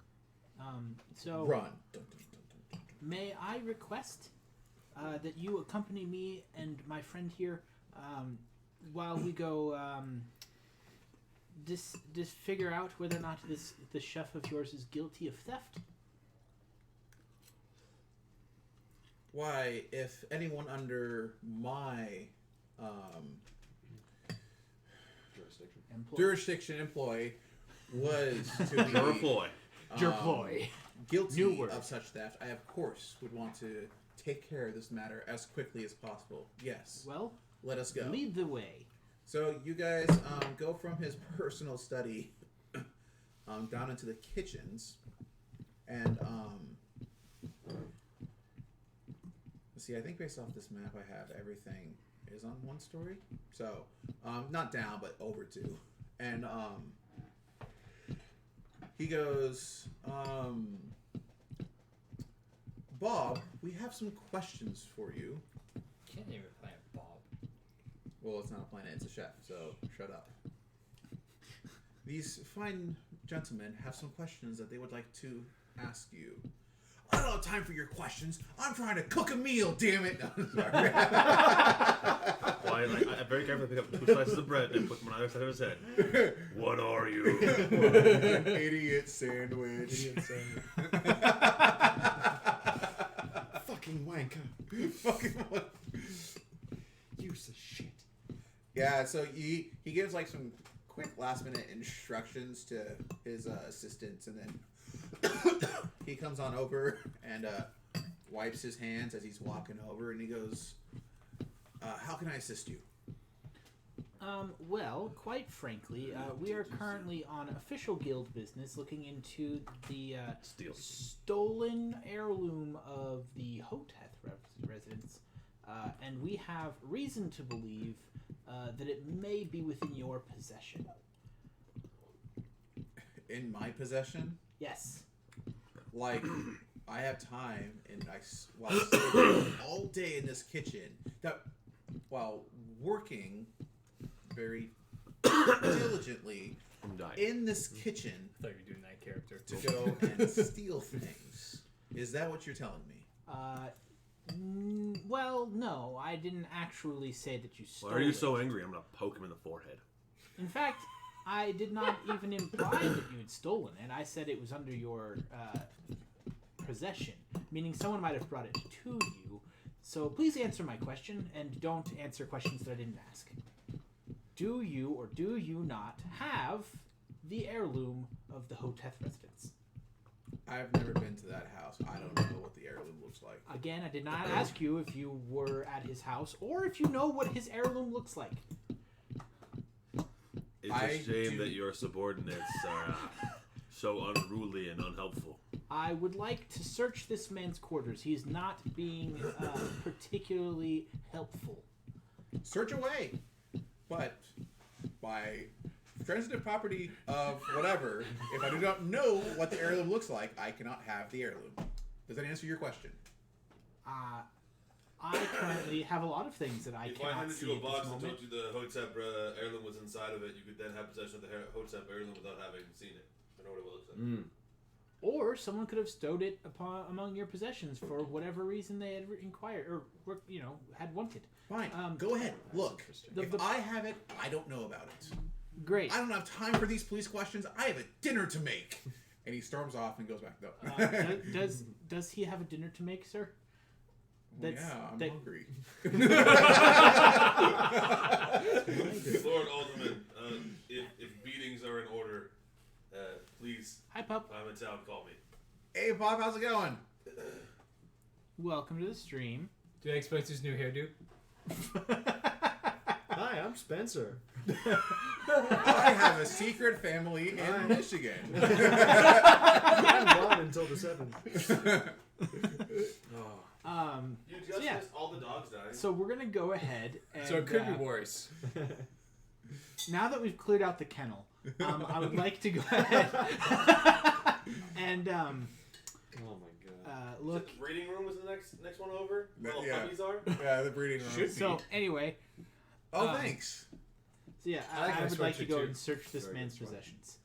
Speaker 1: So
Speaker 4: Run.
Speaker 1: may I request that you accompany me and my friend here while we go figure out whether or not the chef of yours is guilty of theft?
Speaker 4: Why, if anyone under my jurisdiction employee was to be
Speaker 1: Jerploy.
Speaker 4: guilty
Speaker 1: New word.
Speaker 4: of such theft, I of course would want to take care of this matter as quickly as possible. Yes.
Speaker 1: Well,
Speaker 4: Let us go.
Speaker 1: lead the way.
Speaker 4: So you guys go from his personal study down into the kitchens, and let's see. I think based off this map I have, everything is on one story. So not down, but over two. And he goes, Bob, we have some questions for you.
Speaker 2: Can't even plant Bob.
Speaker 4: Well, it's not a planet, it's a chef, so shut up. These fine gentlemen have some questions that they would like to ask you. Oh, don't have time for your questions. I'm trying to cook a meal, damn it. No, sorry.
Speaker 3: Well, I very carefully pick up 2 slices of bread and put them on either side of his head. What are you?
Speaker 4: An idiot sandwich.
Speaker 5: Fucking wanker.
Speaker 4: Fucking what?
Speaker 5: Use of shit.
Speaker 4: Yeah, so he gives like some quick last minute instructions to his assistants, and then he comes on over and wipes his hands as he's walking over, and he goes, how can I assist you?
Speaker 1: Well, quite frankly, we are currently on official guild business looking into the
Speaker 3: Steal.
Speaker 1: stolen heirloom of the Hoteth residents. And we have reason to believe that it may be within your possession.
Speaker 4: In my possession?
Speaker 1: Yes.
Speaker 4: Like, I have time, and while sitting all day in this kitchen, while working very diligently
Speaker 5: I'm dying.
Speaker 4: in this kitchen
Speaker 2: I thought you were doing that character.
Speaker 4: to go and steal things. Is that what you're telling me?
Speaker 1: Well, no, I didn't actually say that you stole
Speaker 3: Why are you
Speaker 1: it.
Speaker 3: so angry? I'm gonna poke him in the forehead.
Speaker 1: In fact, I did not even imply that you had stolen it. I said it was under your possession, meaning someone might have brought it to you. So please answer my question, and don't answer questions that I didn't ask. Do you or do you not have the heirloom of the Hoteth residents?
Speaker 4: I've never been to that house. I don't know what the heirloom looks like.
Speaker 1: Again, I did not ask you if you were at his house or if you know what his heirloom looks like.
Speaker 3: It's
Speaker 4: I
Speaker 3: a shame
Speaker 4: do-
Speaker 3: that your subordinates are so unruly and unhelpful.
Speaker 1: I would like to search this man's quarters. He is not being particularly helpful.
Speaker 4: Search away. But by transitive property of whatever, if I do not know what the heirloom looks like, I cannot have the heirloom. Does that answer your question?
Speaker 1: I currently have a lot of things that I
Speaker 6: If I
Speaker 1: cannot
Speaker 6: handed
Speaker 1: see
Speaker 6: you a
Speaker 1: at
Speaker 6: box
Speaker 1: this
Speaker 6: and
Speaker 1: moment.
Speaker 6: told you the Hotep heirloom was inside of it, you could then have possession of the Hotep heirloom without having seen it. I know what it looks like.
Speaker 1: Or someone could have stowed it among your possessions for whatever reason they had inquired or had wanted.
Speaker 4: Fine. Go ahead. Look.
Speaker 1: The-
Speaker 4: If I have it, I don't know about it.
Speaker 1: Great.
Speaker 4: I don't have time for these police questions. I have a dinner to make. And he storms off and goes back. No.
Speaker 1: Does he have a dinner to make, sir?
Speaker 4: Yeah, I'm
Speaker 1: that-
Speaker 4: hungry.
Speaker 6: Lord Alderman, if beatings are in order, please,
Speaker 1: Hi, pup.
Speaker 6: if I'm in town, call me.
Speaker 4: Hey, Bob, how's it going?
Speaker 1: Welcome to the stream.
Speaker 2: Do I expect his new hairdo?
Speaker 5: Hi, I'm Spencer.
Speaker 4: I have a secret family in Michigan.
Speaker 5: I'm gone until the 7th.
Speaker 6: You just
Speaker 1: yeah.
Speaker 6: missed all the dogs dying.
Speaker 1: So we're gonna go ahead and
Speaker 2: So it could be worse.
Speaker 1: now that we've cleared out the kennel, I would like to go ahead and
Speaker 5: Oh my god.
Speaker 1: look.
Speaker 6: The breeding room is the next one over. Where all
Speaker 4: Yeah.
Speaker 6: puppies are.
Speaker 4: Yeah, the breeding room.
Speaker 1: So anyway,
Speaker 4: Oh, thanks.
Speaker 1: so yeah,
Speaker 2: I like
Speaker 1: I
Speaker 2: my
Speaker 1: would like to
Speaker 2: sweatshirt
Speaker 1: go
Speaker 2: too.
Speaker 1: and search this
Speaker 5: Very
Speaker 1: man's
Speaker 5: good sweatshirt.
Speaker 1: possessions.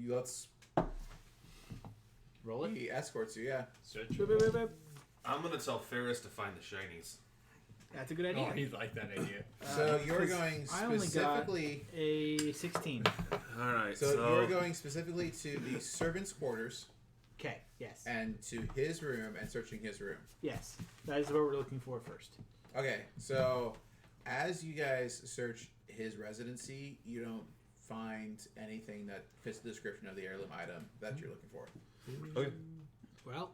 Speaker 4: Let's.
Speaker 1: Roll it.
Speaker 4: He escorts you, yeah.
Speaker 2: Search.
Speaker 1: Boop, boop, boop, boop.
Speaker 6: I'm gonna tell Ferris to find the shinies.
Speaker 1: That's a good
Speaker 2: Oh,
Speaker 1: idea.
Speaker 2: he'd like that idea.
Speaker 4: So you're
Speaker 1: 'cause
Speaker 4: going
Speaker 1: I only got
Speaker 4: specifically.
Speaker 1: a 16.
Speaker 3: All right.
Speaker 4: So you're going specifically to the servants' quarters
Speaker 1: Okay. Yes.
Speaker 4: and to his room and searching his room.
Speaker 1: Yes. That is what we're looking for first.
Speaker 4: Okay, so as you guys search his residency, you don't find anything that fits the description of the heirloom item that you're looking for.
Speaker 3: Okay.
Speaker 1: Well,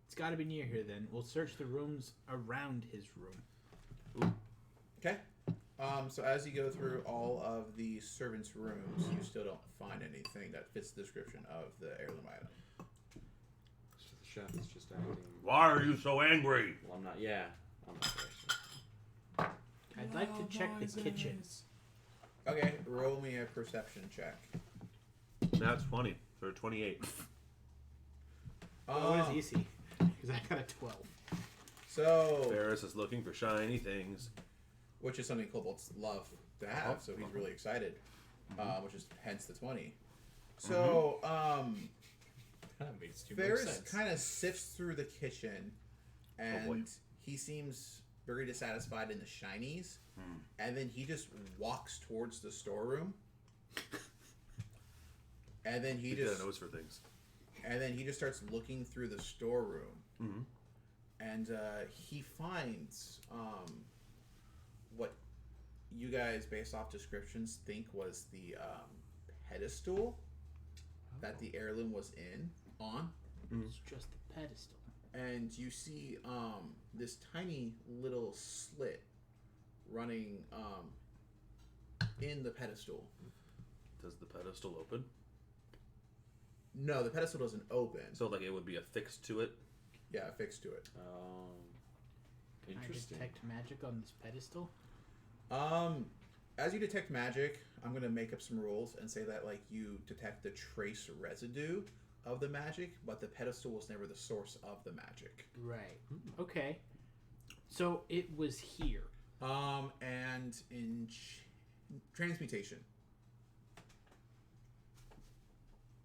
Speaker 1: it's got to be near here then. We'll search the rooms around his room.
Speaker 4: Okay. So as you go through all of the servants' rooms, you still don't find anything that fits the description of the heirloom item.
Speaker 5: So the chef is just acting.
Speaker 3: Why are you so angry?
Speaker 5: Well, I'm not. Yeah, I'm not very
Speaker 1: I'd like to check the kitchen.
Speaker 4: Okay, roll me a perception check.
Speaker 3: That's funny. For 28.
Speaker 1: What does he see? Because I got a 12.
Speaker 4: So,
Speaker 3: Ferris is looking for shiny things.
Speaker 4: which is something kobolds love to have, so he's really excited, which is hence the 20. So,
Speaker 2: That makes too much
Speaker 4: Ferris
Speaker 2: sense.
Speaker 4: kind of sifts through the kitchen,
Speaker 3: boy.
Speaker 4: and he seems very dissatisfied in the shinies, and then he just walks towards the storeroom, and then he
Speaker 3: He's got
Speaker 4: just
Speaker 3: a nose for things.
Speaker 4: starts looking through the storeroom,
Speaker 3: Mhm.
Speaker 4: and he finds what you guys, based off descriptions, think was the pedestal that the heirloom was on.
Speaker 1: It's just a pedestal.
Speaker 4: And you see this tiny little slit running in the pedestal.
Speaker 3: Does the pedestal open?
Speaker 4: No, the pedestal doesn't open.
Speaker 3: So like it would be affixed to it.
Speaker 4: Yeah, affixed to it.
Speaker 1: Can I
Speaker 5: Interesting.
Speaker 1: detect magic on this pedestal?
Speaker 4: As you detect magic, I'm gonna make up some rules and say that like you detect the trace residue of the magic, but the pedestal was never the source of the magic.
Speaker 1: Right. Okay. So it was here.
Speaker 4: And in transmutation.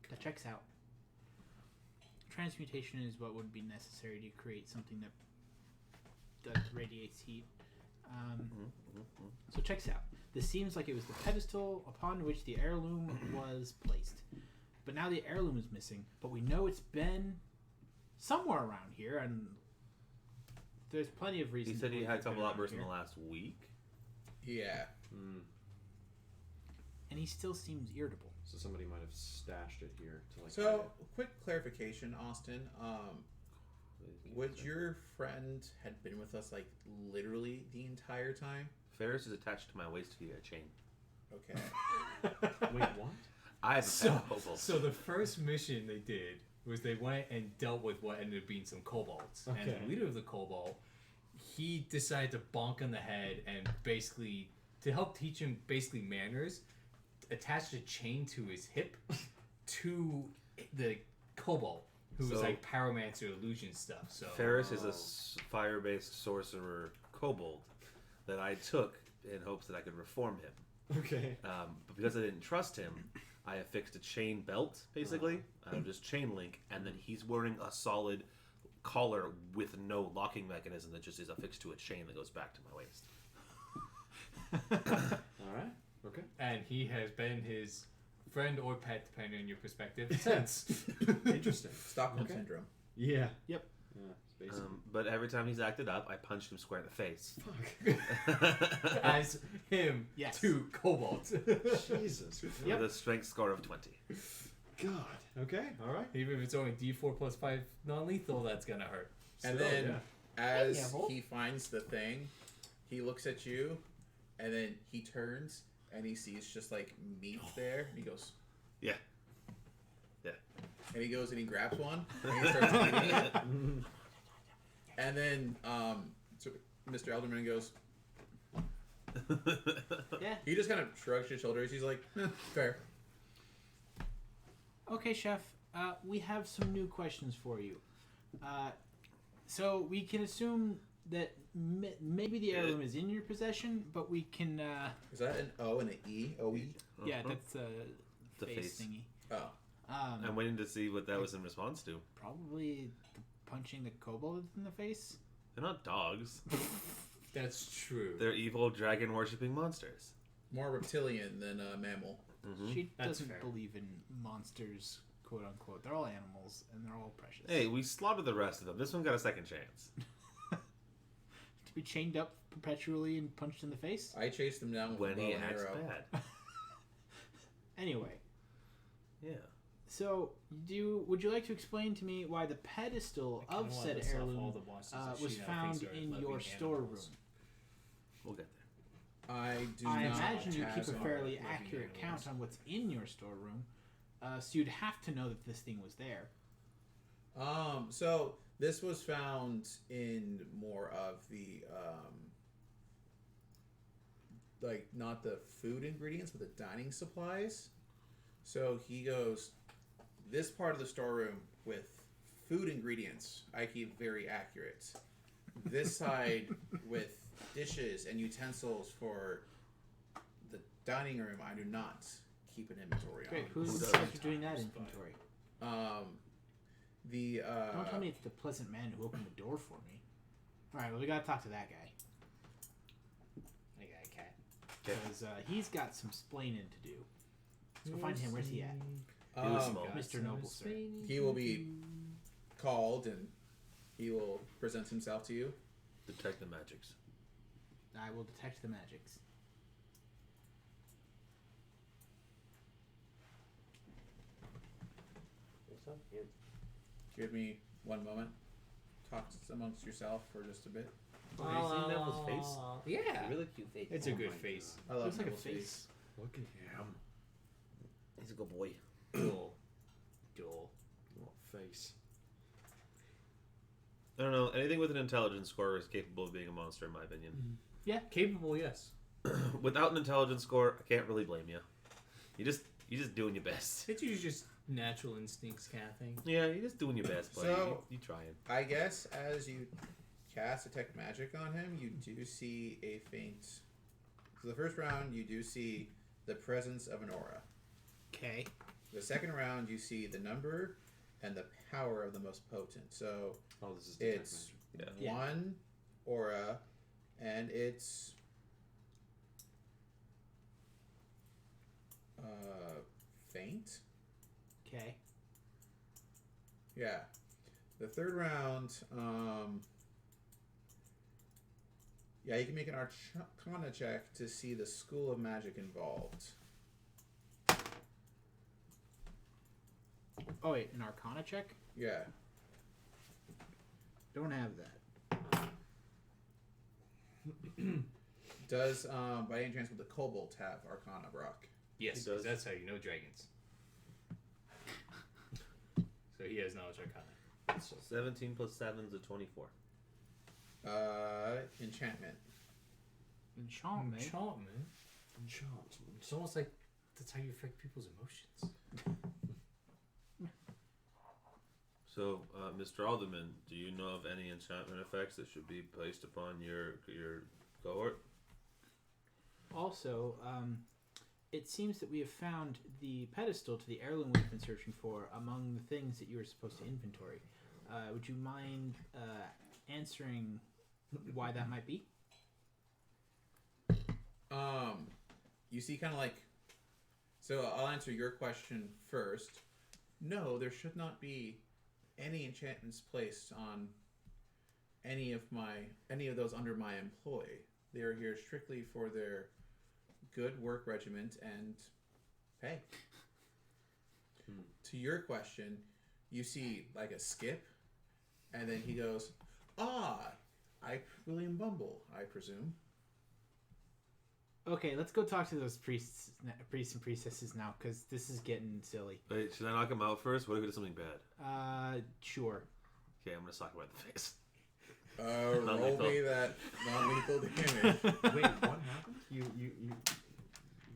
Speaker 1: That checks out. Transmutation is what would be necessary to create something that radiates heat. So checks out. This seems like it was the pedestal upon which the heirloom was placed. But now the heirloom is missing. But we know it's been somewhere around here, and there's plenty of
Speaker 3: He
Speaker 1: reasons.
Speaker 3: said
Speaker 1: to
Speaker 3: he
Speaker 1: believe
Speaker 3: had
Speaker 1: it's
Speaker 3: some
Speaker 1: been around
Speaker 3: outbursts in
Speaker 1: here.
Speaker 3: the last week.
Speaker 4: Yeah.
Speaker 1: And he still seems irritable.
Speaker 5: So somebody might have stashed it here to like.
Speaker 4: So, quick clarification, Austin. Would your friend had been with us like literally the entire time?
Speaker 3: Ferris is attached to my waist via a chain.
Speaker 4: Okay.
Speaker 5: Wait, what?
Speaker 3: I have a
Speaker 2: So,
Speaker 3: pet kobold.
Speaker 2: so the first mission they did was they went and dealt with what ended up being some kobolds. And
Speaker 5: Okay.
Speaker 2: the leader of the kobold, he decided to bonk on the head and basically, to help teach him basically manners, attached a chain to his hip to the kobold, who was
Speaker 3: So-
Speaker 2: like pyromancer illusion stuff. So
Speaker 3: Ferris is a fire-based sorcerer kobold that I took in hopes that I could reform him.
Speaker 5: Okay.
Speaker 3: But because I didn't trust him, I affixed a chain belt, basically, just chain link, and then he's wearing a solid collar with no locking mechanism that just is affixed to a chain that goes back to my waist.
Speaker 5: All right. Okay.
Speaker 2: and he has been his friend or pet, depending on your perspective, since.
Speaker 5: Interesting.
Speaker 4: Stockholm
Speaker 5: Okay.
Speaker 4: syndrome.
Speaker 5: Yeah.
Speaker 1: Yep.
Speaker 5: Yeah. It's basically.
Speaker 3: But every time he's acted up, I punched him square in the face.
Speaker 2: As him
Speaker 1: Yes.
Speaker 2: to kobold.
Speaker 5: Jesus.
Speaker 1: Yep.
Speaker 3: With a strength score of 20.
Speaker 5: God. Okay. All right.
Speaker 2: Even if it's only D4 plus 5 non-lethal, that's gonna hurt.
Speaker 4: And
Speaker 5: Still,
Speaker 4: then,
Speaker 5: yeah.
Speaker 4: as
Speaker 1: Neville.
Speaker 4: he finds the thing, he looks at you, and then he turns and he sees just like meat there, and he goes,
Speaker 3: Yeah. Yeah.
Speaker 4: and he goes and he grabs one, and he starts eating it, and then so Mr. Elderman goes,
Speaker 1: Yeah.
Speaker 4: he just kind of shrugs his shoulders. He's like, fair.
Speaker 1: Okay, Chef. We have some new questions for you. So we can assume that maybe the heirloom is in your possession, but we can.
Speaker 4: Is that an O and an E? O-E?
Speaker 1: Yeah, that's
Speaker 3: The
Speaker 1: the face
Speaker 3: face.
Speaker 1: thingy.
Speaker 4: Oh.
Speaker 3: I'm waiting to see what that was in response to.
Speaker 1: Probably punching the kobold in the face.
Speaker 3: They're not dogs.
Speaker 2: That's true.
Speaker 3: They're evil dragon worshipping monsters.
Speaker 4: More reptilian than a mammal.
Speaker 1: She
Speaker 2: That's
Speaker 1: doesn't
Speaker 2: fair.
Speaker 1: believe in monsters, quote unquote. They're all animals, and they're all precious.
Speaker 3: Hey, we slaughtered the rest of them. This one got a second chance.
Speaker 1: To be chained up perpetually and punched in the face.
Speaker 4: I chased him down with
Speaker 3: When
Speaker 4: a bow
Speaker 3: he
Speaker 4: and
Speaker 3: acts
Speaker 4: arrow.
Speaker 3: bad.
Speaker 1: Anyway,
Speaker 3: Yeah.
Speaker 1: so would you like to explain to me why the pedestal
Speaker 2: I kinda
Speaker 1: of
Speaker 2: wanna
Speaker 1: said
Speaker 2: list off all
Speaker 1: heirloom
Speaker 2: the monsters that
Speaker 1: was
Speaker 2: she now
Speaker 1: found
Speaker 2: thinks are
Speaker 1: in
Speaker 2: living
Speaker 1: your
Speaker 2: animals.
Speaker 1: storeroom?
Speaker 3: We'll get there.
Speaker 4: I do
Speaker 1: I
Speaker 4: not
Speaker 1: imagine you
Speaker 4: have
Speaker 1: keep a
Speaker 4: any-
Speaker 1: fairly
Speaker 2: living
Speaker 1: accurate
Speaker 2: animals.
Speaker 1: count on what's in your storeroom, so you'd have to know that this thing was there.
Speaker 4: So this was found in more of the like not the food ingredients, but the dining supplies. So he goes, this part of the storeroom with food ingredients, I keep very accurate. This side with dishes and utensils for the dining room, I do not keep an inventory
Speaker 1: Great.
Speaker 4: on.
Speaker 1: Who's in
Speaker 3: does?
Speaker 1: charge of doing that inventory?
Speaker 4: The
Speaker 1: Don't tell me it's the pleasant man who opened the door for me. All right, well, we gotta talk to that guy
Speaker 2: I got a cat.
Speaker 1: because he's got some splaining to do. So we'll find him. Where's he at,
Speaker 3: He was small.
Speaker 1: Mr. Noble, sir?
Speaker 4: He will be called and he will present himself to you.
Speaker 3: Detect the magics.
Speaker 1: I will detect the magics.
Speaker 4: Give me one moment. Talk amongst yourself for just a bit.
Speaker 3: Have you seen Neville's face?
Speaker 2: Yeah.
Speaker 3: Really cute face.
Speaker 2: It's a
Speaker 5: Oh
Speaker 2: good
Speaker 5: my
Speaker 2: face.
Speaker 4: I love
Speaker 1: Looks like a
Speaker 4: Neville's
Speaker 1: face.
Speaker 5: Look at him.
Speaker 3: He's a good boy.
Speaker 2: Duel. Duel.
Speaker 5: What face?
Speaker 3: I don't know. Anything with an intelligence score is capable of being a monster, in my opinion.
Speaker 2: Yeah, capable, yes.
Speaker 3: Without an intelligence score, I can't really blame you. You're just doing your best.
Speaker 2: It's usually just natural instincts kind of thing.
Speaker 3: Yeah, you're just doing your best, buddy.
Speaker 4: So-
Speaker 3: you trying.
Speaker 4: I guess as you cast Detect Magic on him, you do see a faint. So the first round, you do see the presence of an aura.
Speaker 1: Okay.
Speaker 4: The second round, you see the number and the power of the most potent. So
Speaker 5: Oh, this is detect
Speaker 4: it's
Speaker 5: magic.
Speaker 1: Yeah.
Speaker 4: one aura, and it's faint.
Speaker 1: Okay.
Speaker 4: Yeah. The third round, yeah, you can make an Arcana check to see the school of magic involved.
Speaker 1: Oh wait, an Arcana check?
Speaker 4: Yeah.
Speaker 1: Don't have that.
Speaker 4: Does by any chance with the Kobold have Arcana, Brock?
Speaker 2: Yes,
Speaker 3: He does.
Speaker 2: 'cause that's how you know dragons. So he has knowledge arcana.
Speaker 3: 17 plus 7 is a 24.
Speaker 4: Enchantment.
Speaker 1: Enchantment.
Speaker 2: Enchantment.
Speaker 5: Enchantment.
Speaker 2: It's almost like that's how you affect people's emotions.
Speaker 3: So, Mr. Alderman, do you know of any enchantment effects that should be placed upon your cohort?
Speaker 1: Also, it seems that we have found the pedestal to the heirloom we've been searching for among the things that you were supposed to inventory. Would you mind answering why that might be?
Speaker 4: You see kind of like, so I'll answer your question first. No, there should not be any enchantments placed on any of those under my employ. They are here strictly for their good work regiment and pay. To your question, you see like a skip, and then he goes, William Bumble, I presume.
Speaker 1: Okay, let's go talk to those priests and priestesses now, because this is getting silly.
Speaker 3: Wait, should I knock him out first? What if he does something bad?
Speaker 1: Sure.
Speaker 3: Okay, I'm gonna sock him right in the face.
Speaker 4: Roll
Speaker 3: Non-lethal.
Speaker 4: me that non-lethal damage.
Speaker 5: Wait, what happened? You.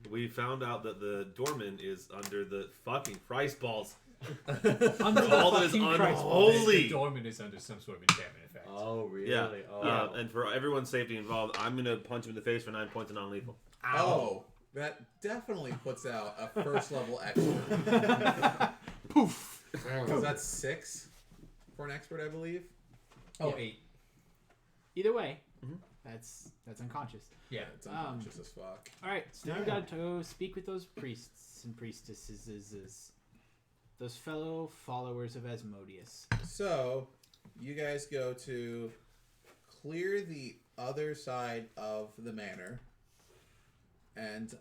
Speaker 3: We found out that the doorman is under the fucking Christ balls.
Speaker 1: Under
Speaker 3: All
Speaker 1: the
Speaker 3: that is
Speaker 1: fucking Christ.
Speaker 3: unholy.
Speaker 2: The dormant is under some sort of enchantment effect.
Speaker 5: Oh, really?
Speaker 3: Yeah.
Speaker 5: Oh.
Speaker 3: And for everyone's safety involved, I'm gonna punch him in the face for 9 points of non-lethal.
Speaker 4: Oh, that definitely puts out a first level expert.
Speaker 1: Poof.
Speaker 4: Because that's 6 for an expert, I believe.
Speaker 2: Oh,
Speaker 1: Yeah.
Speaker 2: 8.
Speaker 1: Either way,
Speaker 3: Mhm.
Speaker 1: that's unconscious.
Speaker 2: Yeah.
Speaker 4: It's unconscious as fuck.
Speaker 1: All right, so now we got to go speak with those priests and priestesses, those fellow followers of Asmodeus.
Speaker 4: So, you guys go to clear the other side of the manor, and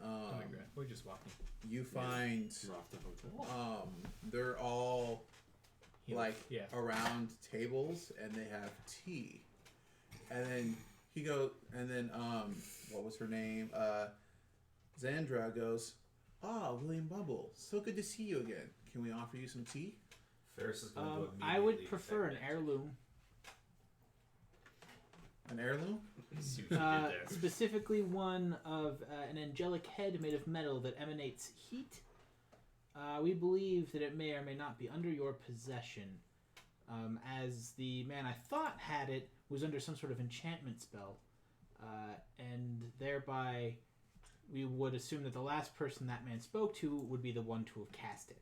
Speaker 2: We're just walking.
Speaker 4: you find
Speaker 5: We're off the hotel.
Speaker 4: they're all like
Speaker 2: Yeah.
Speaker 4: around tables and they have tea, and then what was her name? Xandra goes, William Bumble, so good to see you again. Can we offer you some tea?
Speaker 6: Ferris is going to
Speaker 1: I would prefer an heirloom,
Speaker 4: An heirloom?
Speaker 2: See what you did there.
Speaker 1: specifically one of an angelic head made of metal that emanates heat. We believe that it may or may not be under your possession, as the man I thought had it was under some sort of enchantment spell, and thereby we would assume that the last person that man spoke to would be the one to have cast it.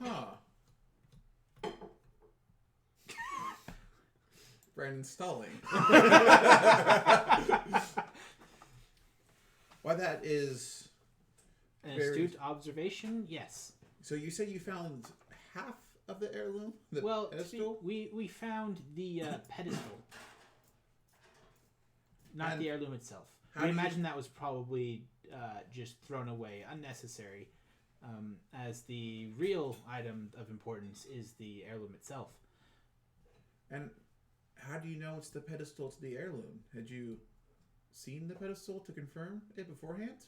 Speaker 4: Huh. Brandon stalling. Why that is...
Speaker 1: An
Speaker 4: Very-
Speaker 1: astute observation, yes.
Speaker 4: So you say you found half of the heirloom? The
Speaker 1: Well,
Speaker 4: pedestal?
Speaker 1: we found the pedestal, not
Speaker 4: And
Speaker 1: the heirloom itself.
Speaker 4: how
Speaker 1: We
Speaker 4: do you-
Speaker 1: imagine that was probably just thrown away, unnecessary, as the real item of importance is the heirloom itself.
Speaker 4: And how do you know it's the pedestal to the heirloom? Had you seen the pedestal to confirm it beforehand?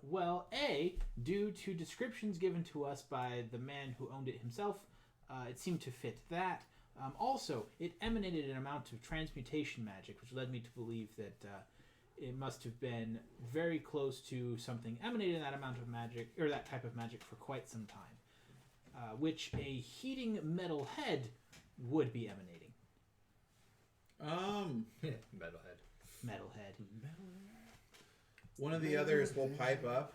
Speaker 1: Well, A, due to descriptions given to us by the man who owned it himself, it seemed to fit that. Also, it emanated an amount of transmutation magic, which led me to believe that it must have been very close to something emanating that amount of magic, or that type of magic, for quite some time, which a heating metal head would be emanating.
Speaker 2: Metalhead.
Speaker 1: Metal head.
Speaker 4: One of the others will pipe up.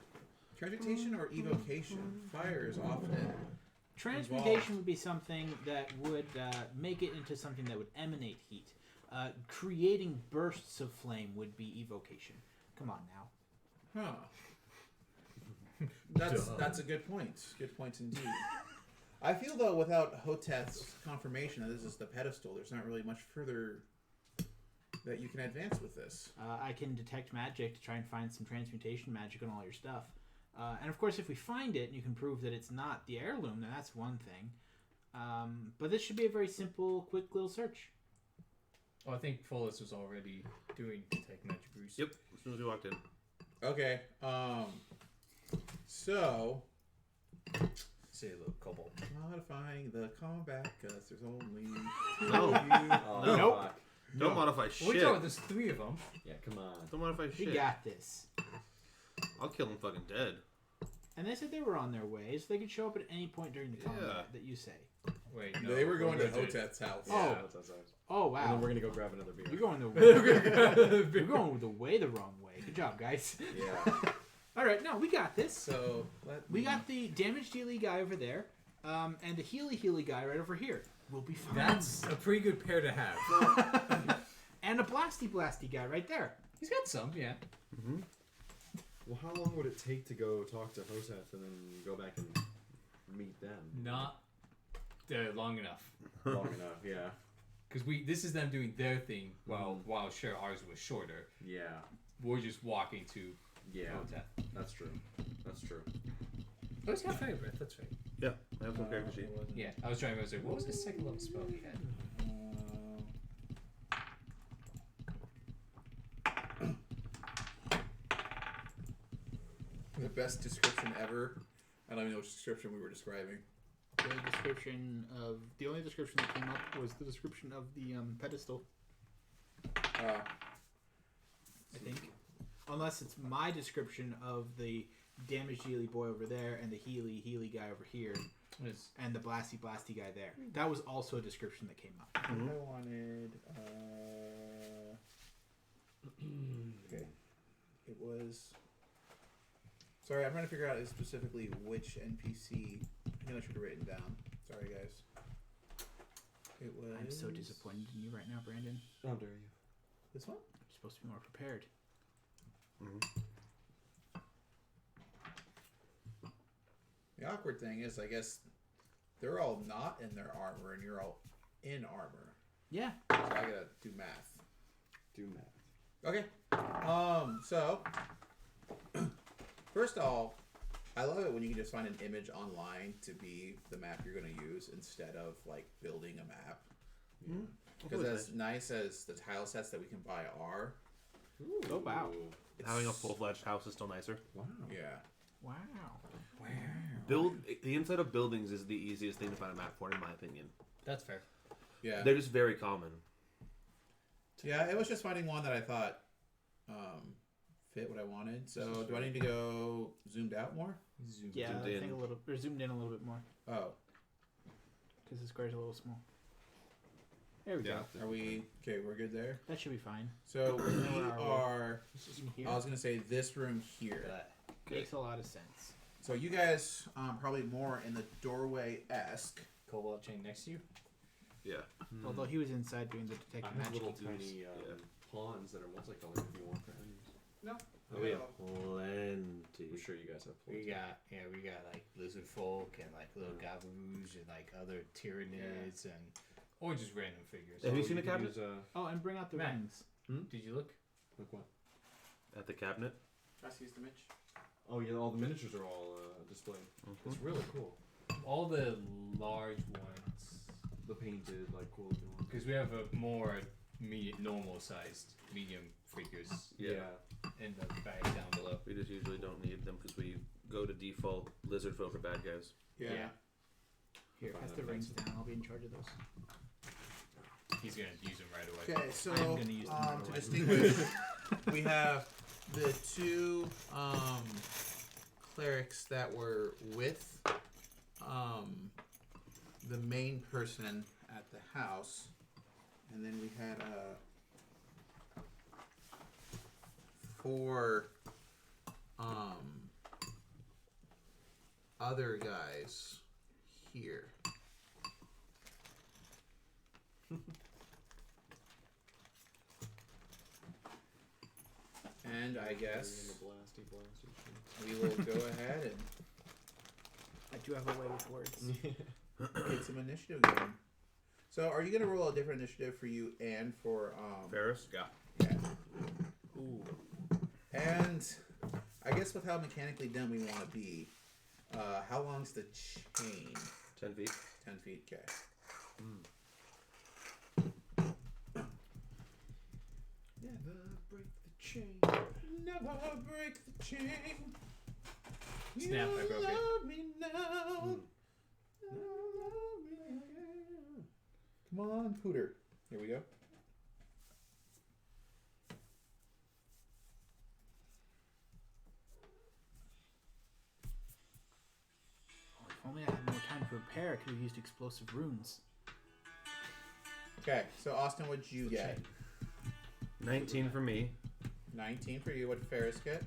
Speaker 4: Transmutation or evocation? Fire is often.
Speaker 1: Transmutation would be something that would make it into something that would emanate heat. Creating bursts of flame would be evocation. Come on now.
Speaker 4: Huh. That's a good point. Good point indeed. I feel though without Hoteth's confirmation that this is the pedestal, there's not really much further that you can advance with this.
Speaker 1: I can detect magic to try and find some transmutation magic on all your stuff. And of course, if we find it and you can prove that it's not the heirloom, then that's one thing. But this should be a very simple, quick little search.
Speaker 2: Oh, I think Follis was already doing detect magic boost.
Speaker 3: Yep, as soon as we walked in.
Speaker 4: Okay. So
Speaker 2: Say a little kobold.
Speaker 4: modifying the combat because there's only
Speaker 3: No.
Speaker 5: Oh,
Speaker 1: Nope.
Speaker 5: fuck.
Speaker 3: Don't modify
Speaker 2: What are you
Speaker 3: shit.
Speaker 2: talking about? There's 3 of them.
Speaker 5: Yeah, come on.
Speaker 3: Don't modify
Speaker 1: We
Speaker 3: shit.
Speaker 1: got this.
Speaker 3: I'll kill him fucking dead.
Speaker 1: And they said they were on their way, so they could show up at any point during the combat
Speaker 3: Yeah.
Speaker 1: that you say.
Speaker 2: Wait, no.
Speaker 4: they were going to
Speaker 2: we're gonna do-
Speaker 4: Hoteth's house.
Speaker 1: Oh.
Speaker 5: That's ours.
Speaker 1: Oh,
Speaker 5: And then
Speaker 1: wow.
Speaker 5: we're gonna go grab another beer.
Speaker 1: You're going the wrong way. Good job, guys.
Speaker 5: Yeah.
Speaker 1: All right, no, we got this.
Speaker 4: So
Speaker 1: We got the damage dealy guy over there, and the healy guy right over here. We'll be fine.
Speaker 2: That's a pretty good pair to have.
Speaker 1: And a blasty guy right there.
Speaker 2: He's got some, yeah.
Speaker 5: Well, how long would it take to go talk to Hoteth and then go back and meet them?
Speaker 2: Not long enough.
Speaker 5: Long enough, yeah.
Speaker 2: Because this is them doing their thing, while sure ours was shorter.
Speaker 5: Yeah.
Speaker 2: We're just walking to
Speaker 5: Yeah.
Speaker 2: Hotep.
Speaker 5: That's true. That's true.
Speaker 2: Oh, he's got fire breath. That's right.
Speaker 3: Yeah, I have some character sheet.
Speaker 2: Yeah, I was trying to remember. What was the second level spell he had?
Speaker 4: the best description ever. I don't even know which description we were describing.
Speaker 1: The only description that came up was the description of the pedestal, I think. Unless it's my description of the damage dealy boy over there and the healy guy over here and the blasty guy there. That was also a description that came up.
Speaker 4: I wanted. Okay. It was. Sorry, I'm trying to figure out specifically which NPC. I think I should have written down. Sorry, guys. It was.
Speaker 1: I'm so disappointed in you right now, Brandon.
Speaker 5: How dare you?
Speaker 4: This one?
Speaker 1: You're supposed to be more prepared.
Speaker 4: The awkward thing is, I guess, they're all not in their armor, and you're all in armor.
Speaker 1: Yeah.
Speaker 4: So I gotta do math.
Speaker 5: Do math.
Speaker 4: Okay. So first of all, I love it when you can just find an image online to be the map you're gonna use instead of like building a map. Because as nice as the tile sets that we can buy are,
Speaker 1: Oh, wow.
Speaker 3: Having a full-fledged house is still nicer.
Speaker 5: Wow.
Speaker 4: yeah.
Speaker 1: Wow.
Speaker 3: The inside of buildings is the easiest thing to find a map for, in my opinion.
Speaker 2: That's fair.
Speaker 4: Yeah.
Speaker 3: They're just very common.
Speaker 4: Yeah, it was just finding one that I thought fit what I wanted. So do I need to go zoomed out more?
Speaker 1: Yeah,
Speaker 3: Zoomed
Speaker 1: I
Speaker 3: in.
Speaker 1: think zoomed in a little bit more
Speaker 4: Oh.
Speaker 1: because the square's a little small. There we go.
Speaker 4: Are we okay, we're good there?
Speaker 1: That should be fine.
Speaker 4: So we
Speaker 1: Where
Speaker 4: are
Speaker 1: In here
Speaker 4: I was gonna say this room here.
Speaker 1: makes a lot of sense.
Speaker 4: So you guys probably more in the doorway esque.
Speaker 2: Cobalt chain next to you.
Speaker 3: Yeah.
Speaker 1: Although he was inside doing the
Speaker 5: I
Speaker 1: detect
Speaker 5: have
Speaker 1: magic.
Speaker 5: little
Speaker 1: he was-
Speaker 5: tiny pawns that are multicolored if you want for enemies.
Speaker 4: No.
Speaker 5: Oh yeah, plenty. I'm sure you guys have
Speaker 2: We
Speaker 5: plenty.
Speaker 2: got like lizard folk and like little gaboos and like other tyrannids and or just random figures.
Speaker 3: Have you
Speaker 5: So
Speaker 3: seen the
Speaker 5: can
Speaker 3: cabinet?
Speaker 5: use,
Speaker 1: Oh, and bring out the
Speaker 2: Matt.
Speaker 1: rings.
Speaker 2: Did you look?
Speaker 5: like what?
Speaker 3: At the cabinet.
Speaker 4: Let's use the Mitch.
Speaker 5: Oh yeah, all the miniatures are all displayed.
Speaker 3: Mm-hmm.
Speaker 5: It's really cool.
Speaker 2: All the large ones,
Speaker 5: The painted, like cool looking ones.
Speaker 2: because we have a more normal sized medium figures
Speaker 3: Yeah.
Speaker 2: in the bag down below.
Speaker 3: We just usually don't need them because we go to default lizard folk are bad guys.
Speaker 4: Yeah.
Speaker 2: Yeah.
Speaker 1: Here,
Speaker 5: Fine,
Speaker 1: pass the
Speaker 5: that
Speaker 1: rings
Speaker 5: makes
Speaker 1: down. I'll be in charge of those.
Speaker 2: He's gonna use them right away.
Speaker 4: Okay, so
Speaker 1: I'm gonna use them right
Speaker 4: to
Speaker 1: away.
Speaker 4: distinguish, we have the two clerics that were with the main person at the house, and then we had 4 other guys here. And I guess
Speaker 5: Blasty
Speaker 4: we will go ahead and
Speaker 1: I do have a way with words.
Speaker 4: get some initiative going. So, are you going to roll a different initiative for you and for
Speaker 3: Ferris? Yeah.
Speaker 4: yeah.
Speaker 1: Ooh.
Speaker 4: And I guess with how mechanically done we want to be, how long's the chain?
Speaker 3: 10 feet.
Speaker 4: 10 feet. Okay.
Speaker 5: Never break the chain.
Speaker 4: Never break the chain.
Speaker 2: Snap, I broke it.
Speaker 4: Love me now. Love me again. Come on, Pooter. Here we go.
Speaker 1: If only I had more time to prepare, I could have used explosive runes.
Speaker 4: Okay, so Austin, what'd you get?
Speaker 3: 19 for me.
Speaker 4: 19 for you. What did Ferris get?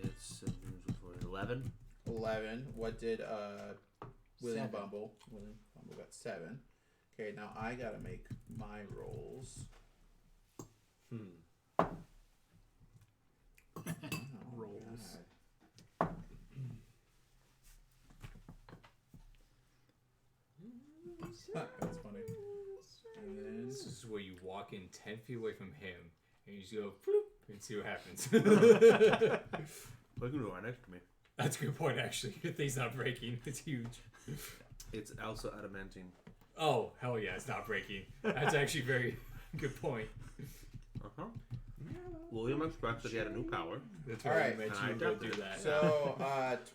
Speaker 3: It's 11.
Speaker 4: 11. What did William
Speaker 1: 7.
Speaker 4: Bumble? William Bumble got 7. Okay, now I gotta make my rolls.
Speaker 1: Rolls.
Speaker 4: That's funny. And then
Speaker 2: This is where you walk in 10 feet away from him and you just go floop and see what happens.
Speaker 3: Look who right next to me.
Speaker 2: That's a good point, actually. Good thing's not breaking. It's huge.
Speaker 3: It's also adamantine.
Speaker 2: Oh, hell yeah, it's not breaking. That's actually very good point.
Speaker 3: Uh-huh. William expressed that he had a new power.
Speaker 2: That's
Speaker 4: All
Speaker 2: why
Speaker 4: right.
Speaker 2: I meant
Speaker 3: I
Speaker 2: you go do
Speaker 3: adapted.
Speaker 2: that.
Speaker 4: So,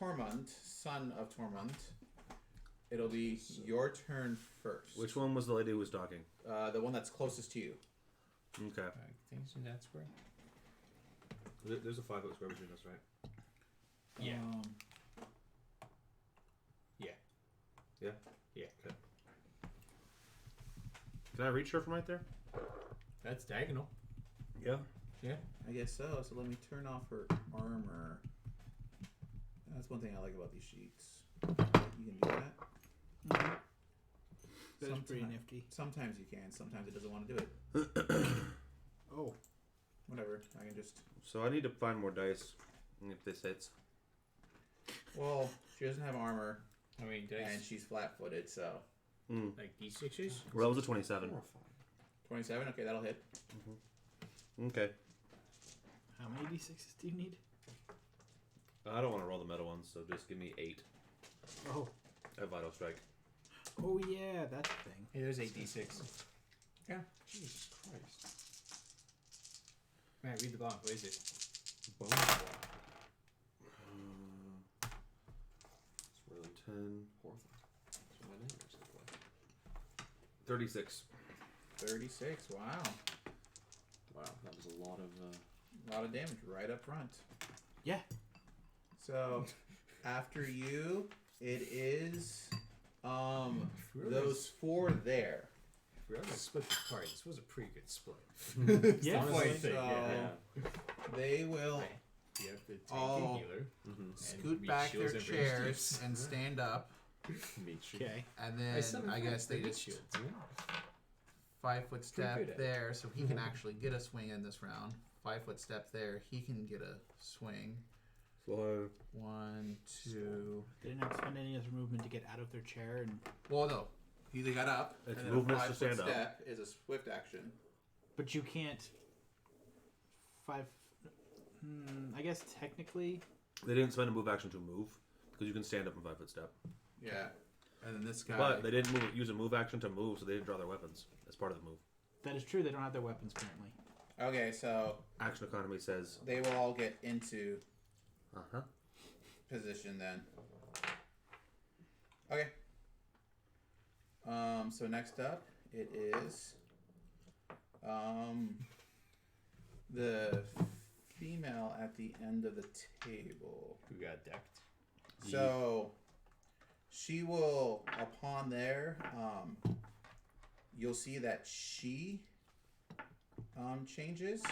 Speaker 4: Tormund, son of Tormund, it'll be your turn first.
Speaker 3: Which one was the lady who was talking?
Speaker 4: The one that's closest to you.
Speaker 3: Okay.
Speaker 2: Things in that square?
Speaker 5: There's a 5-foot square between us, right?
Speaker 2: Yeah.
Speaker 5: Yeah.
Speaker 2: Yeah.
Speaker 5: Okay.
Speaker 3: Can I reach her from right there?
Speaker 2: That's diagonal.
Speaker 3: Yeah.
Speaker 4: I guess so. So let me turn off her armor. That's one thing I like about these sheets. You can do that.
Speaker 1: That's pretty
Speaker 4: Sometime-
Speaker 1: nifty.
Speaker 4: Sometimes you can. Sometimes it doesn't want to do it.
Speaker 1: Oh.
Speaker 4: Whatever. I can just.
Speaker 3: So I need to find more dice. If this hits.
Speaker 4: Well, she doesn't have armor,
Speaker 2: How many
Speaker 4: and
Speaker 2: dice?
Speaker 4: she's flat-footed. So
Speaker 2: Like D6s?
Speaker 3: Well, that was a 27.
Speaker 4: 27. Okay, that'll hit.
Speaker 3: Okay.
Speaker 1: How many d6s do you need?
Speaker 3: I don't want to roll the metal ones, so just give me 8
Speaker 1: Oh.
Speaker 3: at Vital Strike.
Speaker 1: Oh yeah, that's the thing.
Speaker 2: Hey, there's 8d6.
Speaker 5: Jesus Christ.
Speaker 2: Man, read the bottom. What is it?
Speaker 5: Bone block.
Speaker 3: It's really 10.
Speaker 5: That's what my name looks like.
Speaker 3: 36.
Speaker 4: 36. Wow.
Speaker 5: Wow, that was a lot of.
Speaker 4: A lot of damage right up front.
Speaker 1: Yeah.
Speaker 4: So after you, it is those 4 there.
Speaker 2: If we were gonna split the party, this was a pretty good split.
Speaker 1: Yeah.
Speaker 2: It's the funny thing,
Speaker 4: So
Speaker 2: yeah.
Speaker 4: they will
Speaker 2: You have the tank
Speaker 4: Oh.
Speaker 2: and healer.
Speaker 4: scoot
Speaker 2: meat
Speaker 4: back
Speaker 2: shields
Speaker 4: their
Speaker 2: and range
Speaker 4: chairs
Speaker 2: tips.
Speaker 4: and stand up,
Speaker 5: Meat shield.
Speaker 1: Okay.
Speaker 4: and then I guess they
Speaker 2: meat
Speaker 4: just
Speaker 2: shields. Yeah.
Speaker 4: 5-foot step
Speaker 5: good at it.
Speaker 4: there, so he can actually get a swing in this round. 5-foot step there, he can get a swing. 1, 2.
Speaker 1: They didn't have to spend any other movement to get out of their chair, and
Speaker 4: Well, no, they got up.
Speaker 3: It's
Speaker 4: and then
Speaker 3: movements
Speaker 4: a
Speaker 3: to
Speaker 4: 5-foot
Speaker 3: stand up.
Speaker 4: step is a swift action.
Speaker 1: but you can't. I guess technically.
Speaker 3: They didn't spend a move action to move because you can stand up in 5-foot step.
Speaker 4: Yeah, and then this guy.
Speaker 3: But they didn't use a move action to move, so they didn't draw their weapons as part of the move.
Speaker 1: That is true. They don't have their weapons currently.
Speaker 4: Okay, so
Speaker 3: Action economy says,
Speaker 4: they will all get into
Speaker 3: uh-huh.
Speaker 4: position then. Okay. So next up, it is the female at the end of the table.
Speaker 2: Who got decked?
Speaker 4: So she will, upon there, you'll see that she changes,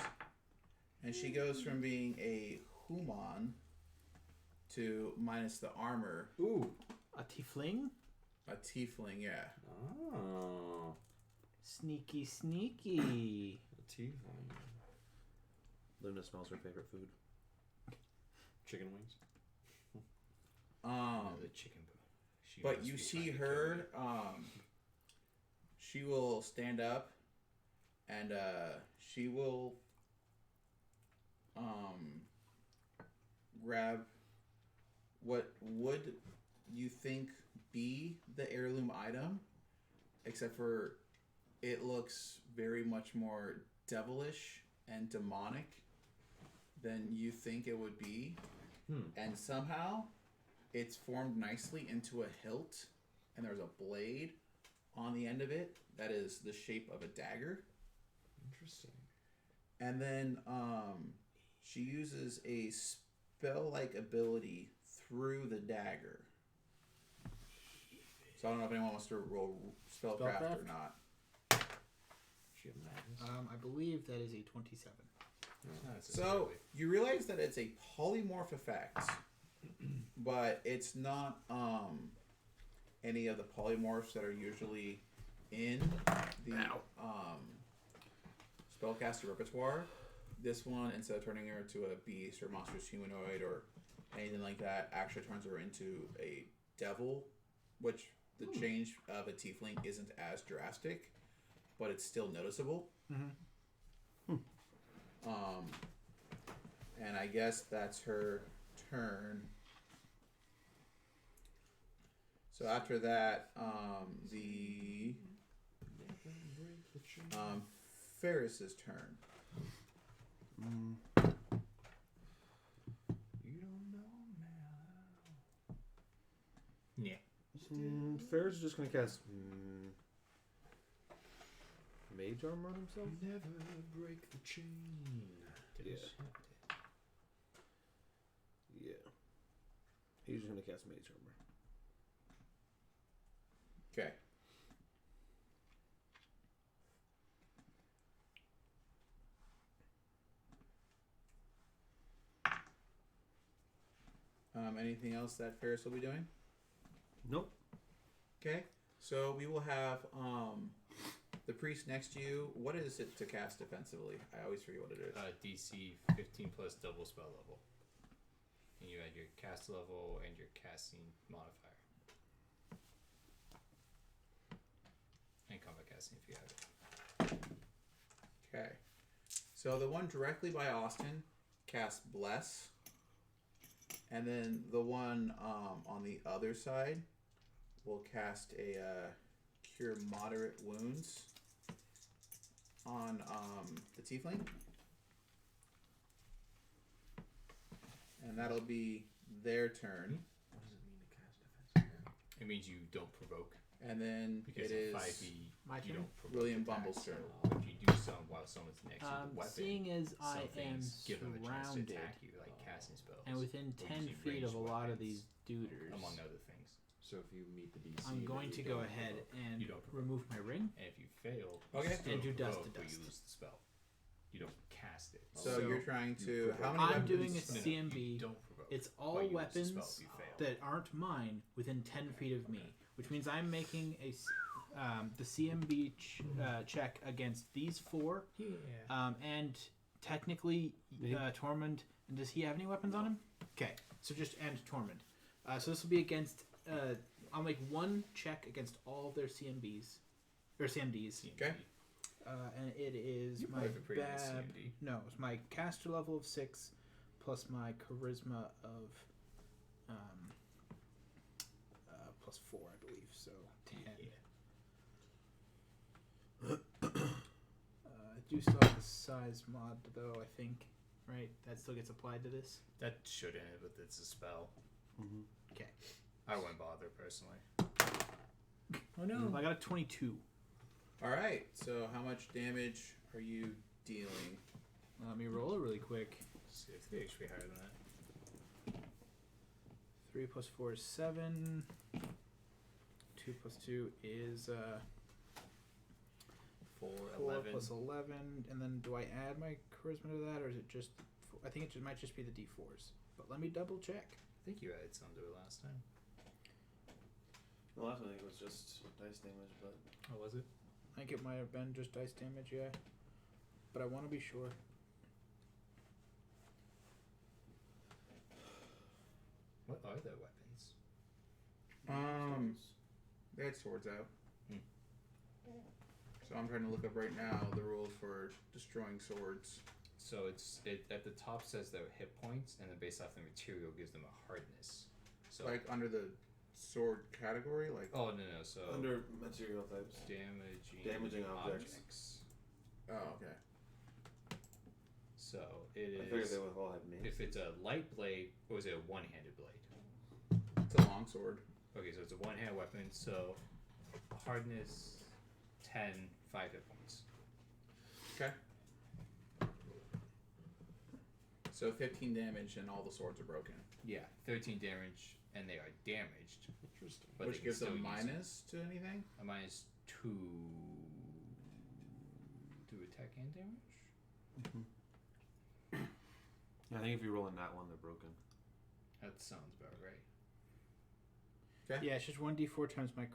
Speaker 4: and she goes from being a human to minus the armor,
Speaker 5: Ooh.
Speaker 1: A tiefling?
Speaker 4: a tiefling. Yeah.
Speaker 5: Oh.
Speaker 1: Sneaky, sneaky.
Speaker 5: Tiefling.
Speaker 3: Luna smells her favorite food.
Speaker 5: Chicken wings.
Speaker 2: The chicken boo. She
Speaker 4: But
Speaker 2: must
Speaker 4: you
Speaker 2: be
Speaker 4: see
Speaker 2: trying to kill
Speaker 4: her.
Speaker 2: you.
Speaker 4: She will stand up, and she will grab what would you think be the heirloom item, except for it looks very much more devilish and demonic than you think it would be. And somehow it's formed nicely into a hilt, and there's a blade on the end of it that is the shape of a dagger.
Speaker 5: Interesting.
Speaker 4: And then she uses a spell-like ability through the dagger. So I don't know if anyone wants to roll spellcraft or
Speaker 1: Spellcraft?
Speaker 4: not.
Speaker 5: She have madness.
Speaker 1: I believe that is a 27.
Speaker 2: Not
Speaker 4: So
Speaker 2: necessarily.
Speaker 4: you realize that it's a polymorph effect, but it's not any of the polymorphs that are usually in the spellcaster repertoire. This one, instead of turning her into a beast or monstrous humanoid or anything like that, actually turns her into a devil, which the change of a tiefling isn't as drastic, but it's still noticeable. And I guess that's her turn. So after that, the Ferris's turn.
Speaker 5: You don't know, man.
Speaker 2: Yeah.
Speaker 3: Ferris is just going to cast Mage Armor on himself?
Speaker 5: Never break the chain.
Speaker 3: Yeah. Yeah. He's just going to cast Mage Armor.
Speaker 4: Okay. Anything else that Ferris will be doing?
Speaker 3: Nope.
Speaker 4: Okay. So we will have the priest next to you. What is it to cast defensively? I always forget what it is.
Speaker 2: DC 15 plus double spell level. And you add your cast level and your casting modifier. And combat casting if you have it.
Speaker 4: Okay. So the one directly by Austin casts Bless. And then the one on the other side will cast a Cure Moderate Wounds on the Tiefling. And that'll be their turn.
Speaker 5: What does it mean to cast defense?
Speaker 2: It means you don't provoke.
Speaker 4: And then
Speaker 2: Because
Speaker 4: it
Speaker 2: in
Speaker 4: is
Speaker 2: 5e,
Speaker 1: My
Speaker 2: you
Speaker 1: turn?
Speaker 2: don't provoke
Speaker 4: William
Speaker 2: attacks,
Speaker 4: Bumble's
Speaker 2: so
Speaker 4: turn.
Speaker 2: if you do some while someone's next to the weapon,
Speaker 1: Seeing as I
Speaker 2: some
Speaker 1: am
Speaker 2: things give them a chance to
Speaker 1: surrounded
Speaker 2: attack you, like casting spells.
Speaker 1: and within
Speaker 2: or
Speaker 1: 10
Speaker 2: using
Speaker 1: feet of a
Speaker 2: ranged
Speaker 1: lot of
Speaker 2: weapons,
Speaker 1: these duders,
Speaker 2: among other things.
Speaker 5: So if you meet the DC,
Speaker 1: I'm
Speaker 5: then
Speaker 1: going
Speaker 5: you
Speaker 1: to go
Speaker 5: don't
Speaker 1: ahead
Speaker 5: provoke.
Speaker 1: and
Speaker 2: You don't provoke.
Speaker 1: remove my ring.
Speaker 2: And if you fail,
Speaker 4: Okay.
Speaker 2: you still
Speaker 1: And do dust to
Speaker 2: provoke, but you
Speaker 1: dust.
Speaker 2: lose the spell. You don't cast it.
Speaker 4: So,
Speaker 1: So
Speaker 4: you're trying to.
Speaker 5: you
Speaker 4: How many
Speaker 1: I'm
Speaker 4: weapons?
Speaker 1: doing a
Speaker 2: No,
Speaker 1: CMB.
Speaker 2: you don't provoke.
Speaker 1: It's
Speaker 2: but
Speaker 1: all
Speaker 2: you lose the spell
Speaker 1: weapons
Speaker 2: if you fail.
Speaker 1: that aren't mine within 10 feet of me, which means I'm making a. the CMB check against these 4, and technically Tormund. And does he have any weapons on him? Okay, so just and Tormund. So this will be against. I'll make 1 check against all of their CMBs or CMDs.
Speaker 4: Okay.
Speaker 1: And it is
Speaker 2: You
Speaker 1: my
Speaker 2: probably have a pretty nice
Speaker 1: bad.
Speaker 2: CMD.
Speaker 1: No, it's my caster level of 6 plus my charisma of plus 4, I believe. So 10. I do still have the size mod though. I think, right? That still gets applied to this.
Speaker 2: That shouldn't, but it's a spell.
Speaker 1: Okay.
Speaker 2: I wouldn't bother personally.
Speaker 1: Oh no! I got a 22.
Speaker 4: All right. So how much damage are you dealing?
Speaker 1: Let me roll it really quick.
Speaker 2: See if the HP higher than that.
Speaker 1: 3 plus 4 is 7. 2 plus 2 is
Speaker 2: 4,
Speaker 1: 4
Speaker 2: 11.
Speaker 1: plus 11. And then do I add my charisma to that, or is it just? I think it might just be the d4s. But let me double check.
Speaker 2: I think you added some to it last time.
Speaker 3: The last one I think was just dice damage, but
Speaker 2: Oh, was it?
Speaker 1: I think it might have been just dice damage, yeah. But I want to be sure.
Speaker 2: What are their weapons?
Speaker 4: They had swords out.
Speaker 2: Hmm.
Speaker 4: So I'm trying to look up right now the rules for destroying swords.
Speaker 2: So it at the top says their hit points, and then based off the material gives them a hardness. So
Speaker 4: Like under the sword category, like
Speaker 2: oh no. So
Speaker 3: under material types.
Speaker 2: damaging
Speaker 3: objects.
Speaker 4: oh okay.
Speaker 2: So it
Speaker 3: I figured
Speaker 2: is.
Speaker 3: they would all have names.
Speaker 2: If it's a light blade, or is it a one-handed blade?
Speaker 4: It's a long sword.
Speaker 2: Okay, so it's a one-hand weapon. So hardness 10, 5 hit points.
Speaker 4: Okay. So 15 damage and all the swords are broken.
Speaker 2: Yeah, 13 damage, and they are damaged.
Speaker 5: Interesting.
Speaker 2: But
Speaker 4: Which
Speaker 2: they can
Speaker 4: gives
Speaker 2: still
Speaker 4: a
Speaker 2: use
Speaker 4: minus to anything?
Speaker 2: a minus 2 to attack and damage.
Speaker 3: Yeah, I think if you roll in that one, they're broken.
Speaker 2: That sounds about right.
Speaker 4: Okay.
Speaker 1: Yeah, it's just 1d4 times my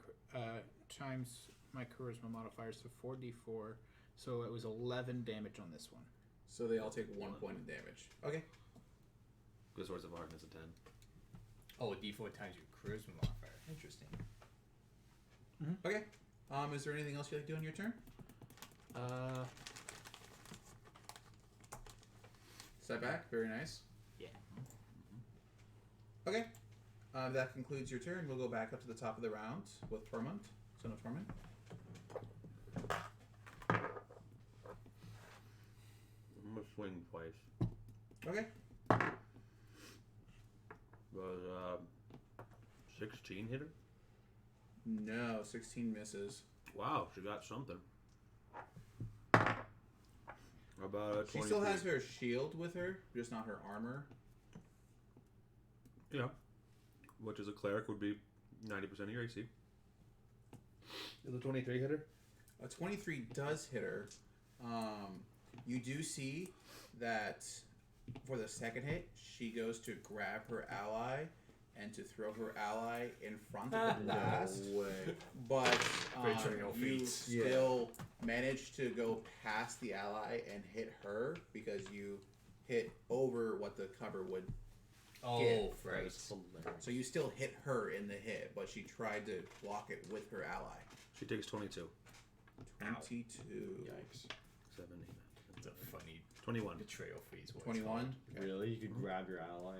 Speaker 1: charisma modifier, so 4d4. So it was 11 damage on this one.
Speaker 4: So they all take 1 point of damage. Okay.
Speaker 3: Good swords of hardness of 10.
Speaker 2: Oh, d4 times your charisma modifier. Interesting.
Speaker 4: Okay. Is there anything else you'd like to do on your turn? Step back. Very nice.
Speaker 1: Yeah.
Speaker 4: Okay. That concludes your turn. We'll go back up to the top of the round with Tormund. Son of Tormund.
Speaker 3: I'm gonna swing twice.
Speaker 4: Okay.
Speaker 3: But 16 hitter?
Speaker 4: No, 16 misses.
Speaker 3: Wow, she got something. How about a 23?
Speaker 4: She still has her shield with her, just not her armor.
Speaker 3: Yeah. Which as a cleric would be 90% of your AC. Is a 23 hitter?
Speaker 4: A 23 does hit her. You do see that for the second hit, she goes to grab her ally and to throw her ally in front of the blast.
Speaker 5: No way.
Speaker 4: But
Speaker 2: Betrayal
Speaker 4: you
Speaker 2: feat.
Speaker 4: still manage to go past the ally and hit her because you hit over what the cover would.
Speaker 2: Oh,
Speaker 4: Yeah,
Speaker 2: right.
Speaker 5: That's hilarious.
Speaker 4: So you still hit her in the hit, but she tried to block it with her ally.
Speaker 3: She takes 22.
Speaker 4: 22.
Speaker 5: Yikes.
Speaker 3: 7, 8,
Speaker 2: It's a funny
Speaker 3: 21.
Speaker 2: betrayal feat. is what it's
Speaker 4: 21.
Speaker 2: called.
Speaker 4: Okay.
Speaker 5: Really? You could grab your ally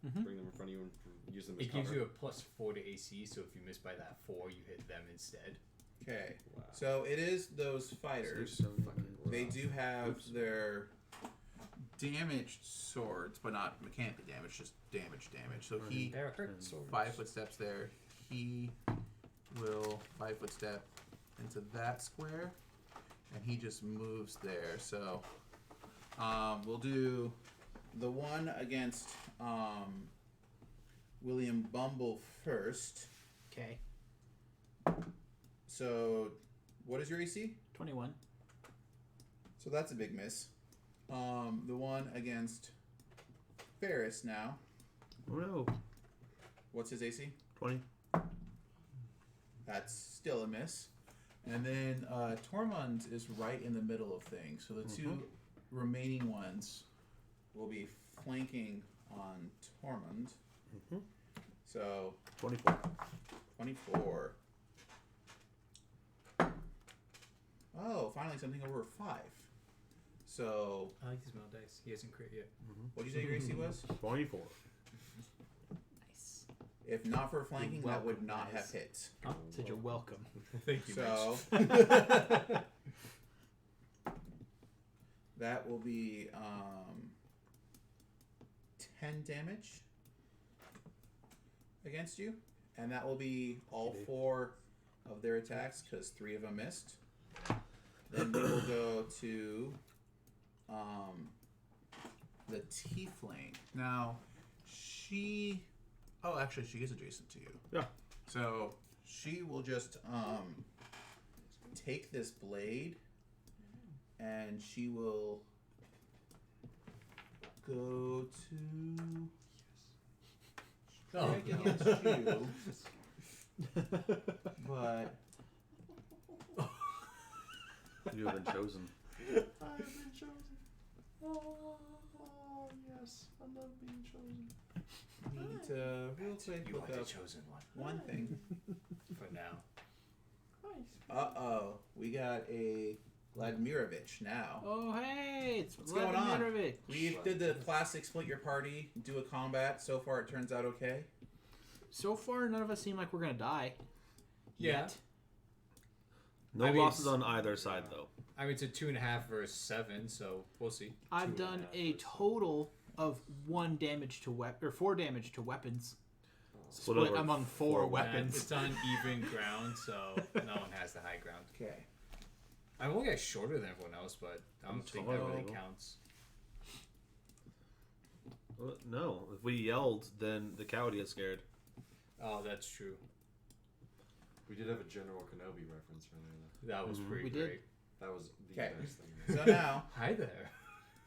Speaker 5: and bring them in front of you and use them as
Speaker 2: It gives
Speaker 5: cover?
Speaker 2: you a plus 4 to AC, so if you miss by that 4, you hit them instead.
Speaker 4: Okay.
Speaker 5: Wow.
Speaker 4: So it is those fighters. They do have
Speaker 3: Oops.
Speaker 4: their damaged swords, but not mechanically damaged, just damage. So he
Speaker 2: They're hurt swords.
Speaker 4: 5 foot steps there. He will 5 foot step into that square, and he just moves there. So we'll do the one against William Bumble first.
Speaker 1: Okay.
Speaker 4: So what is your AC?
Speaker 1: 21.
Speaker 4: So that's a big miss. The one against Ferris now.
Speaker 3: Oh no.
Speaker 4: What's his AC?
Speaker 3: 20.
Speaker 4: That's still a miss. And then Tormund is right in the middle of things. So the two remaining ones will be flanking on Tormund. So
Speaker 3: 24.
Speaker 4: 24. Oh, finally something over 5. So,
Speaker 2: I like his mild dice. He hasn't crit yet.
Speaker 4: what did you say your AC was?
Speaker 3: 24.
Speaker 1: Nice.
Speaker 4: If not for flanking,
Speaker 1: You're
Speaker 4: that would
Speaker 1: welcome,
Speaker 4: not
Speaker 1: guys.
Speaker 4: have hit.
Speaker 1: Said you're welcome.
Speaker 2: Thank you,
Speaker 4: So,
Speaker 2: Mitch.
Speaker 4: that will be 10 damage against you. And that will be all 4 of their attacks because 3 of them missed. Then we will go to the tiefling. Now, she... Oh, actually, she is adjacent to you.
Speaker 3: Yeah.
Speaker 4: So, she will just take this blade and she will go to...
Speaker 2: Oh,
Speaker 4: strike
Speaker 2: no.
Speaker 4: against you. But...
Speaker 3: You have been chosen.
Speaker 5: I have been chosen. Oh, yes. I love being chosen.
Speaker 4: Need to real quick
Speaker 2: You
Speaker 4: look
Speaker 2: are the
Speaker 4: up
Speaker 2: chosen one.
Speaker 4: one thing.
Speaker 2: For now.
Speaker 4: Uh-oh. We got a Vladimirovich now.
Speaker 1: Oh, hey, it's
Speaker 4: What's going on?
Speaker 1: Vladimirovich.
Speaker 4: We did the classic split your party, do a combat. So far it turns out okay.
Speaker 1: So far, none of us seem like we're gonna die.
Speaker 2: Yeah.
Speaker 1: Yet.
Speaker 3: No
Speaker 2: I mean,
Speaker 3: losses on either side, though.
Speaker 2: I mean, it's a 2.5 versus 7, so we'll see.
Speaker 1: I've done a total of 1 damage to 4 damage to weapons.
Speaker 3: Split
Speaker 1: Split
Speaker 3: over
Speaker 1: among 4 weapons.
Speaker 2: It's on even ground, so no one has the high ground.
Speaker 4: Okay.
Speaker 2: I'm only shorter than everyone else, but I don't think that really
Speaker 3: Taller.
Speaker 2: counts.
Speaker 3: Well, no, if we yelled, then the cow would get scared.
Speaker 2: Oh, that's true.
Speaker 5: We did have a General Kenobi reference earlier.
Speaker 2: That was pretty
Speaker 1: We did.
Speaker 2: great.
Speaker 5: That was the
Speaker 4: Okay.
Speaker 5: best thing.
Speaker 4: So now,
Speaker 2: Hi there.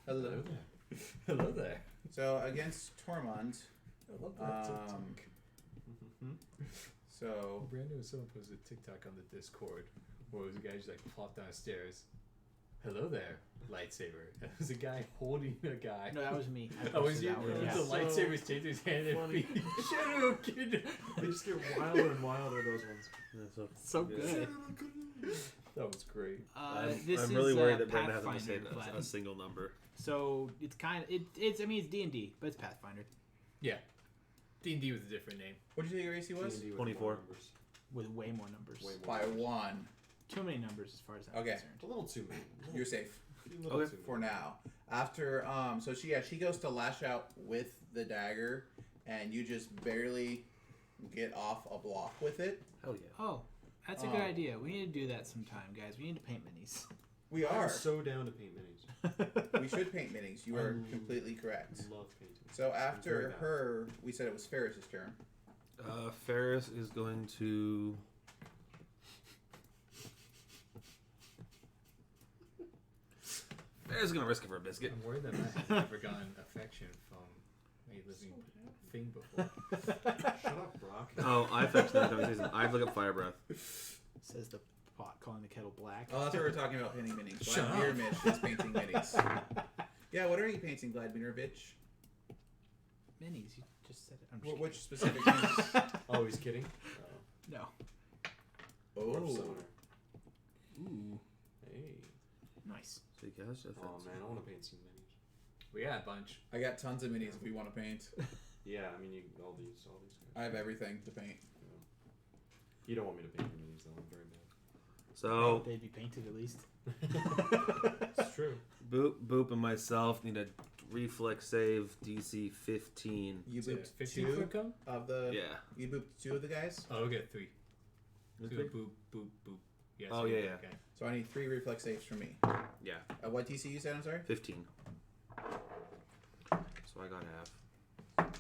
Speaker 4: hello.
Speaker 5: there.
Speaker 2: Hello there.
Speaker 4: So against Tormund,
Speaker 2: I love that
Speaker 4: Um,
Speaker 2: TikTok.
Speaker 4: so
Speaker 2: Brandon was someone posted a TikTok on the Discord where it was a guy just like plopped downstairs. Hello there, lightsaber. And it was a guy holding a guy.
Speaker 1: No, that was me. I
Speaker 2: Oh, was
Speaker 1: posted
Speaker 2: you?
Speaker 1: that one,
Speaker 2: The
Speaker 1: yeah.
Speaker 5: So
Speaker 2: lightsaber's taking his hand and
Speaker 5: funny.
Speaker 2: feet. Shadow kid.
Speaker 5: They just get wilder and wilder, those ones.
Speaker 3: Yeah,
Speaker 1: So good.
Speaker 2: That was great.
Speaker 1: This
Speaker 3: I'm
Speaker 1: is
Speaker 3: really worried that Brandon hasn't
Speaker 1: Pathfinder,
Speaker 3: just hit
Speaker 1: Vlad.
Speaker 3: a single number.
Speaker 1: So it's kind of it's. I mean, it's D&D, but it's Pathfinder
Speaker 2: Yeah. D&D with a different name.
Speaker 4: what did you say your AC was?
Speaker 5: D&D with
Speaker 3: 24.
Speaker 5: more numbers.
Speaker 1: with way more numbers.
Speaker 5: Way more
Speaker 4: By
Speaker 5: numbers.
Speaker 4: 1.
Speaker 1: Too many numbers as far as I'm
Speaker 4: Okay.
Speaker 1: concerned.
Speaker 5: A little too many.
Speaker 4: You're safe.
Speaker 5: A little
Speaker 3: Okay.
Speaker 5: too
Speaker 4: For
Speaker 5: many.
Speaker 4: now. After so she goes to lash out with the dagger and you just barely get off a block with it.
Speaker 3: Hell yeah.
Speaker 1: Oh, that's a good idea. We need to do that sometime, guys. We need to paint minis.
Speaker 4: We
Speaker 5: I'm
Speaker 4: are.
Speaker 5: so down to paint minis.
Speaker 4: We should paint minis. You are completely correct.
Speaker 5: Love painting.
Speaker 4: So
Speaker 5: very
Speaker 4: after
Speaker 5: bad.
Speaker 4: her, we said it was Ferris's turn.
Speaker 3: Ferris is going to. Ferris is going to risk it for a biscuit.
Speaker 2: I'm worried that Matt has never gotten affection from a living thing before.
Speaker 5: Shut up, Brock.
Speaker 3: Oh, I fixed that coming season. I look up fire breath.
Speaker 1: Says the pot calling the kettle black.
Speaker 4: Oh, that's what we're talking about painting minis.
Speaker 2: Shut
Speaker 4: Vladimir
Speaker 2: up.
Speaker 4: Mitch is painting minis. Yeah, what are you painting, Vladimir Mitch?
Speaker 1: Minis. You just said it. I'm just
Speaker 4: Which specific minis?
Speaker 5: Oh, he's kidding?
Speaker 1: kidding. No.
Speaker 5: Warp
Speaker 4: Oh,
Speaker 5: Sonar.
Speaker 1: Ooh,
Speaker 5: Hey.
Speaker 1: nice.
Speaker 3: So you guys just
Speaker 5: Oh, man, I want to paint some minis.
Speaker 2: We got a bunch.
Speaker 4: I got tons of minis if we want to paint.
Speaker 5: Yeah, I mean, you all these guys.
Speaker 4: I have everything to paint.
Speaker 5: You don't want me to paint your minis, though. I'm very bad.
Speaker 3: So
Speaker 1: They'd be painted at least.
Speaker 5: It's true.
Speaker 3: Boop and myself need a reflex save DC 15.
Speaker 4: You
Speaker 2: Is it
Speaker 4: booped
Speaker 2: 15
Speaker 4: two
Speaker 2: foot cone?
Speaker 4: of the.
Speaker 3: Yeah.
Speaker 4: You booped 2 of the guys.
Speaker 2: Oh, we'll get 3.
Speaker 3: Is
Speaker 2: Two,
Speaker 3: it?
Speaker 2: boop, boop, boop. Yes,
Speaker 3: Oh,
Speaker 2: we
Speaker 3: yeah,
Speaker 2: got-
Speaker 3: yeah.
Speaker 2: Okay.
Speaker 4: So I need 3 reflex saves from me.
Speaker 3: Yeah.
Speaker 4: What DC you said? I'm sorry.
Speaker 3: 15. So I got half.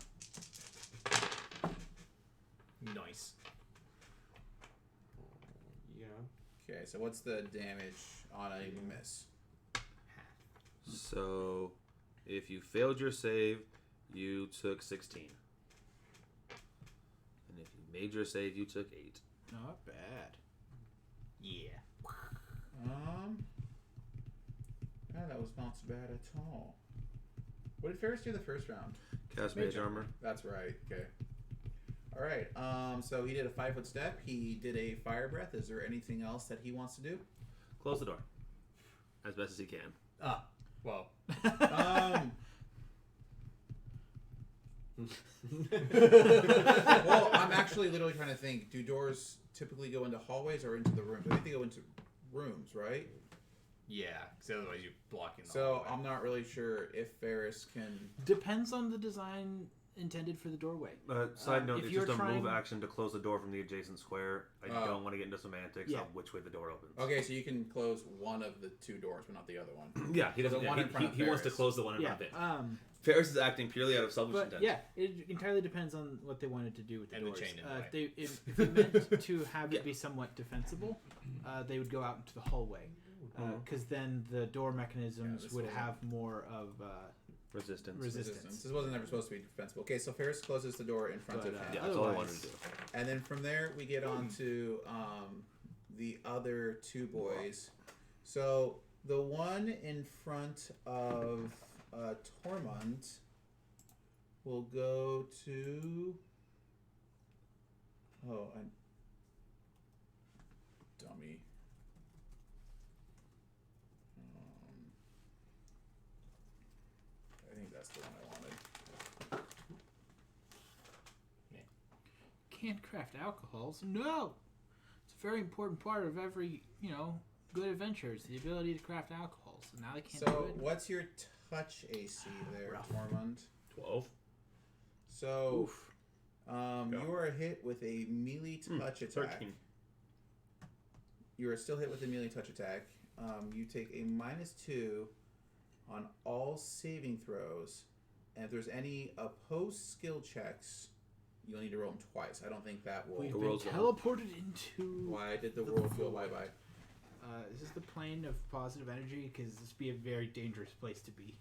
Speaker 2: Nice.
Speaker 5: Yeah.
Speaker 4: Okay, so what's the damage on a miss?
Speaker 3: So if you failed your save, you took 16. And if you made your save, you took 8.
Speaker 1: Not bad.
Speaker 2: Yeah.
Speaker 4: That was not so bad at all. What did Ferris do the first round?
Speaker 3: Cast mage armor.
Speaker 4: That's right. Okay. All right. So he did a 5-foot step. He did a fire breath. Is there anything else that he wants to do?
Speaker 3: Close the door. As best as he can.
Speaker 2: Well.
Speaker 4: Well, I'm actually literally trying to think. Do doors typically go into hallways or into the rooms? I think they go into rooms, right?
Speaker 2: Yeah, because otherwise you're blocking the
Speaker 4: So
Speaker 2: hallway.
Speaker 4: I'm not really sure if Ferris can.
Speaker 1: Depends on the design intended for the doorway.
Speaker 3: Side note,
Speaker 1: if
Speaker 3: it's
Speaker 1: you're
Speaker 3: just a move
Speaker 1: trying-
Speaker 3: action to close the door from the adjacent square. I
Speaker 4: Oh.
Speaker 3: don't want to get into semantics
Speaker 1: Yeah.
Speaker 3: of which way the door opens.
Speaker 4: Okay, so you can close one of the two doors, but not the other one.
Speaker 3: Yeah, he doesn't.
Speaker 4: The one in front of
Speaker 3: He wants to
Speaker 4: Ferris.
Speaker 3: close the one in
Speaker 1: Yeah.
Speaker 3: front of it. Ferris is acting purely out of selfish
Speaker 1: But
Speaker 3: intent.
Speaker 1: yeah, it entirely depends on what they wanted to do with the
Speaker 2: And the
Speaker 1: doors.
Speaker 2: chain in the way.
Speaker 1: If they meant to have it be somewhat defensible, they would go out into the hallway, because then the door mechanisms
Speaker 4: this
Speaker 1: would
Speaker 4: will-
Speaker 1: have more of
Speaker 3: Resistance.
Speaker 1: resistance.
Speaker 4: This wasn't ever supposed to be defensible. Okay, so Ferris closes the door in front
Speaker 1: But,
Speaker 4: of him.
Speaker 3: Yeah, that's all I wanted
Speaker 1: Otherwise-
Speaker 3: to do.
Speaker 4: And then from there, we get on to the other two boys. So the one in front of Tormund will go to. Oh, I'm. Dummy. I think that's the one I wanted.
Speaker 1: Can't craft alcohols? No! It's a very important part of every, good adventure is the ability to craft alcohols. And now they can't do
Speaker 4: So,
Speaker 1: it.
Speaker 4: what's your touch AC there,
Speaker 1: Rough.
Speaker 4: Tormund?
Speaker 3: 12.
Speaker 4: So,
Speaker 1: Oof.
Speaker 4: you are hit with a melee touch attack.
Speaker 3: 13.
Speaker 4: You are still hit with a melee touch attack. You take a -2 on all saving throws, and if there's any opposed skill checks, you'll need to roll them twice. I don't think that will.
Speaker 1: We've
Speaker 3: The
Speaker 1: been
Speaker 3: world's one.
Speaker 1: teleported into...
Speaker 4: Why did the world go bye-bye?
Speaker 1: Is this the plane of positive energy? Because this would be a very dangerous place to be.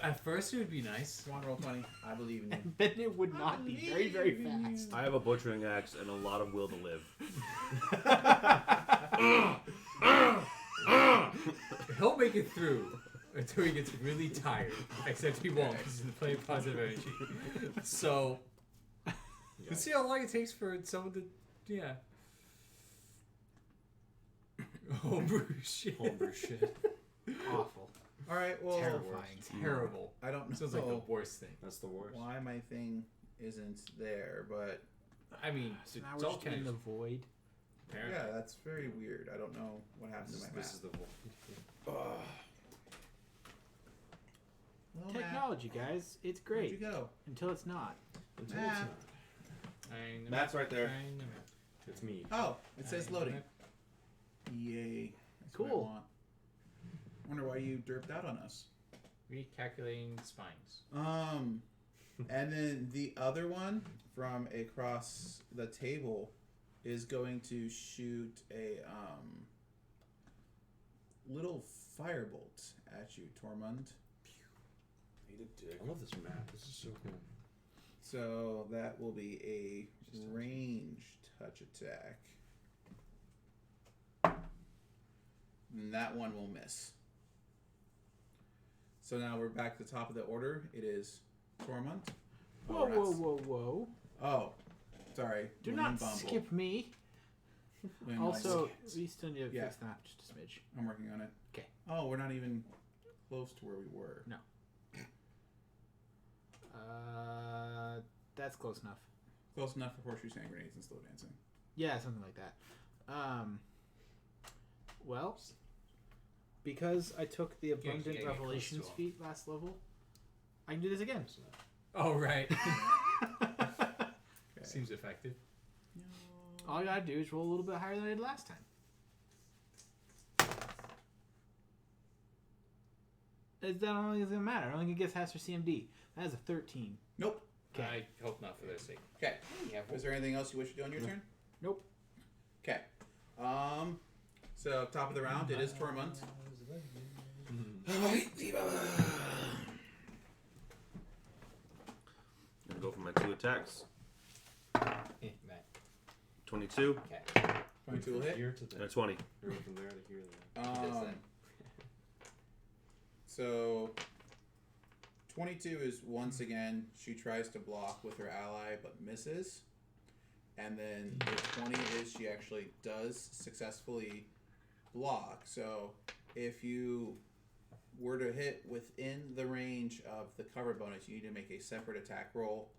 Speaker 2: At first, it would be nice.
Speaker 4: Come on, roll 20. I believe in you.
Speaker 1: And then it would not be very, very fast.
Speaker 3: I have a butchering axe and a lot of will to live.
Speaker 2: He'll make it through until he gets really tired. Except he won't because he's in the plane of positive energy. So, let's see how long it takes for someone to. Yeah. Homebrew shit.
Speaker 5: Homebrew shit.
Speaker 1: Awful.
Speaker 4: All right, well,
Speaker 1: Terrifying.
Speaker 2: Terrible.
Speaker 4: I don't know
Speaker 2: Sounds like the worst thing.
Speaker 5: That's the worst.
Speaker 4: why my thing isn't there, but
Speaker 2: I mean,
Speaker 1: So
Speaker 2: it's
Speaker 1: now
Speaker 2: all
Speaker 1: we're just in
Speaker 2: kind
Speaker 1: the
Speaker 2: of
Speaker 1: void.
Speaker 2: apparent.
Speaker 4: yeah, that's very weird. I don't know what happened to my
Speaker 5: This is
Speaker 4: map.
Speaker 5: the
Speaker 4: Hello,
Speaker 1: Technology, guys. It's
Speaker 4: Matt. Where'd you
Speaker 1: great.
Speaker 4: go?
Speaker 1: Until it's not.
Speaker 5: until
Speaker 4: Matt.
Speaker 5: it's not.
Speaker 3: Matt's right there.
Speaker 5: It's me.
Speaker 4: Oh, it says loading. Yay. That's what I
Speaker 1: Cool.
Speaker 4: want. Wonder why you derped out on us.
Speaker 2: Recalculating spines.
Speaker 4: And then the other one from across the table is going to shoot a little firebolt at you, Tormund.
Speaker 5: I love this map. This is so cool.
Speaker 4: So that will be a ranged touch attack. And that one will miss. So now we're back to the top of the order. It is Tormund. Oh,
Speaker 1: Whoa,
Speaker 4: we're not
Speaker 1: whoa, whoa, whoa.
Speaker 4: Oh, sorry.
Speaker 1: Do
Speaker 4: William
Speaker 1: not
Speaker 4: Bumble.
Speaker 1: skip me.
Speaker 4: William
Speaker 1: Also,
Speaker 4: Bumble.
Speaker 1: we still need to
Speaker 4: Yeah.
Speaker 1: fix that just a smidge.
Speaker 4: I'm working on it.
Speaker 1: 'Kay.
Speaker 4: Oh, we're not even close to where we were.
Speaker 1: No. That's close enough.
Speaker 4: Close enough for horseshoe hand grenades and slow dancing.
Speaker 1: Yeah, something like that. Well, because I took the Abundant
Speaker 2: get close
Speaker 1: Revelations
Speaker 2: to 'em.
Speaker 1: feat last level, I can do this again.
Speaker 2: Oh, right.
Speaker 4: Okay.
Speaker 2: Seems effective.
Speaker 1: All I gotta do is roll a little bit higher than I did last time. I don't think it's gonna matter. I don't think it gets past for CMD. That is a 13.
Speaker 4: Nope.
Speaker 1: Okay.
Speaker 2: I hope not for their sake.
Speaker 4: Okay. Is there anything else you wish to do on your turn?
Speaker 1: Nope.
Speaker 4: Okay. So top of the round, it is Tormund.
Speaker 3: Gonna go for my 2 attacks.
Speaker 2: Eh, Matt.
Speaker 3: 22.
Speaker 2: Okay.
Speaker 4: 22 will hit.
Speaker 5: Here to there.
Speaker 3: 20.
Speaker 5: You're from there to here. There.
Speaker 2: does
Speaker 4: Um,
Speaker 2: that.
Speaker 4: so 22 is once again she tries to block with her ally but misses, and then the 20 is she actually does successfully block. So if you were to hit within the range of the cover bonus, you need to make a separate attack roll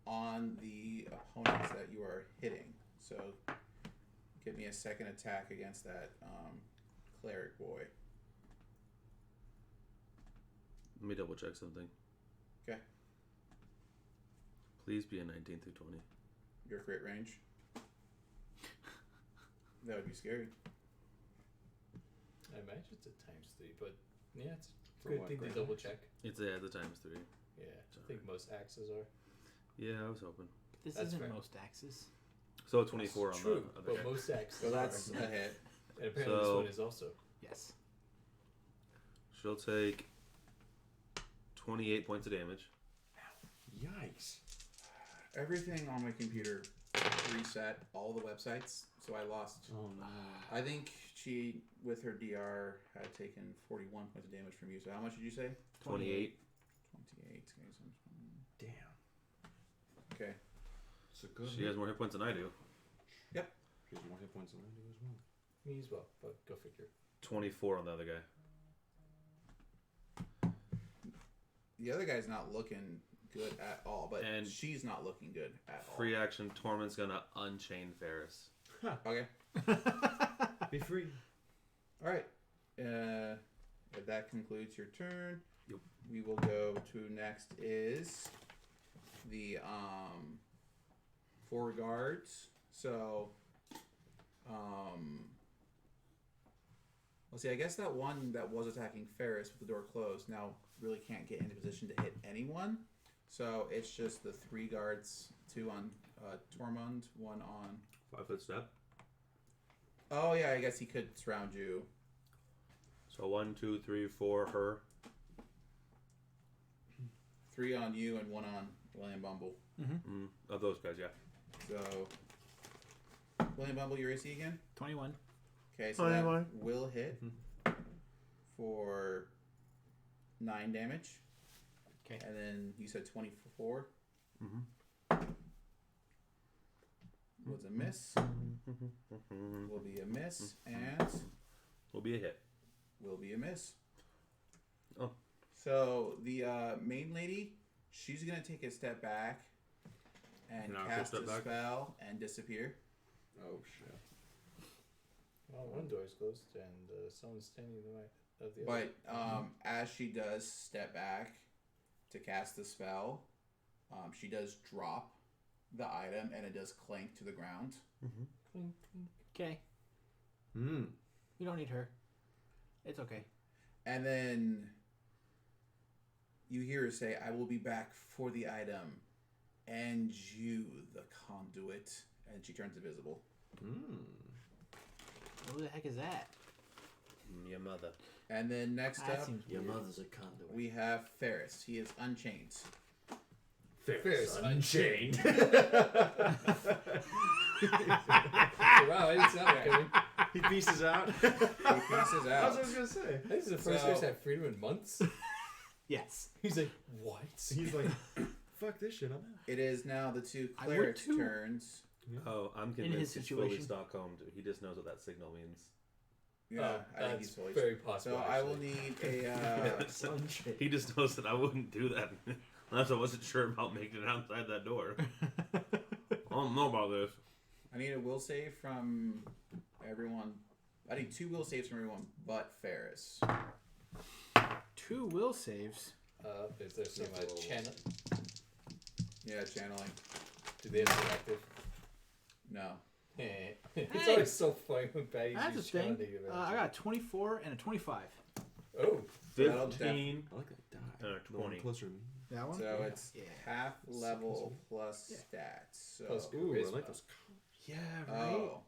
Speaker 4: on the opponents that you are hitting. So give me a second attack against that cleric boy.
Speaker 3: Let me double check something.
Speaker 4: Okay.
Speaker 3: Please be a 19 through 20.
Speaker 4: Your crit range. That would be scary.
Speaker 2: I imagine it's a ×3, but yeah, it's a
Speaker 5: For
Speaker 2: good
Speaker 5: what,
Speaker 2: thing to
Speaker 5: great
Speaker 2: double
Speaker 5: axe?
Speaker 2: check.
Speaker 3: It's the times 3.
Speaker 2: Yeah, I think most axes are.
Speaker 3: Yeah, I was hoping.
Speaker 1: This
Speaker 2: That's
Speaker 1: isn't
Speaker 2: fair.
Speaker 1: most axes.
Speaker 3: So 24 on
Speaker 2: True,
Speaker 3: the other
Speaker 2: but
Speaker 3: guy.
Speaker 2: most axes
Speaker 4: So that's
Speaker 2: are.
Speaker 4: a hit.
Speaker 2: And apparently this
Speaker 3: So-
Speaker 2: one is also.
Speaker 1: Yes.
Speaker 3: She'll take 28 points of damage.
Speaker 5: Yikes.
Speaker 4: Everything on my computer reset, all the websites, so I lost.
Speaker 5: Oh no.
Speaker 4: I think she, with her DR, had taken 41 points of damage from you. So how much did you say?
Speaker 3: 28.
Speaker 4: 28.
Speaker 5: Damn.
Speaker 4: Okay.
Speaker 5: It's a good.
Speaker 3: She has more hit points than I do.
Speaker 5: She has more hit points than I do as well.
Speaker 2: Me as well, but go figure.
Speaker 3: 24 on the other guy.
Speaker 4: The other guy's not looking good at all, but
Speaker 3: And
Speaker 4: she's not looking good at
Speaker 3: Free action, Tormund's gonna unchain Ferris.
Speaker 4: all. Okay.
Speaker 5: Be free.
Speaker 4: All right. If that concludes your turn,
Speaker 3: Yep.
Speaker 4: we will go to next is the 4 guards. So, let's see. I guess that one that was attacking Ferris with the door closed now really can't get into position to hit anyone. So it's just the 3 guards, 2 on Tormund, 1 on.
Speaker 3: 5-foot step.
Speaker 4: Oh yeah, I guess he could surround you.
Speaker 3: So 1, 2, 3, 4, her.
Speaker 4: 3 on you and 1 on William Bumble.
Speaker 3: Of those guys, yeah.
Speaker 4: So, William Bumble, your AC again?
Speaker 1: 21.
Speaker 4: Okay, so that will hit for 9 damage.
Speaker 1: Okay.
Speaker 4: And then you said 24 was a miss. Will be a miss. And
Speaker 3: Will be a hit.
Speaker 4: will be a miss.
Speaker 3: Oh.
Speaker 4: So, the main lady, she's going to take a step back and
Speaker 3: An actual
Speaker 4: cast a
Speaker 3: step back?
Speaker 4: spell and disappear.
Speaker 5: Oh shit.
Speaker 2: Well, one door is closed and someone's standing in the way of the other.
Speaker 4: But as she does step back to cast the spell, she does drop the item and it does clank to the ground.
Speaker 1: Okay.
Speaker 5: Hmm.
Speaker 1: We don't need her. It's okay.
Speaker 4: And then you hear her say, "I will be back for the item and you, the conduit." And she turns invisible.
Speaker 5: Hmm.
Speaker 1: Who the heck is that?
Speaker 3: Your mother.
Speaker 4: And then next
Speaker 1: That
Speaker 4: up,
Speaker 1: seems
Speaker 5: Your
Speaker 1: weird.
Speaker 5: mother's a conduit.
Speaker 4: we have Ferris. He is unchained.
Speaker 2: Ferris
Speaker 5: Unchained.
Speaker 2: Wow, I didn't see that one coming.
Speaker 5: He pieces out.
Speaker 4: He pieces
Speaker 5: That's what I
Speaker 4: out.
Speaker 5: was gonna say.
Speaker 2: This is the first
Speaker 4: So-
Speaker 2: guy's had freedom in months.
Speaker 1: Yes.
Speaker 2: He's like, what?
Speaker 5: He's like, fuck this shit, I'm out.
Speaker 4: It is now the 2
Speaker 1: I would
Speaker 4: clerics'
Speaker 1: too.
Speaker 4: turns.
Speaker 3: Oh, I'm
Speaker 1: his
Speaker 3: convinced he's fully
Speaker 1: situation.
Speaker 3: Stockholmed. He just knows what that signal means.
Speaker 4: Yeah, I think
Speaker 2: that's
Speaker 4: he's fully.
Speaker 2: very possible.
Speaker 4: So I will
Speaker 2: actually.
Speaker 4: need a.
Speaker 5: Unchained.
Speaker 3: He just knows that I wouldn't do that unless I wasn't sure about making it outside that door. I don't know about this.
Speaker 4: I need a will save from everyone. I need 2 will saves from everyone but Ferris.
Speaker 1: 2 will saves.
Speaker 2: Is there some channel?
Speaker 4: Yeah, channeling.
Speaker 2: Do they have it active?
Speaker 4: No.
Speaker 2: It's
Speaker 1: Hey!
Speaker 2: always so funny when Patty
Speaker 1: That's a
Speaker 2: uses
Speaker 1: thing.
Speaker 2: channeling
Speaker 1: I got a 24 and a 25.
Speaker 2: Oh,
Speaker 4: That'll
Speaker 3: 15.
Speaker 5: I like that die.
Speaker 3: Uh,
Speaker 5: The one
Speaker 3: 20.
Speaker 5: closer to me.
Speaker 1: That one?
Speaker 4: So it's
Speaker 1: Yeah.
Speaker 4: half level plus stats. So
Speaker 2: Plus
Speaker 5: Ooh, I
Speaker 2: charisma.
Speaker 5: like those.
Speaker 3: Yeah,
Speaker 4: oh,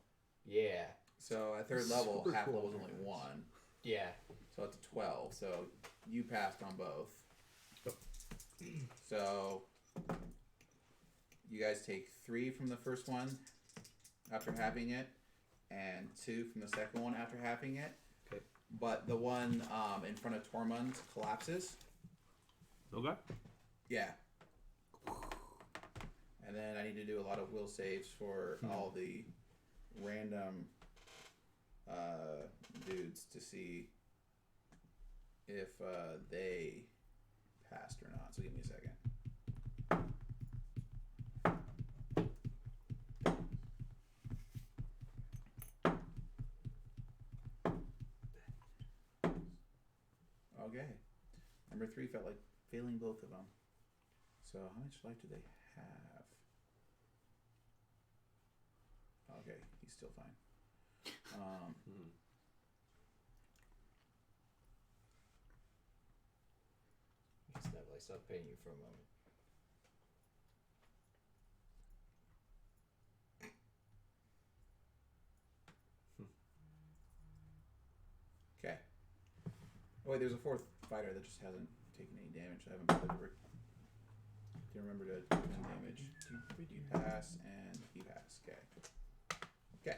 Speaker 2: Yeah,
Speaker 4: so at 3rd level,
Speaker 1: Super
Speaker 4: half
Speaker 1: cool.
Speaker 4: level is only 1.
Speaker 2: yeah.
Speaker 4: So it's 12. So you passed on both. So you guys take 3 from the first one after having it, and 2 from the second one after halving it.
Speaker 3: Okay.
Speaker 4: But the one in front of Tormund collapses.
Speaker 3: Okay.
Speaker 4: Yeah. And then I need to do a lot of will saves for all the random dudes to see if they passed or not. So give me a second. Okay. Number 3 felt like failing both of them. So how much life do they have? Okay, he's still fine.
Speaker 2: Just never like stop paying you for a moment.
Speaker 4: Okay. Oh wait, there's a 4th fighter that just hasn't taken any damage. I haven't bothered to remember to give him damage. You pass and he passed. Okay.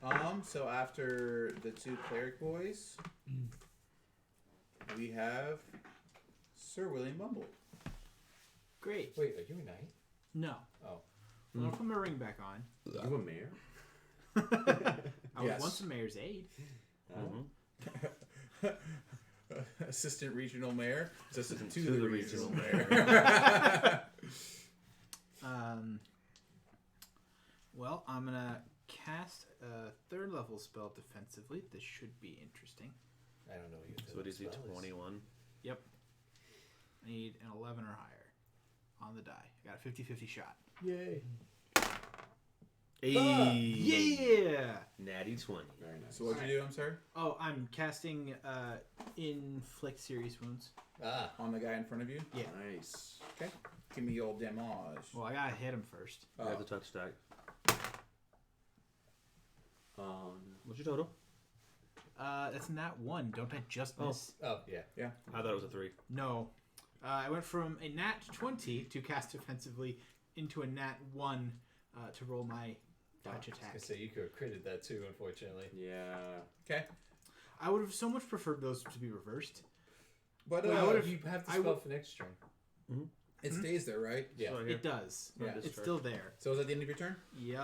Speaker 4: Okay. So after the 2 cleric boys, we have Sir William Bumble.
Speaker 1: Great.
Speaker 2: Wait, are you a knight?
Speaker 1: No.
Speaker 2: Oh.
Speaker 1: Well, I'll put my ring back on.
Speaker 5: Are you a mayor?
Speaker 1: I was
Speaker 4: Yes.
Speaker 1: once a mayor's aide.
Speaker 4: Assistant regional mayor. Assistant to
Speaker 3: To
Speaker 4: the
Speaker 3: the
Speaker 4: regional
Speaker 3: regional
Speaker 4: mayor.
Speaker 1: Well, I'm gonna cast a 3rd level spell defensively. This should be interesting.
Speaker 2: I don't know what you
Speaker 3: So what is he? 21.
Speaker 1: Yep. I need an 11 or higher on the die. I got a 50-50 shot.
Speaker 2: Yay.
Speaker 3: Hey.
Speaker 1: Yeah!
Speaker 3: Natty 20.
Speaker 5: Very nice.
Speaker 4: So what'd you do? I'm sorry.
Speaker 1: Oh, I'm casting inflict serious wounds.
Speaker 2: Ah.
Speaker 4: On the guy in front of you.
Speaker 1: Yeah.
Speaker 5: Nice.
Speaker 4: Okay. Give me old damage.
Speaker 1: Well, I gotta hit him first.
Speaker 3: You have the touch stack.
Speaker 5: Um,
Speaker 3: What's your total?
Speaker 1: That's not 1. Don't I just miss?
Speaker 2: Oh, yeah.
Speaker 3: I thought it was a 3.
Speaker 1: No. I went from a nat 20 to cast defensively into a nat 1 to roll my touch
Speaker 2: I was
Speaker 1: attack.
Speaker 2: gonna say you could have critted that too, unfortunately.
Speaker 5: yeah.
Speaker 4: Okay.
Speaker 1: I would have so much preferred those to be reversed.
Speaker 4: But
Speaker 1: Well, I would've-
Speaker 2: You have to
Speaker 1: I
Speaker 2: spell
Speaker 1: would-
Speaker 2: for next turn.
Speaker 4: it stays there, right?
Speaker 2: Yeah.
Speaker 3: So
Speaker 1: It does.
Speaker 4: Yeah.
Speaker 1: It's still there.
Speaker 4: So is that the end of your turn?
Speaker 1: Yep.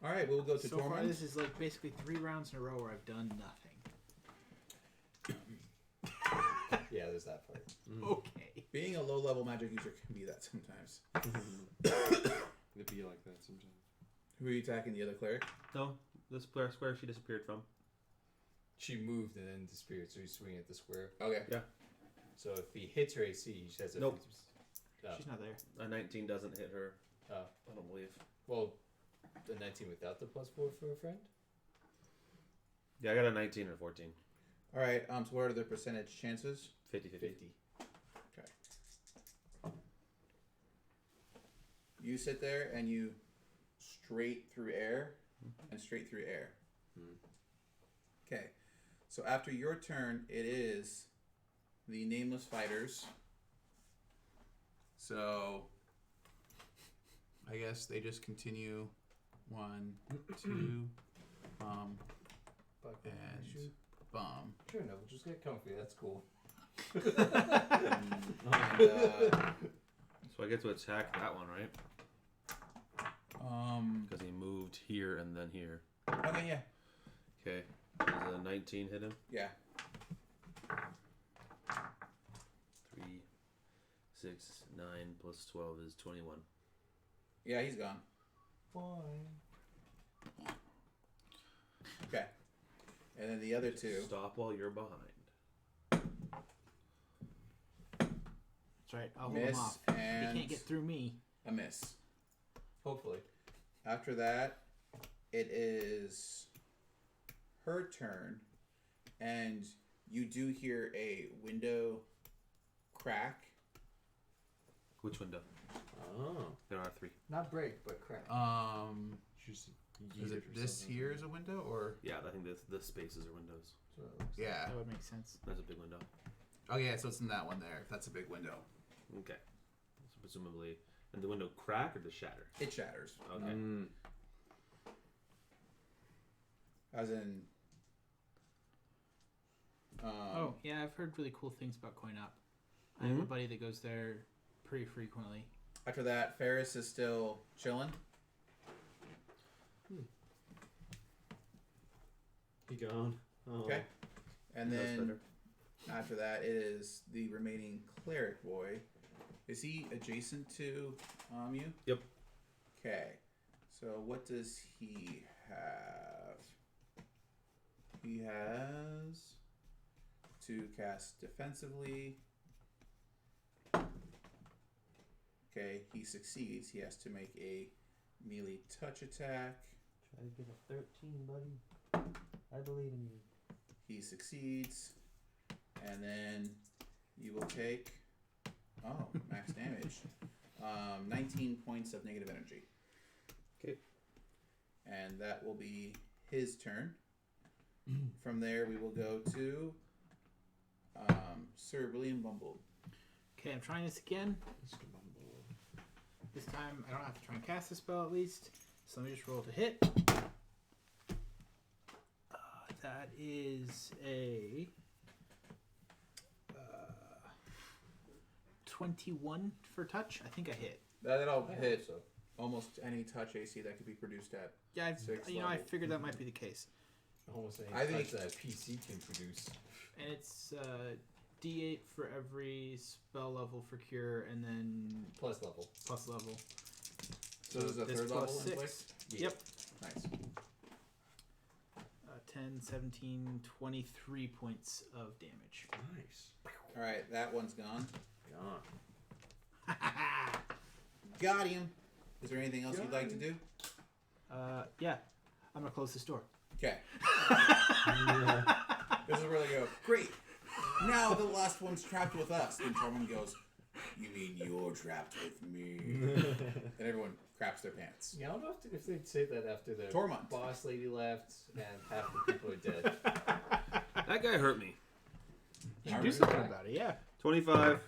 Speaker 4: All right. We'll go to
Speaker 1: So far,
Speaker 4: Tormund.
Speaker 1: this is like basically 3 rounds in a row where I've done nothing.
Speaker 2: Yeah, there's that part.
Speaker 1: Okay.
Speaker 4: Being a low-level magic user can be that sometimes.
Speaker 5: It'd be like that sometimes.
Speaker 4: Who are you attacking? The other cleric?
Speaker 3: No, this square she disappeared from.
Speaker 2: She moved and then disappeared, so he's swinging at the square.
Speaker 4: Okay.
Speaker 2: So if he hits her AC, she has a
Speaker 3: Nope.
Speaker 2: 50%.
Speaker 1: She's not there.
Speaker 3: A 19 doesn't hit her.
Speaker 2: Oh.
Speaker 3: I don't believe.
Speaker 2: Well, the 19 without the +4 for a friend?
Speaker 3: Yeah, I got a 19 or 14.
Speaker 4: All right. So what are the percentage chances?
Speaker 3: 50-50.
Speaker 2: 50.
Speaker 4: You sit there and you straight through air and straight through air. Okay. So after your turn, it is the nameless fighters. So I guess they just continue 1, 2,
Speaker 2: Fuck that.
Speaker 4: and
Speaker 2: Shoot.
Speaker 4: bomb.
Speaker 2: Sure, no, just get comfy. That's cool.
Speaker 3: So I get to attack that one, right? Because he moved here and then here.
Speaker 4: Okay, yeah.
Speaker 3: Okay. Does a 19 hit him?
Speaker 4: Yeah.
Speaker 3: 3, 6, 9 plus 12 is 21.
Speaker 4: Yeah, he's gone.
Speaker 2: Fine.
Speaker 4: Okay. And then the other 2.
Speaker 3: Stop while you're behind.
Speaker 1: That's right. I'll hold him
Speaker 4: Miss
Speaker 1: off.
Speaker 4: and
Speaker 1: He can't get through me.
Speaker 4: a miss.
Speaker 2: Hopefully.
Speaker 4: After that, it is her turn, and you do hear a window crack.
Speaker 3: Which window?
Speaker 5: Oh.
Speaker 3: There are 3.
Speaker 2: Not break, but crack.
Speaker 5: Just
Speaker 4: Is it this here is a window, or
Speaker 3: Yeah, I think the spaces are windows.
Speaker 2: So it looks
Speaker 4: yeah?
Speaker 1: That would make sense.
Speaker 3: That's a big window.
Speaker 4: Oh yeah, so it's in that one there. That's a big window.
Speaker 3: Okay. So presumably, and the window crack or the shatter?
Speaker 4: It shatters.
Speaker 3: Okay.
Speaker 4: As in.
Speaker 1: Oh yeah, I've heard really cool things about Coin Op. I have a buddy that goes there pretty frequently.
Speaker 4: After that, Ferris is still chilling.
Speaker 5: He gone. Oh.
Speaker 4: Okay. And
Speaker 3: That's
Speaker 4: then
Speaker 3: better.
Speaker 4: after that is the remaining cleric boy. Is he adjacent to you?
Speaker 3: Yep.
Speaker 4: Okay. So what does he have? He has to cast defensively. Okay, he succeeds. He has to make a melee touch attack.
Speaker 5: Try to get a 13, buddy. I believe in you.
Speaker 4: He succeeds. And then you will take max damage. 19 points of negative energy.
Speaker 3: Okay.
Speaker 4: And that will be his turn. From there we will go to Sir William Bumble.
Speaker 1: Okay, I'm trying this again. This time I don't have to try and cast a spell at least. So let me just roll to hit. That is a 21 for touch. I think I hit.
Speaker 4: That'll
Speaker 2: I
Speaker 4: hit
Speaker 2: hope so.
Speaker 4: almost any touch AC that could be produced at.
Speaker 1: Yeah, I
Speaker 4: Sixth
Speaker 1: I
Speaker 4: level.
Speaker 1: figured that might be the case.
Speaker 2: Almost any
Speaker 4: I think-
Speaker 2: touch that PC can produce.
Speaker 1: And it's D8 for every spell level for cure, and then
Speaker 2: Plus level.
Speaker 1: plus level.
Speaker 4: So this is a
Speaker 1: this
Speaker 4: third
Speaker 1: plus
Speaker 4: level in
Speaker 1: 6.
Speaker 4: place?
Speaker 1: Yep.
Speaker 4: Nice.
Speaker 1: 10, 17, 23 points of damage.
Speaker 5: Nice.
Speaker 4: Alright, that one's gone.
Speaker 5: Yeah.
Speaker 4: Got him. Is there anything else you'd like to do?
Speaker 1: Yeah. I'm gonna close this door.
Speaker 4: Okay. This is where they go, great. Now the last one's trapped with us. And Tormund goes, you mean you're trapped with me? And everyone craps their pants.
Speaker 2: Yeah, I don't know if they'd say that after the
Speaker 4: Tormund.
Speaker 2: boss lady left and half the people are dead.
Speaker 3: That guy hurt me.
Speaker 1: You can do something about it, yeah.
Speaker 3: 25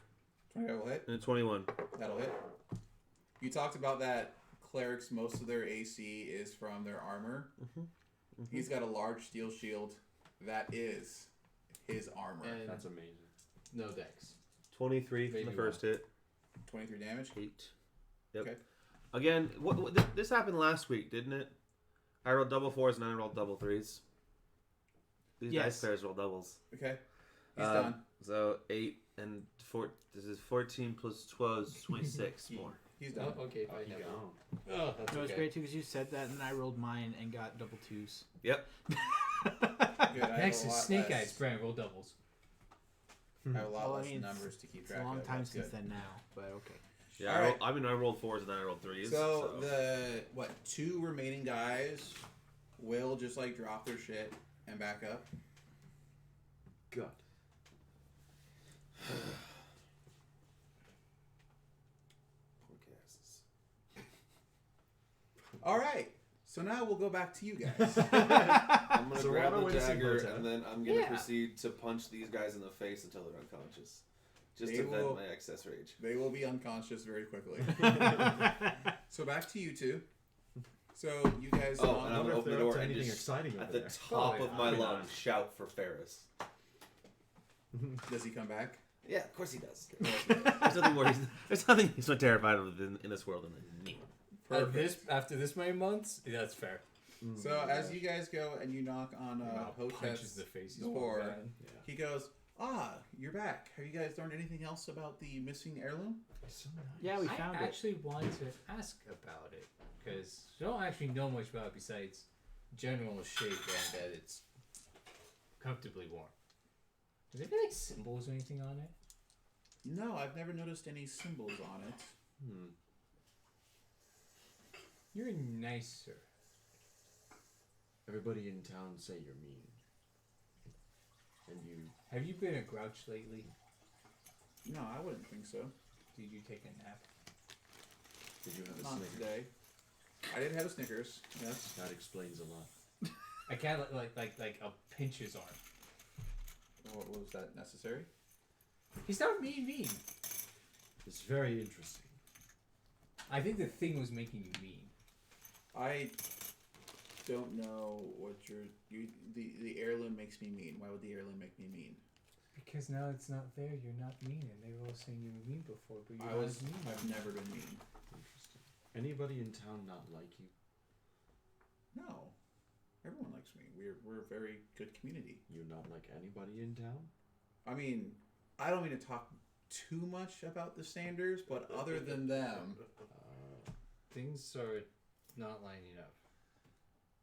Speaker 4: 25 will hit.
Speaker 3: and a 21.
Speaker 4: That'll hit. You talked about that clerics, most of their AC is from their armor. He's got a large steel shield. That is his armor.
Speaker 2: And
Speaker 5: That's amazing.
Speaker 2: no dex.
Speaker 3: 23 from
Speaker 2: Maybe
Speaker 3: the first hit.
Speaker 4: 23 damage.
Speaker 3: 8. Yep.
Speaker 4: Okay.
Speaker 3: Again, this happened last week, didn't it? I rolled double 4s and I rolled double 3s. These
Speaker 1: Yes.
Speaker 3: dice pairs roll doubles.
Speaker 4: Okay. He's done.
Speaker 3: So 8 and 4. This is 14 plus 12 is 26 more.
Speaker 4: He's done.
Speaker 2: Oh, okay, fine.
Speaker 5: He
Speaker 2: never mind.
Speaker 5: gone.
Speaker 2: Oh, that's
Speaker 1: It was
Speaker 2: okay.
Speaker 1: great too because you said that, and then I rolled mine and got double 2s.
Speaker 3: Yep.
Speaker 4: Good. I have
Speaker 2: Next
Speaker 4: a
Speaker 2: is
Speaker 4: lot
Speaker 2: Snake
Speaker 4: less-
Speaker 2: Eyes. Brand, roll doubles.
Speaker 4: I have a lot
Speaker 1: Well, I
Speaker 4: less
Speaker 1: mean, it's-
Speaker 4: numbers to keep
Speaker 1: It's
Speaker 4: track
Speaker 1: a long
Speaker 4: of.
Speaker 1: time
Speaker 4: That's
Speaker 1: since
Speaker 4: good.
Speaker 1: then now, but okay.
Speaker 3: Yeah,
Speaker 4: All right.
Speaker 3: I rolled 4s and then I rolled 3s.
Speaker 4: So the two remaining guys will just like drop their shit and back up.
Speaker 5: Good.
Speaker 4: All right. So now we'll go back to you guys.
Speaker 3: I'm gonna
Speaker 5: So
Speaker 3: grab
Speaker 5: why don't
Speaker 3: the
Speaker 5: we see
Speaker 3: dagger
Speaker 5: Hotep?
Speaker 3: and then I'm gonna
Speaker 2: Yeah.
Speaker 3: proceed to punch these guys in the face until they're unconscious. Just
Speaker 4: They
Speaker 3: to vent
Speaker 4: will-
Speaker 3: my excess rage.
Speaker 4: They will be unconscious very quickly. So back to you two. So you guys.
Speaker 3: Oh, and
Speaker 5: I
Speaker 3: I'm
Speaker 5: wonder
Speaker 3: gonna
Speaker 5: if
Speaker 3: open the
Speaker 5: they're up
Speaker 3: door
Speaker 5: to
Speaker 3: and
Speaker 5: anything
Speaker 3: just
Speaker 5: exciting
Speaker 3: at
Speaker 5: over
Speaker 3: the
Speaker 5: there.
Speaker 3: top
Speaker 2: Oh,
Speaker 3: of my
Speaker 2: yeah.
Speaker 3: lungs shout for Ferris.
Speaker 4: Does he come back?
Speaker 3: Yeah, of course he does. There's nothing more. There's nothing he's so terrified of in this world than me.
Speaker 2: After this many months, yeah, that's fair.
Speaker 4: So as you guys go and you knock on
Speaker 2: Punches
Speaker 4: Hotep's
Speaker 2: the face.
Speaker 4: door, he goes, you're back. Have you guys learned anything else about the missing heirloom?
Speaker 5: So nice.
Speaker 1: Yeah, we
Speaker 2: I
Speaker 1: found it.
Speaker 2: actually wanted to ask about it because I don't actually know much about it besides general shape and that it's comfortably warm. Is there any like symbols or anything on it?
Speaker 4: No, I've never noticed any symbols on it.
Speaker 2: You're nicer.
Speaker 5: Everybody in town say you're mean. And you.
Speaker 2: Have you been a grouch lately?
Speaker 4: No, I wouldn't think so.
Speaker 2: Did you take a nap?
Speaker 5: Did you have a
Speaker 4: Not
Speaker 5: Snickers?
Speaker 4: today. I did have a Snickers. Yes.
Speaker 5: That explains a lot.
Speaker 2: I can't like a pinch his arm.
Speaker 4: What was that necessary?
Speaker 2: He's not mean.
Speaker 5: It's very interesting.
Speaker 2: I think the thing was making you mean.
Speaker 4: I don't know what the heirloom makes me mean. Why would the heirloom make me mean?
Speaker 2: Because now it's not there, you're not mean, and they were all saying you were mean before, but you're
Speaker 4: I've
Speaker 2: mean.
Speaker 4: never been mean.
Speaker 5: Interesting. Anybody in town not like you?
Speaker 4: No, everyone likes me. We're a very good community.
Speaker 5: You not like anybody in town?
Speaker 4: I mean, I don't mean to talk too much about the Sanders, but other than them,
Speaker 2: Things are not lining up.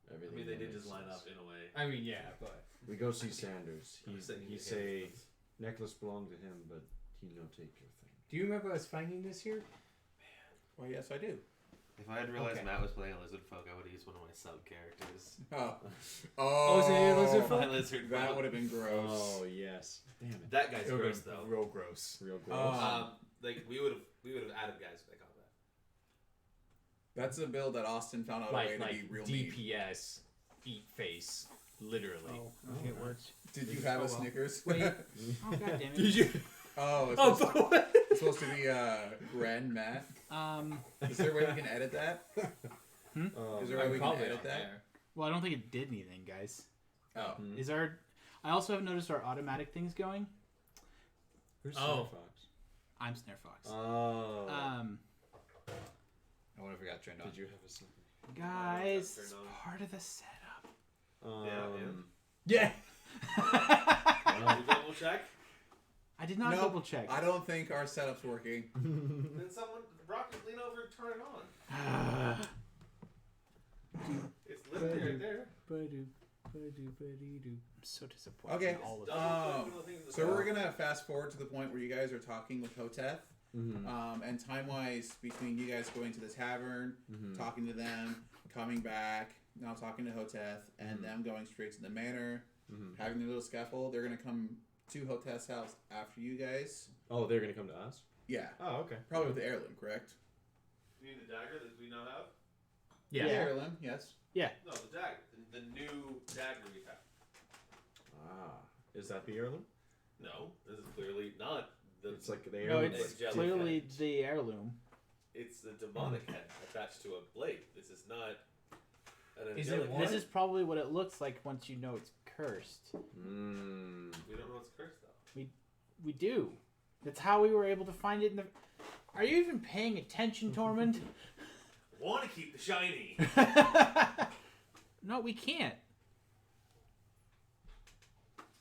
Speaker 6: I
Speaker 5: Everything.
Speaker 6: mean, they did
Speaker 5: makes
Speaker 6: just line
Speaker 5: sense.
Speaker 6: up in a way.
Speaker 2: I mean, yeah, but
Speaker 5: We go see Sanders.
Speaker 6: I'm
Speaker 5: He
Speaker 6: saying
Speaker 5: he
Speaker 6: you
Speaker 5: say
Speaker 6: can't-
Speaker 5: necklace belonged to him, but he no take your thing.
Speaker 2: do you remember us finding this here?
Speaker 4: well, yes, I do.
Speaker 3: If I had realized
Speaker 2: Okay.
Speaker 3: Matt was playing a lizard folk, I would have used one of my sub characters.
Speaker 4: Oh,
Speaker 2: is it a lizard folk?
Speaker 3: My lizard
Speaker 4: That
Speaker 3: folk.
Speaker 4: would have been gross.
Speaker 5: Oh yes. Damn it.
Speaker 3: That guy's
Speaker 2: It would've
Speaker 3: gross
Speaker 2: been
Speaker 3: though.
Speaker 2: real gross.
Speaker 5: Real gross.
Speaker 3: Like we would have added guys to that combat.
Speaker 4: That's a build that Austin found out a way to be real mean.
Speaker 2: DPS, eat face, literally.
Speaker 1: Oh, okay, it works.
Speaker 4: Did you have
Speaker 1: Oh,
Speaker 4: a
Speaker 1: well.
Speaker 4: Snickers?
Speaker 1: Wait. Oh, God damn it.
Speaker 2: Did you?
Speaker 4: Oh, it's
Speaker 2: Oh,
Speaker 4: supposed,
Speaker 2: but
Speaker 4: it's supposed to be Gren Matt. Is there a way we can edit that? Is there a way we can edit that?
Speaker 1: Well, I don't think it did anything, guys.
Speaker 4: Oh,
Speaker 1: Is our... I also have noticed our automatic things going.
Speaker 5: Who's
Speaker 2: Oh.
Speaker 5: Star Fox?
Speaker 1: I'm Snare Fox.
Speaker 5: Oh.
Speaker 2: I would have forgot turned on.
Speaker 5: Did you have a second?
Speaker 1: Guys,
Speaker 3: Turn
Speaker 1: it's
Speaker 3: on.
Speaker 1: part of the setup.
Speaker 2: Yeah.
Speaker 3: You double check.
Speaker 1: I did not
Speaker 4: Nope.
Speaker 1: double check.
Speaker 4: I don't think our setup's working.
Speaker 3: Then someone, Brock, just lean over and turn it on. It's literally right there.
Speaker 1: I'm so disappointed.
Speaker 4: Okay.
Speaker 1: in all of
Speaker 3: Double
Speaker 1: it.
Speaker 3: click one of the things at the
Speaker 4: So
Speaker 3: top.
Speaker 4: we're gonna fast forward to the point where you guys are talking with Hoteth.
Speaker 5: Mm-hmm.
Speaker 4: And time wise, between you guys going to the tavern,
Speaker 5: Mm-hmm.
Speaker 4: talking to them, coming back, now talking to Hoteth, and
Speaker 5: Mhm.
Speaker 4: them going straight to the manor,
Speaker 5: Mm-hmm.
Speaker 4: having their little scuffle, they're gonna come to Hoteth's house after you guys.
Speaker 5: Oh, they're gonna come to us.
Speaker 4: Yeah,
Speaker 5: Oh, okay.
Speaker 4: probably with the heirloom, correct?
Speaker 6: You mean the dagger that we now have?
Speaker 1: Yeah.
Speaker 4: The heirloom, yes.
Speaker 6: No, the dagger. The new dagger we have.
Speaker 5: Ah, is that the heirloom?
Speaker 6: No, this is clearly not.
Speaker 5: It's like the
Speaker 1: No,
Speaker 5: heirloom.
Speaker 1: it's
Speaker 6: jellyfish.
Speaker 1: clearly the heirloom.
Speaker 6: It's the demonic head attached to a blade. This is not an
Speaker 2: Is it
Speaker 6: angelic
Speaker 2: one?
Speaker 1: This
Speaker 6: head.
Speaker 1: is probably what it looks like once you know it's cursed.
Speaker 5: Mm.
Speaker 6: We don't know it's cursed though.
Speaker 1: We do. That's how we were able to find it in the... Are you even paying attention, Tormund?
Speaker 6: Want to keep the shiny.
Speaker 1: No, we can't.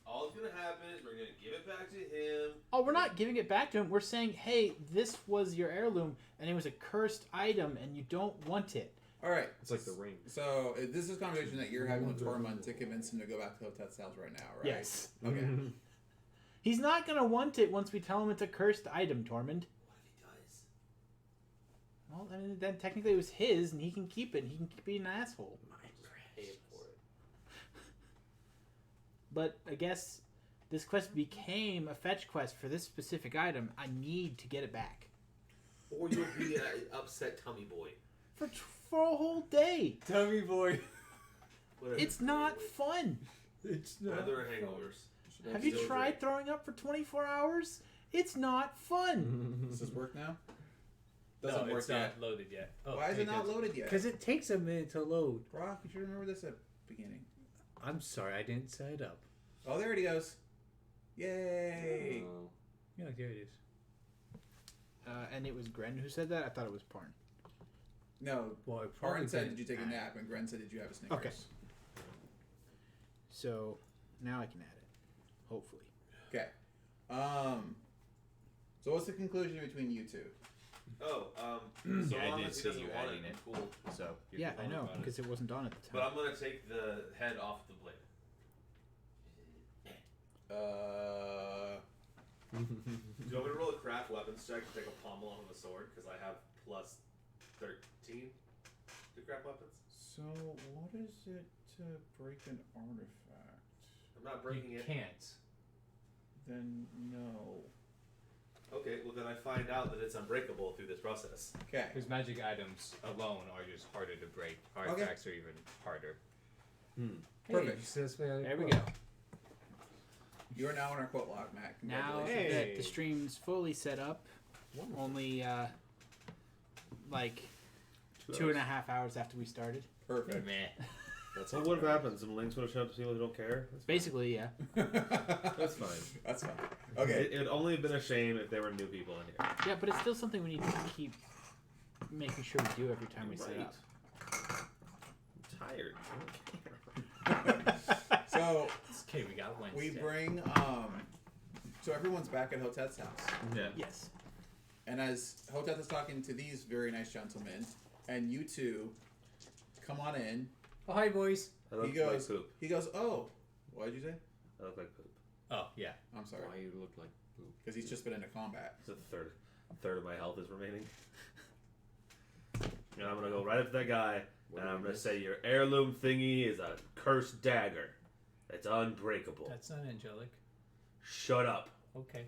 Speaker 6: All that's gonna happen is we're gonna give it back to him.
Speaker 1: Oh, we're not giving it back to him. We're saying, hey, this was your heirloom, and it was a cursed item, and you don't want it.
Speaker 4: All right.
Speaker 5: It's like the ring.
Speaker 4: So this is a conversation that you're having with Tormund to convince him to go back to Hoteth's house right now, right?
Speaker 1: Yes.
Speaker 4: Okay.
Speaker 1: He's not going to want it once we tell him it's a cursed item, Tormund.
Speaker 6: What if he does?
Speaker 1: Well, I mean, then technically it was his, and he can keep it. He can be an asshole.
Speaker 6: Pay him for it.
Speaker 1: But I guess this quest became a fetch quest for this specific item. I need to get it back.
Speaker 6: Or you'll be an upset tummy boy.
Speaker 1: For a whole day.
Speaker 2: Tummy boy.
Speaker 6: Whatever.
Speaker 1: It's not fun.
Speaker 2: It's
Speaker 6: Weather and hangovers.
Speaker 1: Have you
Speaker 6: Still
Speaker 1: tried
Speaker 6: drink.
Speaker 1: throwing up for 24 hours? It's not fun.
Speaker 4: Does this work now?
Speaker 2: No,
Speaker 4: Doesn't work
Speaker 2: it's
Speaker 4: yet.
Speaker 2: not loaded yet. Oh,
Speaker 4: Why is it not loaded yet?
Speaker 7: Because it takes a minute to load.
Speaker 4: Brock, you should remember this at the beginning.
Speaker 7: I'm sorry, I didn't set it up.
Speaker 4: Oh, there it goes. Yay!
Speaker 5: Oh.
Speaker 7: Yeah, there it is.
Speaker 1: And it was Gren who said that? I thought it was Parn.
Speaker 4: No,
Speaker 7: Well, it probably
Speaker 4: Parn said,
Speaker 7: been-
Speaker 4: "Did you take a nap?" And Gren said, "Did you have a Snickers?"
Speaker 1: Okay. So now I can add it. Hopefully.
Speaker 4: Okay. So what's the conclusion between you two?
Speaker 6: Oh, so
Speaker 2: Yeah, I
Speaker 6: long
Speaker 2: did
Speaker 6: as he
Speaker 2: see
Speaker 6: doesn't
Speaker 2: you
Speaker 6: want
Speaker 2: adding
Speaker 6: it,
Speaker 2: it.
Speaker 6: cool.
Speaker 2: So. you're
Speaker 1: Yeah, I
Speaker 2: fine
Speaker 1: know,
Speaker 2: about it.
Speaker 1: because it wasn't on at the
Speaker 6: But
Speaker 1: time.
Speaker 6: I'm gonna take the head off the blade. Do you want me to roll a craft weapons check to take a pommel off of a sword? Because I have plus 13 to craft weapons.
Speaker 4: So what is it to break an artifact?
Speaker 6: I'm not breaking
Speaker 2: You
Speaker 6: it.
Speaker 2: can't.
Speaker 4: Then no.
Speaker 6: Okay, well then I find out that it's unbreakable through this process.
Speaker 4: Okay.
Speaker 2: Because magic items alone are just harder to break. Artifacts are even harder.
Speaker 4: Perfect.
Speaker 7: Hey, so that's why I
Speaker 1: There we
Speaker 7: quote.
Speaker 1: go.
Speaker 4: You are now in our quote log, Matt.
Speaker 1: Now
Speaker 4: Congratulations.
Speaker 1: that the stream's fully set up, only like 2.5 hours after we started.
Speaker 4: Perfect.
Speaker 2: Meh.
Speaker 5: That's
Speaker 3: So what happens? Some links would have shown up to people who don't care.
Speaker 1: Basically, yeah.
Speaker 3: That's fine.
Speaker 4: That's fine. Okay.
Speaker 3: It would only have been a shame if there were new people in here.
Speaker 1: Yeah, but it's still something we need to keep making sure we do every time we set up.
Speaker 3: I'm tired. I don't care.
Speaker 4: So
Speaker 2: It's okay, we got Wednesday.
Speaker 4: we bring so everyone's back at Hotet's house.
Speaker 3: Yeah.
Speaker 1: Yes.
Speaker 4: And as Hotet is talking to these very nice gentlemen, and you two come on in,
Speaker 2: Oh, hi, boys.
Speaker 3: I look
Speaker 4: He goes-
Speaker 3: like poop.
Speaker 4: he goes, "Oh, what did you say?"
Speaker 3: I look like poop.
Speaker 2: Oh, yeah.
Speaker 4: I'm sorry,
Speaker 5: Why you look like poop?
Speaker 4: because he's just been into combat.
Speaker 3: It's a third of my health is remaining. And I'm gonna go right up to that guy,
Speaker 5: What
Speaker 3: and
Speaker 5: did
Speaker 3: I'm
Speaker 5: we
Speaker 3: gonna
Speaker 5: miss?
Speaker 3: say your heirloom thingy is a cursed dagger. It's unbreakable.
Speaker 2: That's not angelic.
Speaker 3: Shut up.
Speaker 2: Okay.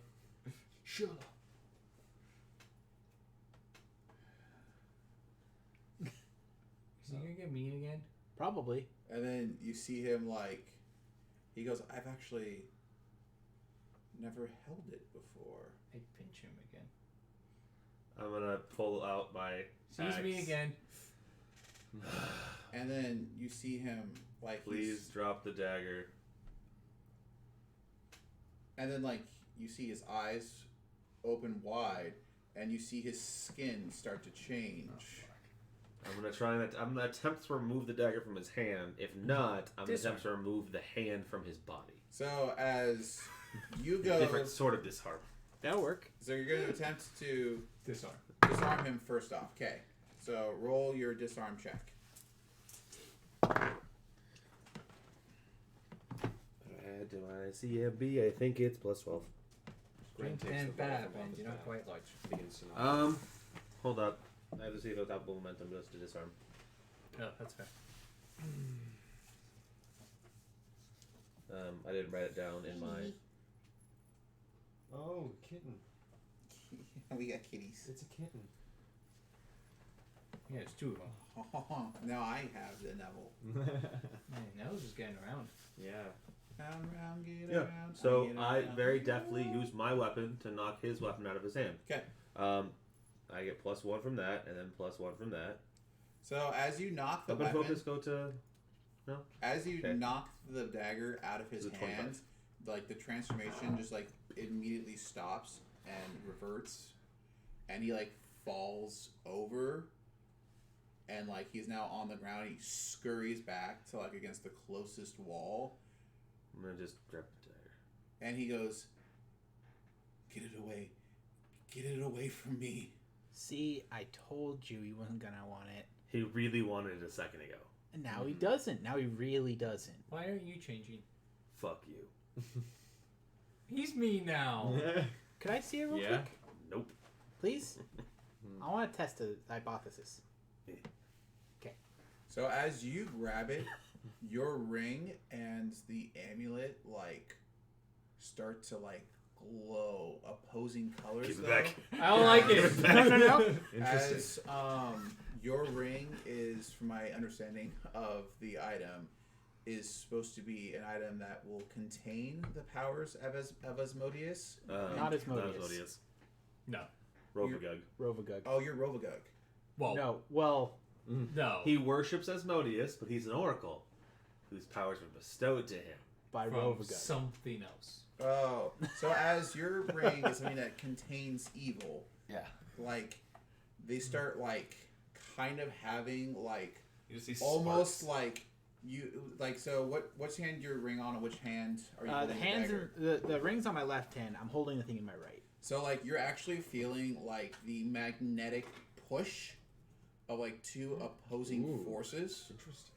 Speaker 7: Shut up.
Speaker 2: Is he gonna get mean again?
Speaker 1: Probably.
Speaker 4: And then you see him like, he goes, "I've actually never held it before."
Speaker 2: I pinch him again.
Speaker 3: I'm gonna pull out my.
Speaker 2: Sees me
Speaker 3: axe.
Speaker 2: again.
Speaker 4: And then you see him like,
Speaker 3: Please drop the dagger.
Speaker 4: and then like you see his eyes open wide, and you see his skin start to change.
Speaker 3: I'm gonna attempt to remove the dagger from his hand. If not, I'm gonna
Speaker 2: Disarm.
Speaker 3: attempt to remove the hand from his body.
Speaker 4: So as you go,
Speaker 3: Different sort of disarm.
Speaker 1: That'll work.
Speaker 4: so you're going to attempt to
Speaker 2: Disarm.
Speaker 4: disarm him first off. Okay. So roll your disarm check.
Speaker 3: Do I see a B? I think it's plus 12.
Speaker 2: Drink
Speaker 5: takes
Speaker 2: and
Speaker 5: the ball
Speaker 2: bad,
Speaker 5: from
Speaker 2: and
Speaker 5: the
Speaker 2: you're not
Speaker 5: back.
Speaker 2: quite large.
Speaker 5: Begins to
Speaker 3: Hold up. I have to see if it's output momentum just to disarm.
Speaker 2: Oh, that's fair.
Speaker 3: I didn't write it down in my.
Speaker 5: Oh, kitten.
Speaker 4: We got kitties.
Speaker 5: It's a kitten.
Speaker 2: Yeah, there's two of them.
Speaker 4: Now I have the Neville.
Speaker 2: Man, Nell's just getting around.
Speaker 5: Yeah.
Speaker 4: Round, round, get
Speaker 3: Yeah.
Speaker 4: around,
Speaker 3: So
Speaker 4: get
Speaker 3: I
Speaker 4: around.
Speaker 3: very deftly use my weapon to knock his weapon out of his hand.
Speaker 4: Okay.
Speaker 3: I get plus 1 from that, and then plus 1 from that.
Speaker 4: So as you knock the
Speaker 3: Weapon
Speaker 4: weapon,
Speaker 3: focus go to.
Speaker 4: as you
Speaker 3: Okay.
Speaker 4: knock the dagger out of his
Speaker 3: Is it 25?
Speaker 4: hand, like the transformation just like immediately stops and reverts, and he like falls over, and like he's now on the ground. He scurries back to like against the closest wall,
Speaker 3: I'm gonna just grab the dagger.
Speaker 4: and he goes, "Get it away, get it away from me."
Speaker 1: See, I told you he wasn't gonna want it.
Speaker 3: He really wanted it a second ago.
Speaker 1: And now he doesn't. Now he really doesn't.
Speaker 2: Why aren't you changing?
Speaker 3: Fuck you.
Speaker 2: He's me now.
Speaker 1: Could I see it real
Speaker 5: Yeah.
Speaker 1: quick?
Speaker 3: Nope.
Speaker 1: Please? I want to test a hypothesis.
Speaker 4: So as you grab it, your ring and the amulet like start to like glow opposing colors.
Speaker 3: Give it
Speaker 4: though.
Speaker 3: back.
Speaker 2: I don't like it.
Speaker 1: No.
Speaker 5: Interesting.
Speaker 4: As your ring is, from my understanding of the item, is supposed to be an item that will contain the powers of Asmodeus.
Speaker 1: Not Asmodeus.
Speaker 2: No.
Speaker 3: Rovagug.
Speaker 1: Rovagug.
Speaker 4: Oh, you're Rovagug.
Speaker 2: Well,
Speaker 1: No. Well,
Speaker 2: no.
Speaker 3: He worships Asmodeus, but he's an oracle whose powers were bestowed to him.
Speaker 1: by
Speaker 2: From
Speaker 1: Rovagug.
Speaker 2: something else.
Speaker 4: Oh, so as your ring is something that contains evil,
Speaker 3: Yeah.
Speaker 4: like they start like kind of having like
Speaker 3: You just see
Speaker 4: almost
Speaker 3: sparks.
Speaker 4: like you like. So which hand your ring on, and which hand are you
Speaker 1: The
Speaker 4: holding
Speaker 1: hands,
Speaker 4: dagger?
Speaker 1: the rings on my left hand. I'm holding the thing in my right.
Speaker 4: So like you're actually feeling like the magnetic push of like two opposing
Speaker 5: Ooh.
Speaker 4: forces
Speaker 5: Interesting.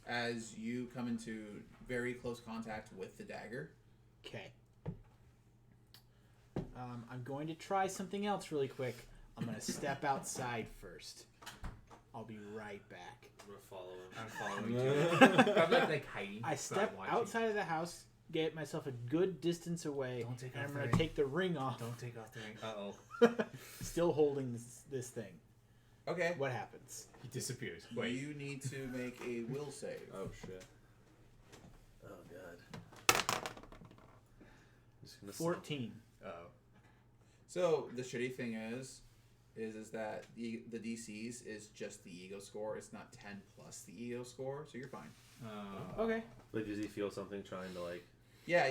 Speaker 4: as you come into very close contact with the dagger.
Speaker 1: Okay. I'm going to try something else really quick. I'm going to step outside first. I'll be right back.
Speaker 3: I'm gonna follow him.
Speaker 2: I'm following you. I'm like hiding.
Speaker 1: I
Speaker 2: but
Speaker 1: step
Speaker 2: I'm watching.
Speaker 1: outside of the house, get myself a good distance away,
Speaker 2: Don't take
Speaker 1: and
Speaker 2: off
Speaker 1: I'm
Speaker 2: the
Speaker 1: going to
Speaker 2: ring.
Speaker 1: take the ring off,
Speaker 2: Don't take off the ring. Uh oh.
Speaker 1: still holding this thing.
Speaker 4: Okay.
Speaker 1: What happens?
Speaker 2: He disappears. Wait.
Speaker 4: You need to make a will save.
Speaker 5: Oh shit.
Speaker 3: Oh god. Just gonna
Speaker 1: 14.
Speaker 2: Oh.
Speaker 4: So the shitty thing is is that the DCs is just the ego score. It's not 10 plus the ego score, so you're fine.
Speaker 1: Okay.
Speaker 3: But does he feel something trying to like?
Speaker 4: Yeah,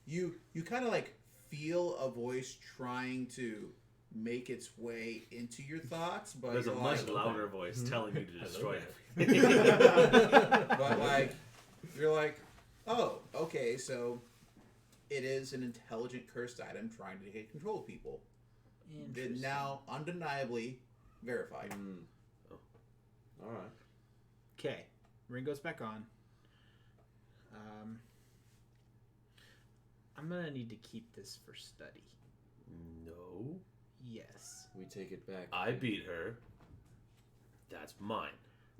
Speaker 4: you kind of like feel a voice trying to make its way into your thoughts, but
Speaker 3: There's a
Speaker 4: you're
Speaker 3: much
Speaker 4: like,
Speaker 3: louder voice telling you to destroy it.
Speaker 4: but like you're like, oh, okay, so it is an intelligent cursed item trying to take control of people. It now undeniably verified.
Speaker 5: All right.
Speaker 1: Okay. Ring goes back on. I'm gonna need to keep this for study.
Speaker 3: No,
Speaker 1: Yes.
Speaker 5: We take it back.
Speaker 3: I beat her. That's mine.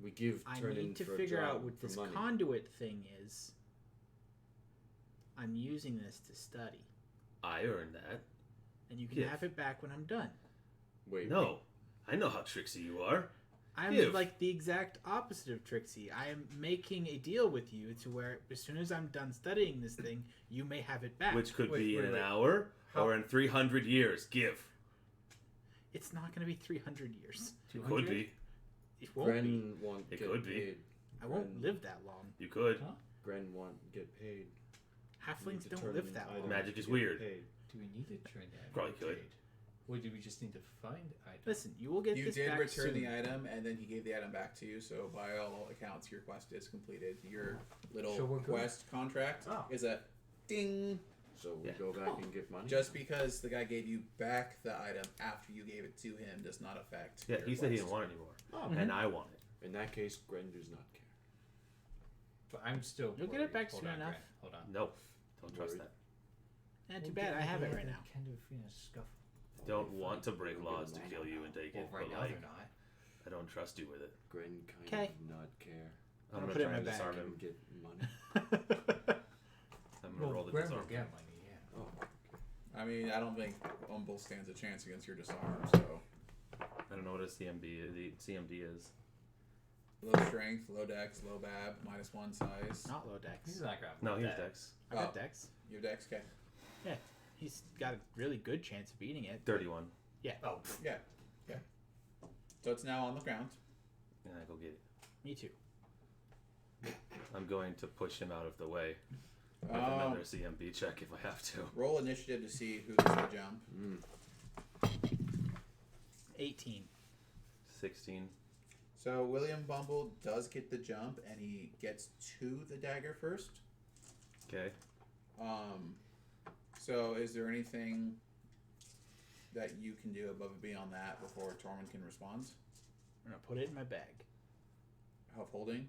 Speaker 5: We give
Speaker 1: I
Speaker 5: turn in
Speaker 1: need to
Speaker 5: for a
Speaker 1: figure
Speaker 5: job
Speaker 1: out what
Speaker 5: for
Speaker 1: this
Speaker 5: money.
Speaker 1: conduit thing is. I'm using this to study,
Speaker 3: I earned that.
Speaker 1: and you can
Speaker 3: Give.
Speaker 1: have it back when I'm done.
Speaker 5: Wait.
Speaker 3: No, I know how tricksy you are.
Speaker 1: I'm
Speaker 3: Give.
Speaker 1: like the exact opposite of Trixie. I am making a deal with you to where as soon as I'm done studying this thing, you may have it back.
Speaker 3: Which could
Speaker 2: Wait,
Speaker 3: be in
Speaker 2: wait,
Speaker 3: an
Speaker 2: wait.
Speaker 3: hour
Speaker 2: How-
Speaker 3: or in 300 years. Give.
Speaker 1: It's not going to be 300 years.
Speaker 3: It could be.
Speaker 1: It won't be.
Speaker 5: Gren won't
Speaker 3: It
Speaker 5: get
Speaker 3: could be.
Speaker 5: paid.
Speaker 1: I won't live that long.
Speaker 3: You could.
Speaker 2: Huh?
Speaker 5: Gren won't get paid. We need
Speaker 1: Halflings
Speaker 5: to
Speaker 1: don't
Speaker 5: turn
Speaker 1: live
Speaker 5: in
Speaker 1: that
Speaker 5: items
Speaker 1: long.
Speaker 3: Magic
Speaker 5: to
Speaker 3: is
Speaker 5: get
Speaker 3: weird.
Speaker 5: paid.
Speaker 2: Do we need to turn that?
Speaker 3: Probably could.
Speaker 2: Or do we just need to find items?
Speaker 1: Listen, you will get
Speaker 4: You
Speaker 1: this
Speaker 4: did
Speaker 1: back
Speaker 4: return
Speaker 1: soon.
Speaker 4: the item, and then he gave the item back to you. So by all accounts, your quest is completed. Your little
Speaker 2: So we're good.
Speaker 4: quest contract
Speaker 5: Oh.
Speaker 4: is a ding.
Speaker 5: So we
Speaker 3: Yeah.
Speaker 5: go back and get money.
Speaker 4: Just because the guy gave you back the item after you gave it to him does not affect.
Speaker 3: Yeah,
Speaker 4: your
Speaker 3: he said he
Speaker 4: quest.
Speaker 3: didn't want it anymore.
Speaker 5: Oh.
Speaker 3: And I want it.
Speaker 5: In that case, Gren does not care.
Speaker 2: But I'm still.
Speaker 1: You'll get it
Speaker 2: worried.
Speaker 1: back
Speaker 2: Hold
Speaker 1: soon
Speaker 2: on,
Speaker 1: enough.
Speaker 2: Grant. Hold on.
Speaker 3: No. Don't trust
Speaker 5: Worried.
Speaker 3: that.
Speaker 1: Eh, too bad. I have it right now.
Speaker 2: Can do a scuffle.
Speaker 3: Don't want to break
Speaker 5: We'll get
Speaker 3: laws to
Speaker 5: mine
Speaker 3: kill you
Speaker 5: now.
Speaker 3: and take
Speaker 2: Well,
Speaker 3: it,
Speaker 2: right
Speaker 3: but
Speaker 2: now
Speaker 3: like,
Speaker 2: they're not.
Speaker 3: I don't trust you with it.
Speaker 5: Gren kind
Speaker 1: 'Kay.
Speaker 5: of not care.
Speaker 3: I'm
Speaker 1: I'll
Speaker 3: gonna
Speaker 1: put it in
Speaker 3: try
Speaker 1: my
Speaker 3: and
Speaker 1: bag.
Speaker 3: disarm
Speaker 5: Can
Speaker 3: him.
Speaker 5: get money.
Speaker 3: I'm gonna roll the
Speaker 2: Grant
Speaker 3: disarm.
Speaker 2: will get money, yeah.
Speaker 5: Oh.
Speaker 4: I mean, I don't think Umble stands a chance against your disarm. So
Speaker 3: I don't know what a CMD is.
Speaker 4: low strength, low dex, low bab, -1 size.
Speaker 1: Not low dex.
Speaker 2: He's not grabbing
Speaker 3: No, he's
Speaker 2: that.
Speaker 3: Dex.
Speaker 1: I got
Speaker 4: Oh.
Speaker 1: dex.
Speaker 4: Your dex, okay.
Speaker 1: He's got a really good chance of beating it.
Speaker 3: 31.
Speaker 2: Oh,
Speaker 4: Yeah. So it's now on the ground.
Speaker 3: And I go get it.
Speaker 1: Me too.
Speaker 3: I'm going to push him out of the way with another CMB check if I have to.
Speaker 4: Roll initiative to see who gets the jump.
Speaker 1: 18.
Speaker 3: 16.
Speaker 4: So William Bumble does get the jump, and he gets to the dagger first.
Speaker 3: Okay.
Speaker 4: So is there anything that you can do above and beyond that before Tormund can respond?
Speaker 1: I'm going to put it in my bag.
Speaker 4: Of holding?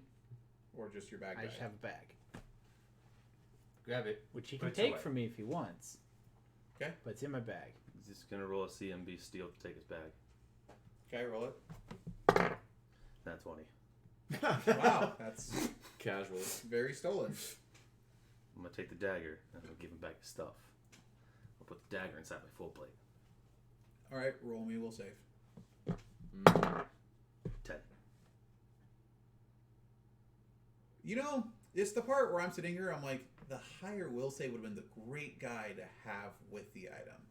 Speaker 4: Or just your bag?
Speaker 1: I just have a bag.
Speaker 2: grab it.
Speaker 1: Which he
Speaker 2: Put
Speaker 1: can
Speaker 2: it
Speaker 1: take
Speaker 2: away.
Speaker 1: from me if he wants.
Speaker 4: Okay.
Speaker 1: But it's in my bag.
Speaker 3: He's just going to roll a CMB steal to take his bag.
Speaker 4: Okay, roll it.
Speaker 3: That's 20.
Speaker 4: Wow, that's
Speaker 5: Casual.
Speaker 4: very stolen.
Speaker 3: I'm going to take the dagger and I'm going to give him back his stuff. I'll put the dagger inside my full plate.
Speaker 4: All right, roll me. We'll save.
Speaker 3: 10.
Speaker 4: You know, it's the part where I'm sitting here. I'm like, the higher will save would have been the great guy to have with the item.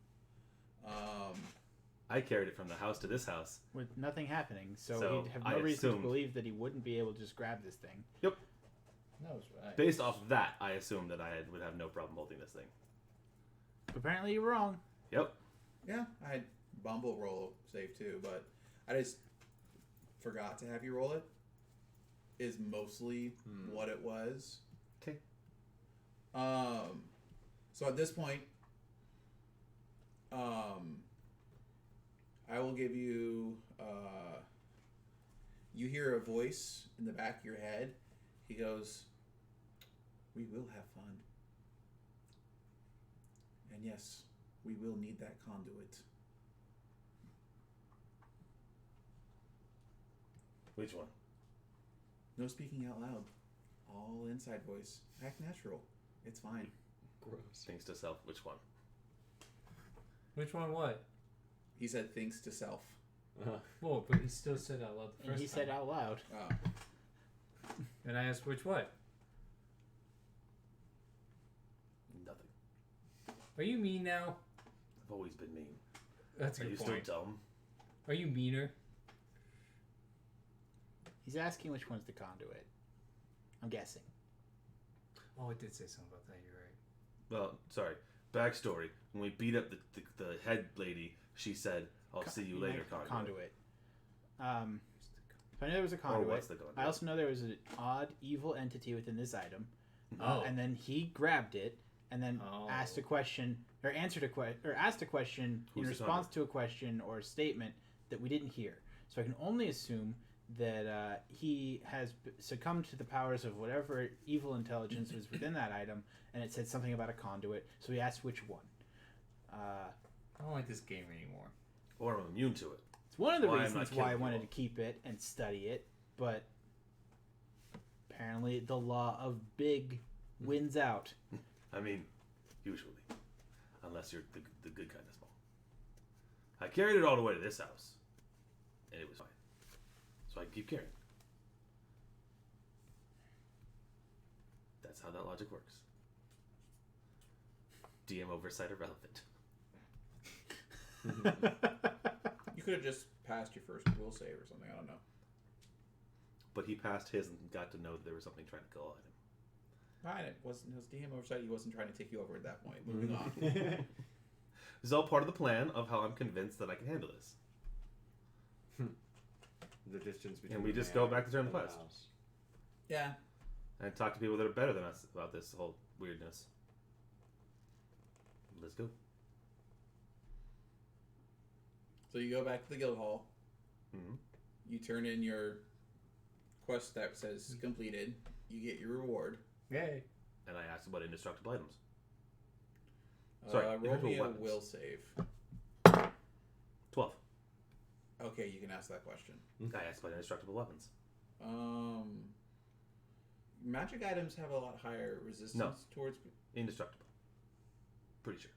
Speaker 3: I carried it from the house to this house.
Speaker 1: With nothing happening. So,
Speaker 3: So,
Speaker 1: he'd have
Speaker 3: I
Speaker 1: no reason to
Speaker 3: assumed-
Speaker 1: believe that he wouldn't be able to just grab this thing.
Speaker 2: That was right.
Speaker 3: Based off of that, I assumed that would have no problem holding this thing.
Speaker 1: Apparently you're wrong.
Speaker 3: Yep.
Speaker 4: Yeah, I had Bumble roll save too, but I just forgot to have you roll it. Is mostly what it was.
Speaker 3: 'Kay.
Speaker 4: So at this point, I will give you. You hear a voice in the back of your head. He goes, "We will have fun, and yes, we will need that conduit."
Speaker 3: Which one?
Speaker 4: No speaking out loud. All inside voice. Act natural. It's fine.
Speaker 5: Gross.
Speaker 3: Thinks to self. Which one?
Speaker 2: Which one? What?
Speaker 4: He said things to self.
Speaker 2: Well, but he still said out loud the
Speaker 1: And
Speaker 2: first
Speaker 1: he
Speaker 2: time.
Speaker 1: said out loud.
Speaker 4: Oh.
Speaker 2: And I asked which what?
Speaker 3: Nothing.
Speaker 2: Are you mean now?
Speaker 3: I've always been mean.
Speaker 2: That's a
Speaker 3: Are
Speaker 2: good
Speaker 3: you
Speaker 2: point.
Speaker 3: still dumb?
Speaker 7: Are you meaner?
Speaker 1: He's asking which one's the conduit. I'm guessing.
Speaker 7: Oh, it did say something about that. You're right.
Speaker 3: Well, sorry. Backstory: when we beat up the head lady, she said, "I'll see you later, conduit."
Speaker 1: So I know there was a
Speaker 3: Or
Speaker 1: conduit.
Speaker 3: what's the conduit?
Speaker 1: I also know there was an odd evil entity within this item.
Speaker 7: Oh.
Speaker 1: And then he grabbed it and then asked a question or answered a question or asked a question
Speaker 3: Who's
Speaker 1: in
Speaker 3: the
Speaker 1: response to a question or a statement that we didn't hear. So I can only assume that he has succumbed to the powers of whatever evil intelligence was within that item, and it said something about a conduit. So he asked which one.
Speaker 7: I don't like this game anymore.
Speaker 3: Or I'm immune to it.
Speaker 1: It's one of the
Speaker 3: Why I'm
Speaker 1: reasons
Speaker 3: not
Speaker 1: why I
Speaker 3: killing
Speaker 1: wanted
Speaker 3: you
Speaker 1: to keep it and study it, but apparently the law of big wins out.
Speaker 3: I mean, usually, unless you're the good kind of small. I carried it all the way to this house, and it was fine. So I keep carrying. That's how that logic works. DM oversight irrelevant.
Speaker 4: You could have just passed your first will save or something. I don't know.
Speaker 3: But he passed his and got to know that there was something trying to go at him.
Speaker 4: Fine, it wasn't his DM oversight. He wasn't trying to take you over at that point. Moving on.
Speaker 3: This is all part of the plan of how I'm convinced that I can handle this.
Speaker 5: The distance between.
Speaker 3: And we
Speaker 5: the
Speaker 3: just go
Speaker 5: man
Speaker 3: back to turn the
Speaker 5: and
Speaker 3: quest.
Speaker 5: house.
Speaker 4: Yeah.
Speaker 3: And talk to people that are better than us about this whole weirdness. Let's go.
Speaker 4: So you go back to the guild hall.
Speaker 3: Mm-hmm.
Speaker 4: You turn in your quest that says completed. You get your reward.
Speaker 7: Yay.
Speaker 3: And I asked about indestructible items. Sorry,
Speaker 4: Roll me a
Speaker 3: weapons.
Speaker 4: will save.
Speaker 3: 12.
Speaker 4: Okay, you can ask that question.
Speaker 3: I asked about indestructible weapons.
Speaker 4: Magic items have a lot higher resistance towards.
Speaker 3: Indestructible. Pretty sure.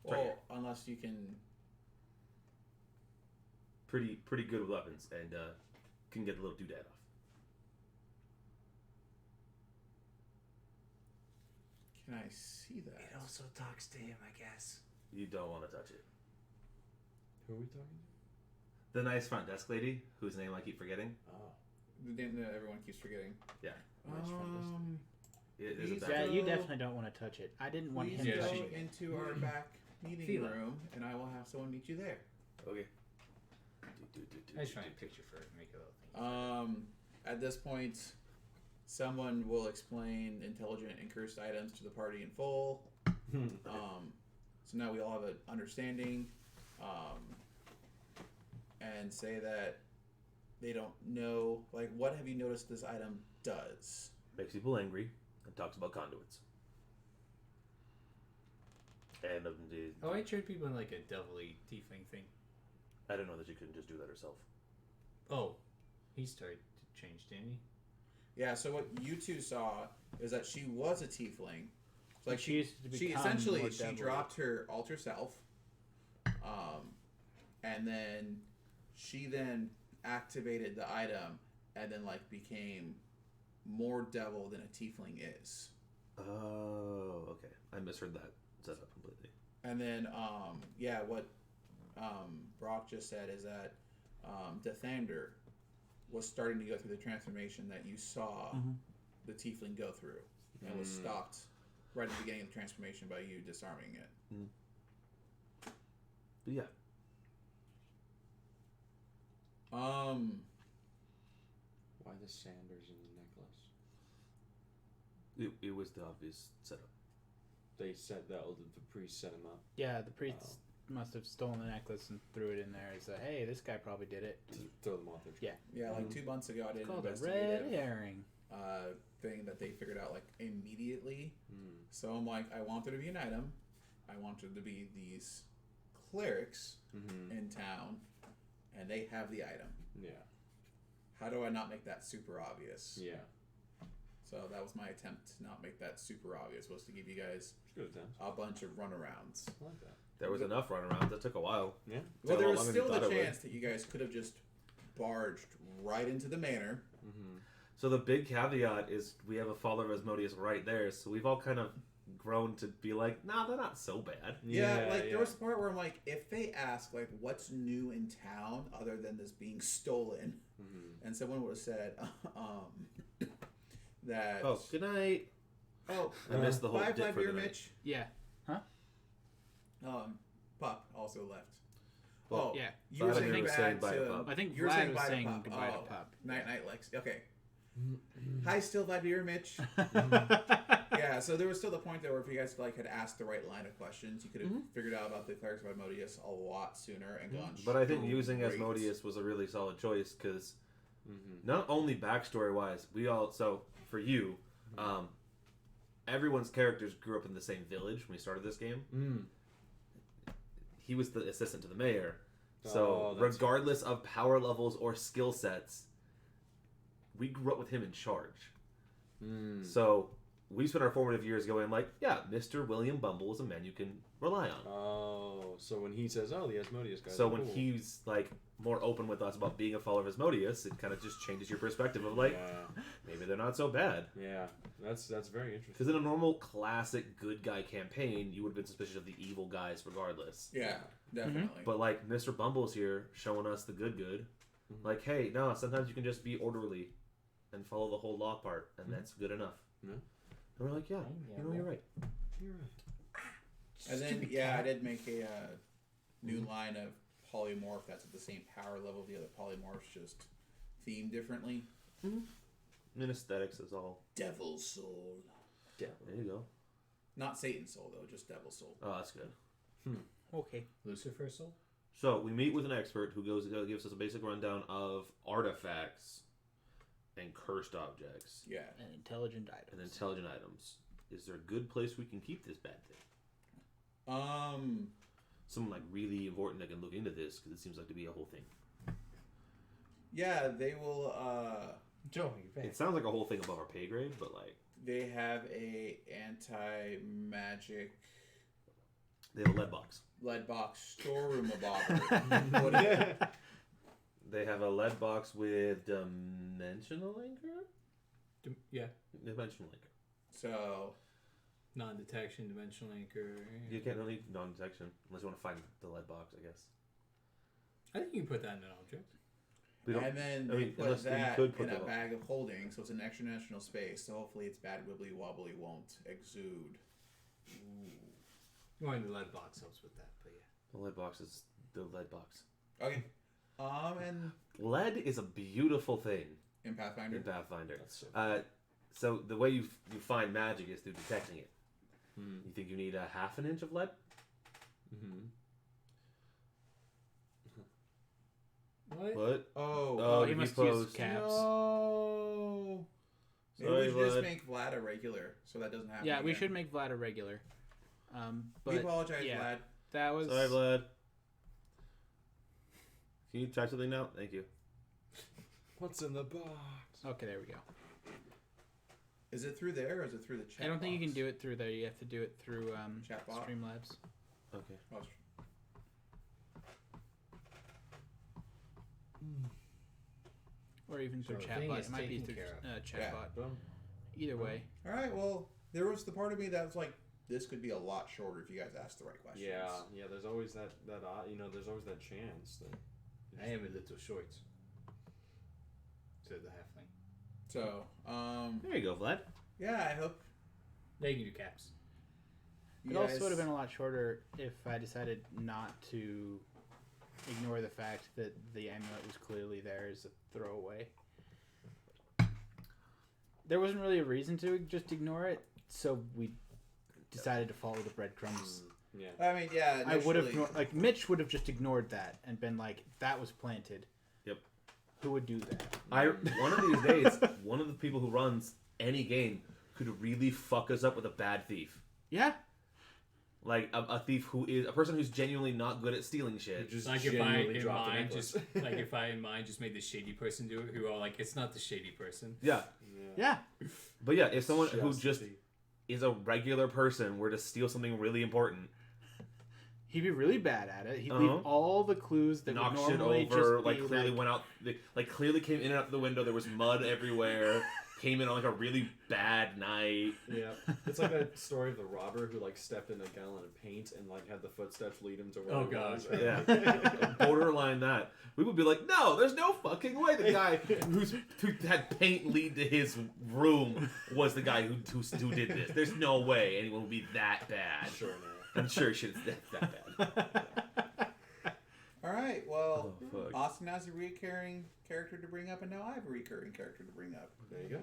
Speaker 4: Well,
Speaker 3: right here.
Speaker 4: unless you can.
Speaker 3: Pretty good with weapons and can get a little doodad off.
Speaker 4: Can I see that?
Speaker 7: It also talks to him, I guess.
Speaker 3: You don't want to touch it.
Speaker 5: Who are we talking
Speaker 3: The nice front desk lady, whose name I keep forgetting.
Speaker 5: to? Oh.
Speaker 4: The name that everyone keeps forgetting.
Speaker 3: Yeah. It is a
Speaker 4: Please
Speaker 3: bad
Speaker 1: Yeah,
Speaker 4: go-
Speaker 1: you definitely don't want to touch it. I didn't want
Speaker 4: Please
Speaker 1: him
Speaker 7: Yeah,
Speaker 1: to
Speaker 4: go
Speaker 1: touch
Speaker 7: she-
Speaker 1: it.
Speaker 4: into our back meeting
Speaker 7: Feel it.
Speaker 4: room, and I will have someone meet you there.
Speaker 3: Okay.
Speaker 7: I was trying to picture for it and make a little thing.
Speaker 4: At this point, someone will explain intelligent and cursed items to the party in full. So now we all have an understanding, and say that they don't know. Like, what have you noticed this item does?
Speaker 3: Makes people angry and talks about conduits. And
Speaker 7: Oh, I turned people in like a devilly tiefling thing.
Speaker 3: I don't know that you couldn't just do that herself.
Speaker 7: Oh, he started to change, didn't he?
Speaker 4: Yeah. So what you two saw is that she was a tiefling. So, like
Speaker 1: She used to
Speaker 4: she
Speaker 1: become
Speaker 4: essentially
Speaker 1: more
Speaker 4: she
Speaker 1: devilly.
Speaker 4: dropped her alter self, and then she then activated the item, and then like became more devil than a tiefling is.
Speaker 3: Oh, okay. I misheard that setup completely.
Speaker 4: And then what Brock just said is that Dethander was starting to go through the transformation that you saw the tiefling go through, and was stopped right at the beginning of the transformation by you disarming it.
Speaker 3: But yeah,
Speaker 5: Why the sanders in the necklace?
Speaker 3: it was the obvious setup.
Speaker 5: They said that the priest set him up.
Speaker 1: Yeah, the priest must have stolen the necklace and threw it in there as a, hey, this guy probably did it.
Speaker 5: To throw them off their trail.
Speaker 4: Yeah, like 2 months ago, I did
Speaker 1: It's
Speaker 4: an
Speaker 1: called a red
Speaker 4: investigative
Speaker 1: herring.
Speaker 4: thing that they figured out like immediately.
Speaker 5: Mm.
Speaker 4: So I'm like, I want there to be an item. I want there to be these clerics
Speaker 5: Mm-hmm.
Speaker 4: in town, and they have the item.
Speaker 5: Yeah.
Speaker 4: How do I not make that super obvious?
Speaker 5: Yeah.
Speaker 4: So that was my attempt to not make that super obvious, was to give you guys
Speaker 5: It's good attempt.
Speaker 4: a bunch of runarounds.
Speaker 5: I like that.
Speaker 3: There was enough runarounds. That took a while.
Speaker 5: Yeah.
Speaker 4: Well,
Speaker 3: a
Speaker 4: there
Speaker 3: lot
Speaker 4: was
Speaker 3: longer
Speaker 4: still
Speaker 3: than you
Speaker 4: the
Speaker 3: thought it would.
Speaker 4: chance that you guys could have just barged right into the manor.
Speaker 5: Mm-hmm.
Speaker 3: So the big caveat is we have a follower of Asmodeus right there, so we've all kind of grown to be like, nah, they're not so bad.
Speaker 4: There was the part where I'm like, if they ask like what's new in town other than this being stolen, and someone would have said that
Speaker 3: Oh, good night.
Speaker 4: oh
Speaker 3: I missed the whole
Speaker 4: bye
Speaker 3: dip for
Speaker 4: beer
Speaker 3: the night.
Speaker 4: Mitch.
Speaker 1: Yeah.
Speaker 4: Pup also left.
Speaker 3: Well,
Speaker 4: oh
Speaker 1: Yeah.
Speaker 4: you were
Speaker 3: Vlad
Speaker 4: saying
Speaker 3: was
Speaker 4: bad
Speaker 3: saying bye to
Speaker 4: to
Speaker 3: Pup.
Speaker 1: I think
Speaker 4: you were
Speaker 1: Vlad
Speaker 4: saying
Speaker 1: was
Speaker 4: bye to
Speaker 1: saying
Speaker 4: Pup.
Speaker 1: goodbye
Speaker 4: Oh.
Speaker 1: to Pup.
Speaker 4: Night night Lex. Okay. Hi, still bye beer Mitch.
Speaker 1: Yeah.
Speaker 4: Yeah, so there was still the point there where if you guys like had asked the right line of questions, you could have figured out about the clerics of Asmodeus a lot sooner and gone.
Speaker 3: But I think using
Speaker 4: straight.
Speaker 3: Asmodeus was a really solid choice because not only backstory wise, we all so for you, everyone's characters grew up in the same village when we started this game. He was the assistant to the mayor, so
Speaker 5: that's
Speaker 3: regardless of power levels or skill sets, we grew up with him in charge. So we spent our formative years going like, yeah, Mr. William Bumble is a man you can rely on.
Speaker 5: Oh, so when he says, "Oh, the Asmodeus guy,"
Speaker 3: So when he's like more open with us about being a follower of Asmodeus, it kind of just changes your perspective of like, maybe they're not so bad.
Speaker 5: yeah, that's very interesting.
Speaker 3: Because in a normal classic good guy campaign, you would have been suspicious of the evil guys regardless.
Speaker 4: Yeah, definitely.
Speaker 3: But like Mr. Bumble's here showing us the good. Like, hey, no, sometimes you can just be orderly and follow the whole law part, and that's good enough.
Speaker 5: Yeah.
Speaker 3: And we're like, yeah, you know, you're right.
Speaker 5: You're right.
Speaker 4: And then I did make a new line of polymorph that's at the same power level of the other polymorphs, just themed differently.
Speaker 3: And aesthetics is all.
Speaker 4: Devil's soul,
Speaker 3: There you go.
Speaker 4: not Satan's soul though, just Devil's soul.
Speaker 3: Oh, that's good.
Speaker 1: Okay.
Speaker 2: Lucifer's soul?
Speaker 3: So we meet with an expert who gives us a basic rundown of artifacts and cursed objects
Speaker 4: Yeah.
Speaker 1: And intelligent items.
Speaker 3: and intelligent items. Is there a good place we can keep this bad thing? Someone like really important that can look into this because it seems like to be a whole thing.
Speaker 4: Yeah, they will.
Speaker 2: Joe, you're back.
Speaker 3: It sounds like a whole thing above our pay grade, but like
Speaker 4: They have a anti-magic
Speaker 3: they have a lead box.
Speaker 4: lead box storeroom above.
Speaker 3: They have a lead box with dimensional anchor.
Speaker 2: Yeah.
Speaker 3: Dimensional anchor.
Speaker 4: So
Speaker 2: Non-detection, dimensional anchor.
Speaker 3: You can't really non-detection unless you want to find the lead box, I guess.
Speaker 2: I think you can put that in an object.
Speaker 3: We don't.
Speaker 4: and then
Speaker 3: I
Speaker 4: they
Speaker 3: mean,
Speaker 4: put
Speaker 3: unless you
Speaker 4: that
Speaker 3: could put
Speaker 4: in a
Speaker 3: the-
Speaker 4: bag of holding, so it's an extra dimensional space. So hopefully, its bad wibbly wobbly won't exude.
Speaker 2: Going the lead box helps with that, but yeah.
Speaker 3: The lead box is the lead box.
Speaker 4: Okay. And
Speaker 3: Lead is a beautiful thing
Speaker 4: in Pathfinder.
Speaker 3: in Pathfinder.
Speaker 5: That's so
Speaker 3: So the way you find magic is through detecting it. You think you need a half an inch of lead?
Speaker 2: What?
Speaker 3: What?
Speaker 4: Oh,
Speaker 1: he
Speaker 3: did
Speaker 1: must
Speaker 3: pose?
Speaker 1: use caps.
Speaker 4: no. Maybe
Speaker 3: Sorry,
Speaker 4: we should just
Speaker 3: Vlad.
Speaker 4: make Vlad a regular, so that doesn't happen.
Speaker 1: Yeah, we
Speaker 4: again.
Speaker 1: should make Vlad a regular. But
Speaker 4: We apologize,
Speaker 1: yeah,
Speaker 4: Vlad.
Speaker 1: that was.
Speaker 3: Sorry, Vlad. Can you type something now? Thank you.
Speaker 5: What's in the box?
Speaker 1: Okay, there we go.
Speaker 4: Is it through there or is it through the chat?
Speaker 1: I don't think you can
Speaker 4: box?
Speaker 1: do it through there. You have to do it through
Speaker 4: Chat bot?
Speaker 1: Streamlabs.
Speaker 3: Okay.
Speaker 4: Oh,
Speaker 1: Or even through
Speaker 2: So the thing
Speaker 1: chatbot.
Speaker 2: is
Speaker 1: It might be
Speaker 2: taken
Speaker 1: through
Speaker 2: care of.
Speaker 1: chatbot.
Speaker 5: Boom.
Speaker 1: Either way.
Speaker 4: all right. Well, there was the part of me that was like, this could be a lot shorter if you guys asked the right questions.
Speaker 5: Yeah. There's always that there's always that chance that.
Speaker 2: I am a little short. Said the halfling.
Speaker 4: So,
Speaker 3: There you go, Vlad.
Speaker 4: yeah, I hope
Speaker 2: They can do caps.
Speaker 4: you
Speaker 1: It
Speaker 4: guys.
Speaker 1: also would have been a lot shorter if I decided not to ignore the fact that the amulet was clearly there as a throwaway. There wasn't really a reason to just ignore it, so we decided to follow the breadcrumbs.
Speaker 5: Yeah.
Speaker 4: I mean, yeah.
Speaker 1: I would have,
Speaker 4: initially-
Speaker 1: like, Mitch would have just ignored that and been like, that was planted.
Speaker 3: Yep.
Speaker 1: Who would do that?
Speaker 3: One of these days, one of the people who runs any game could really fuck us up with a bad thief.
Speaker 1: Yeah.
Speaker 3: Like a thief who is a person who's genuinely not good at stealing shit.
Speaker 5: Just
Speaker 2: Like if I
Speaker 5: genuinely
Speaker 2: in
Speaker 5: dropped a
Speaker 2: mind
Speaker 5: necklace.
Speaker 2: just like if I in mind just made the shady person do it, who are like it's not the shady person.
Speaker 3: Yeah,
Speaker 1: Yeah.
Speaker 3: but yeah, if someone who
Speaker 5: Just
Speaker 3: just
Speaker 5: the-
Speaker 3: is a regular person were to steal something really important,
Speaker 1: He'd be really bad at it. He'd
Speaker 3: Uh-huh.
Speaker 1: leave all the clues that
Speaker 3: knock
Speaker 1: would
Speaker 3: shit
Speaker 1: normally
Speaker 3: over,
Speaker 1: just
Speaker 3: like
Speaker 1: be
Speaker 3: clearly
Speaker 1: like,
Speaker 3: went out, like clearly came in and out the window. There was mud everywhere. came in on like a really bad night.
Speaker 5: Yeah, it's like that story of the robber who like stepped in a gallon of paint and like had the footsteps lead him to where
Speaker 2: Oh,
Speaker 5: he
Speaker 2: God.
Speaker 5: was, right?
Speaker 3: Yeah, borderline that. We would be like, no, there's no fucking way the guy who had paint lead to his room was the guy who did this. There's no way anyone would be that bad.
Speaker 5: Sure, no.
Speaker 3: I'm sure shit is that bad.
Speaker 4: All right. Well,
Speaker 3: Oh, fuck.
Speaker 4: Austin has a recurring character to bring up, and now I have a recurring character to bring up.
Speaker 5: There you go.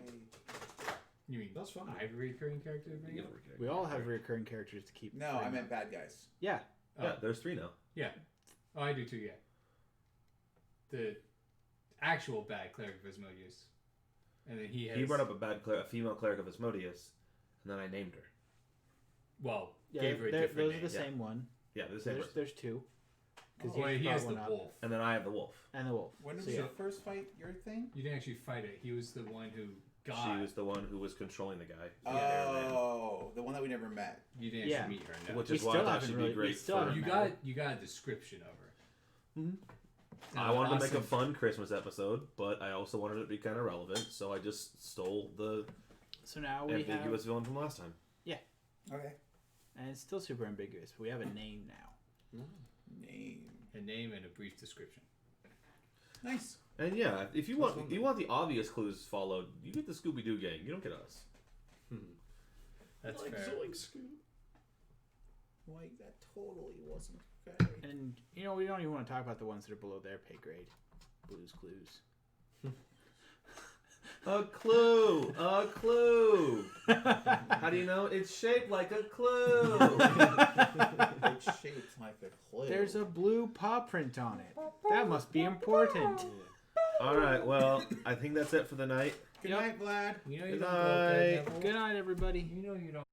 Speaker 2: You mean
Speaker 5: That's fine.
Speaker 2: I have a recurring character to bring up?
Speaker 1: We all have recurring characters to keep.
Speaker 4: No, I meant bad guys.
Speaker 1: Yeah.
Speaker 3: Yeah, there's 3 now.
Speaker 2: Yeah. Oh, I do too, yeah. The actual bad cleric of Asmodeus. And then he has...
Speaker 3: He brought up a female cleric of Asmodeus, and then I named her.
Speaker 2: Well,
Speaker 1: Yeah,
Speaker 2: gave her a
Speaker 1: they're-
Speaker 2: different
Speaker 1: those
Speaker 2: name.
Speaker 1: are the same one.
Speaker 3: Yeah, they're the same person.
Speaker 1: There's two.
Speaker 2: Oh,
Speaker 1: you
Speaker 2: he
Speaker 1: brought
Speaker 2: has the
Speaker 1: one up.
Speaker 2: wolf.
Speaker 3: And then I have the wolf.
Speaker 1: And the wolf.
Speaker 4: When did
Speaker 1: So,
Speaker 4: you
Speaker 1: yeah.
Speaker 4: first fight your thing?
Speaker 2: You didn't actually fight it. He was the one who got...
Speaker 3: She was the one who was controlling the guy.
Speaker 4: Oh, the one that we never met.
Speaker 2: You didn't
Speaker 1: Yeah.
Speaker 2: actually meet her, no.
Speaker 3: Which
Speaker 1: We
Speaker 3: is why I
Speaker 1: still
Speaker 3: thought
Speaker 1: haven't
Speaker 3: she'd
Speaker 1: really-
Speaker 3: be
Speaker 1: we
Speaker 3: great
Speaker 1: still
Speaker 3: for...
Speaker 1: haven't
Speaker 2: You got a description of her.
Speaker 1: Mhm.
Speaker 3: I wanted to make a
Speaker 2: Awesome.
Speaker 3: fun Christmas episode, but I also wanted it to be kind of relevant, so I just stole the
Speaker 1: So now we
Speaker 3: ambiguous
Speaker 1: have,
Speaker 3: villain from last time.
Speaker 4: Okay.
Speaker 1: and it's still super ambiguous, but we have a name now.
Speaker 4: Name.
Speaker 2: A name and a brief description.
Speaker 4: Nice.
Speaker 3: And yeah, if you want the obvious clues followed, you get the Scooby Doo gang. You don't get us.
Speaker 2: That's
Speaker 5: like
Speaker 2: fair.
Speaker 5: Zoink Scoop.
Speaker 4: Like, that totally wasn't okay.
Speaker 1: And we don't even want to talk about the ones that are below their pay grade. Blues Clues.
Speaker 3: A clue! A clue! How do you know? It's shaped like a clue!
Speaker 4: It's shaped like a clue.
Speaker 1: There's a blue paw print on it. That must be important.
Speaker 3: Alright, well, I think that's it for the night.
Speaker 4: Good night, Vlad.
Speaker 2: You know you
Speaker 3: Good
Speaker 2: don't go
Speaker 3: night.
Speaker 2: there, Neville.
Speaker 1: Good night, everybody.
Speaker 2: You know you don't.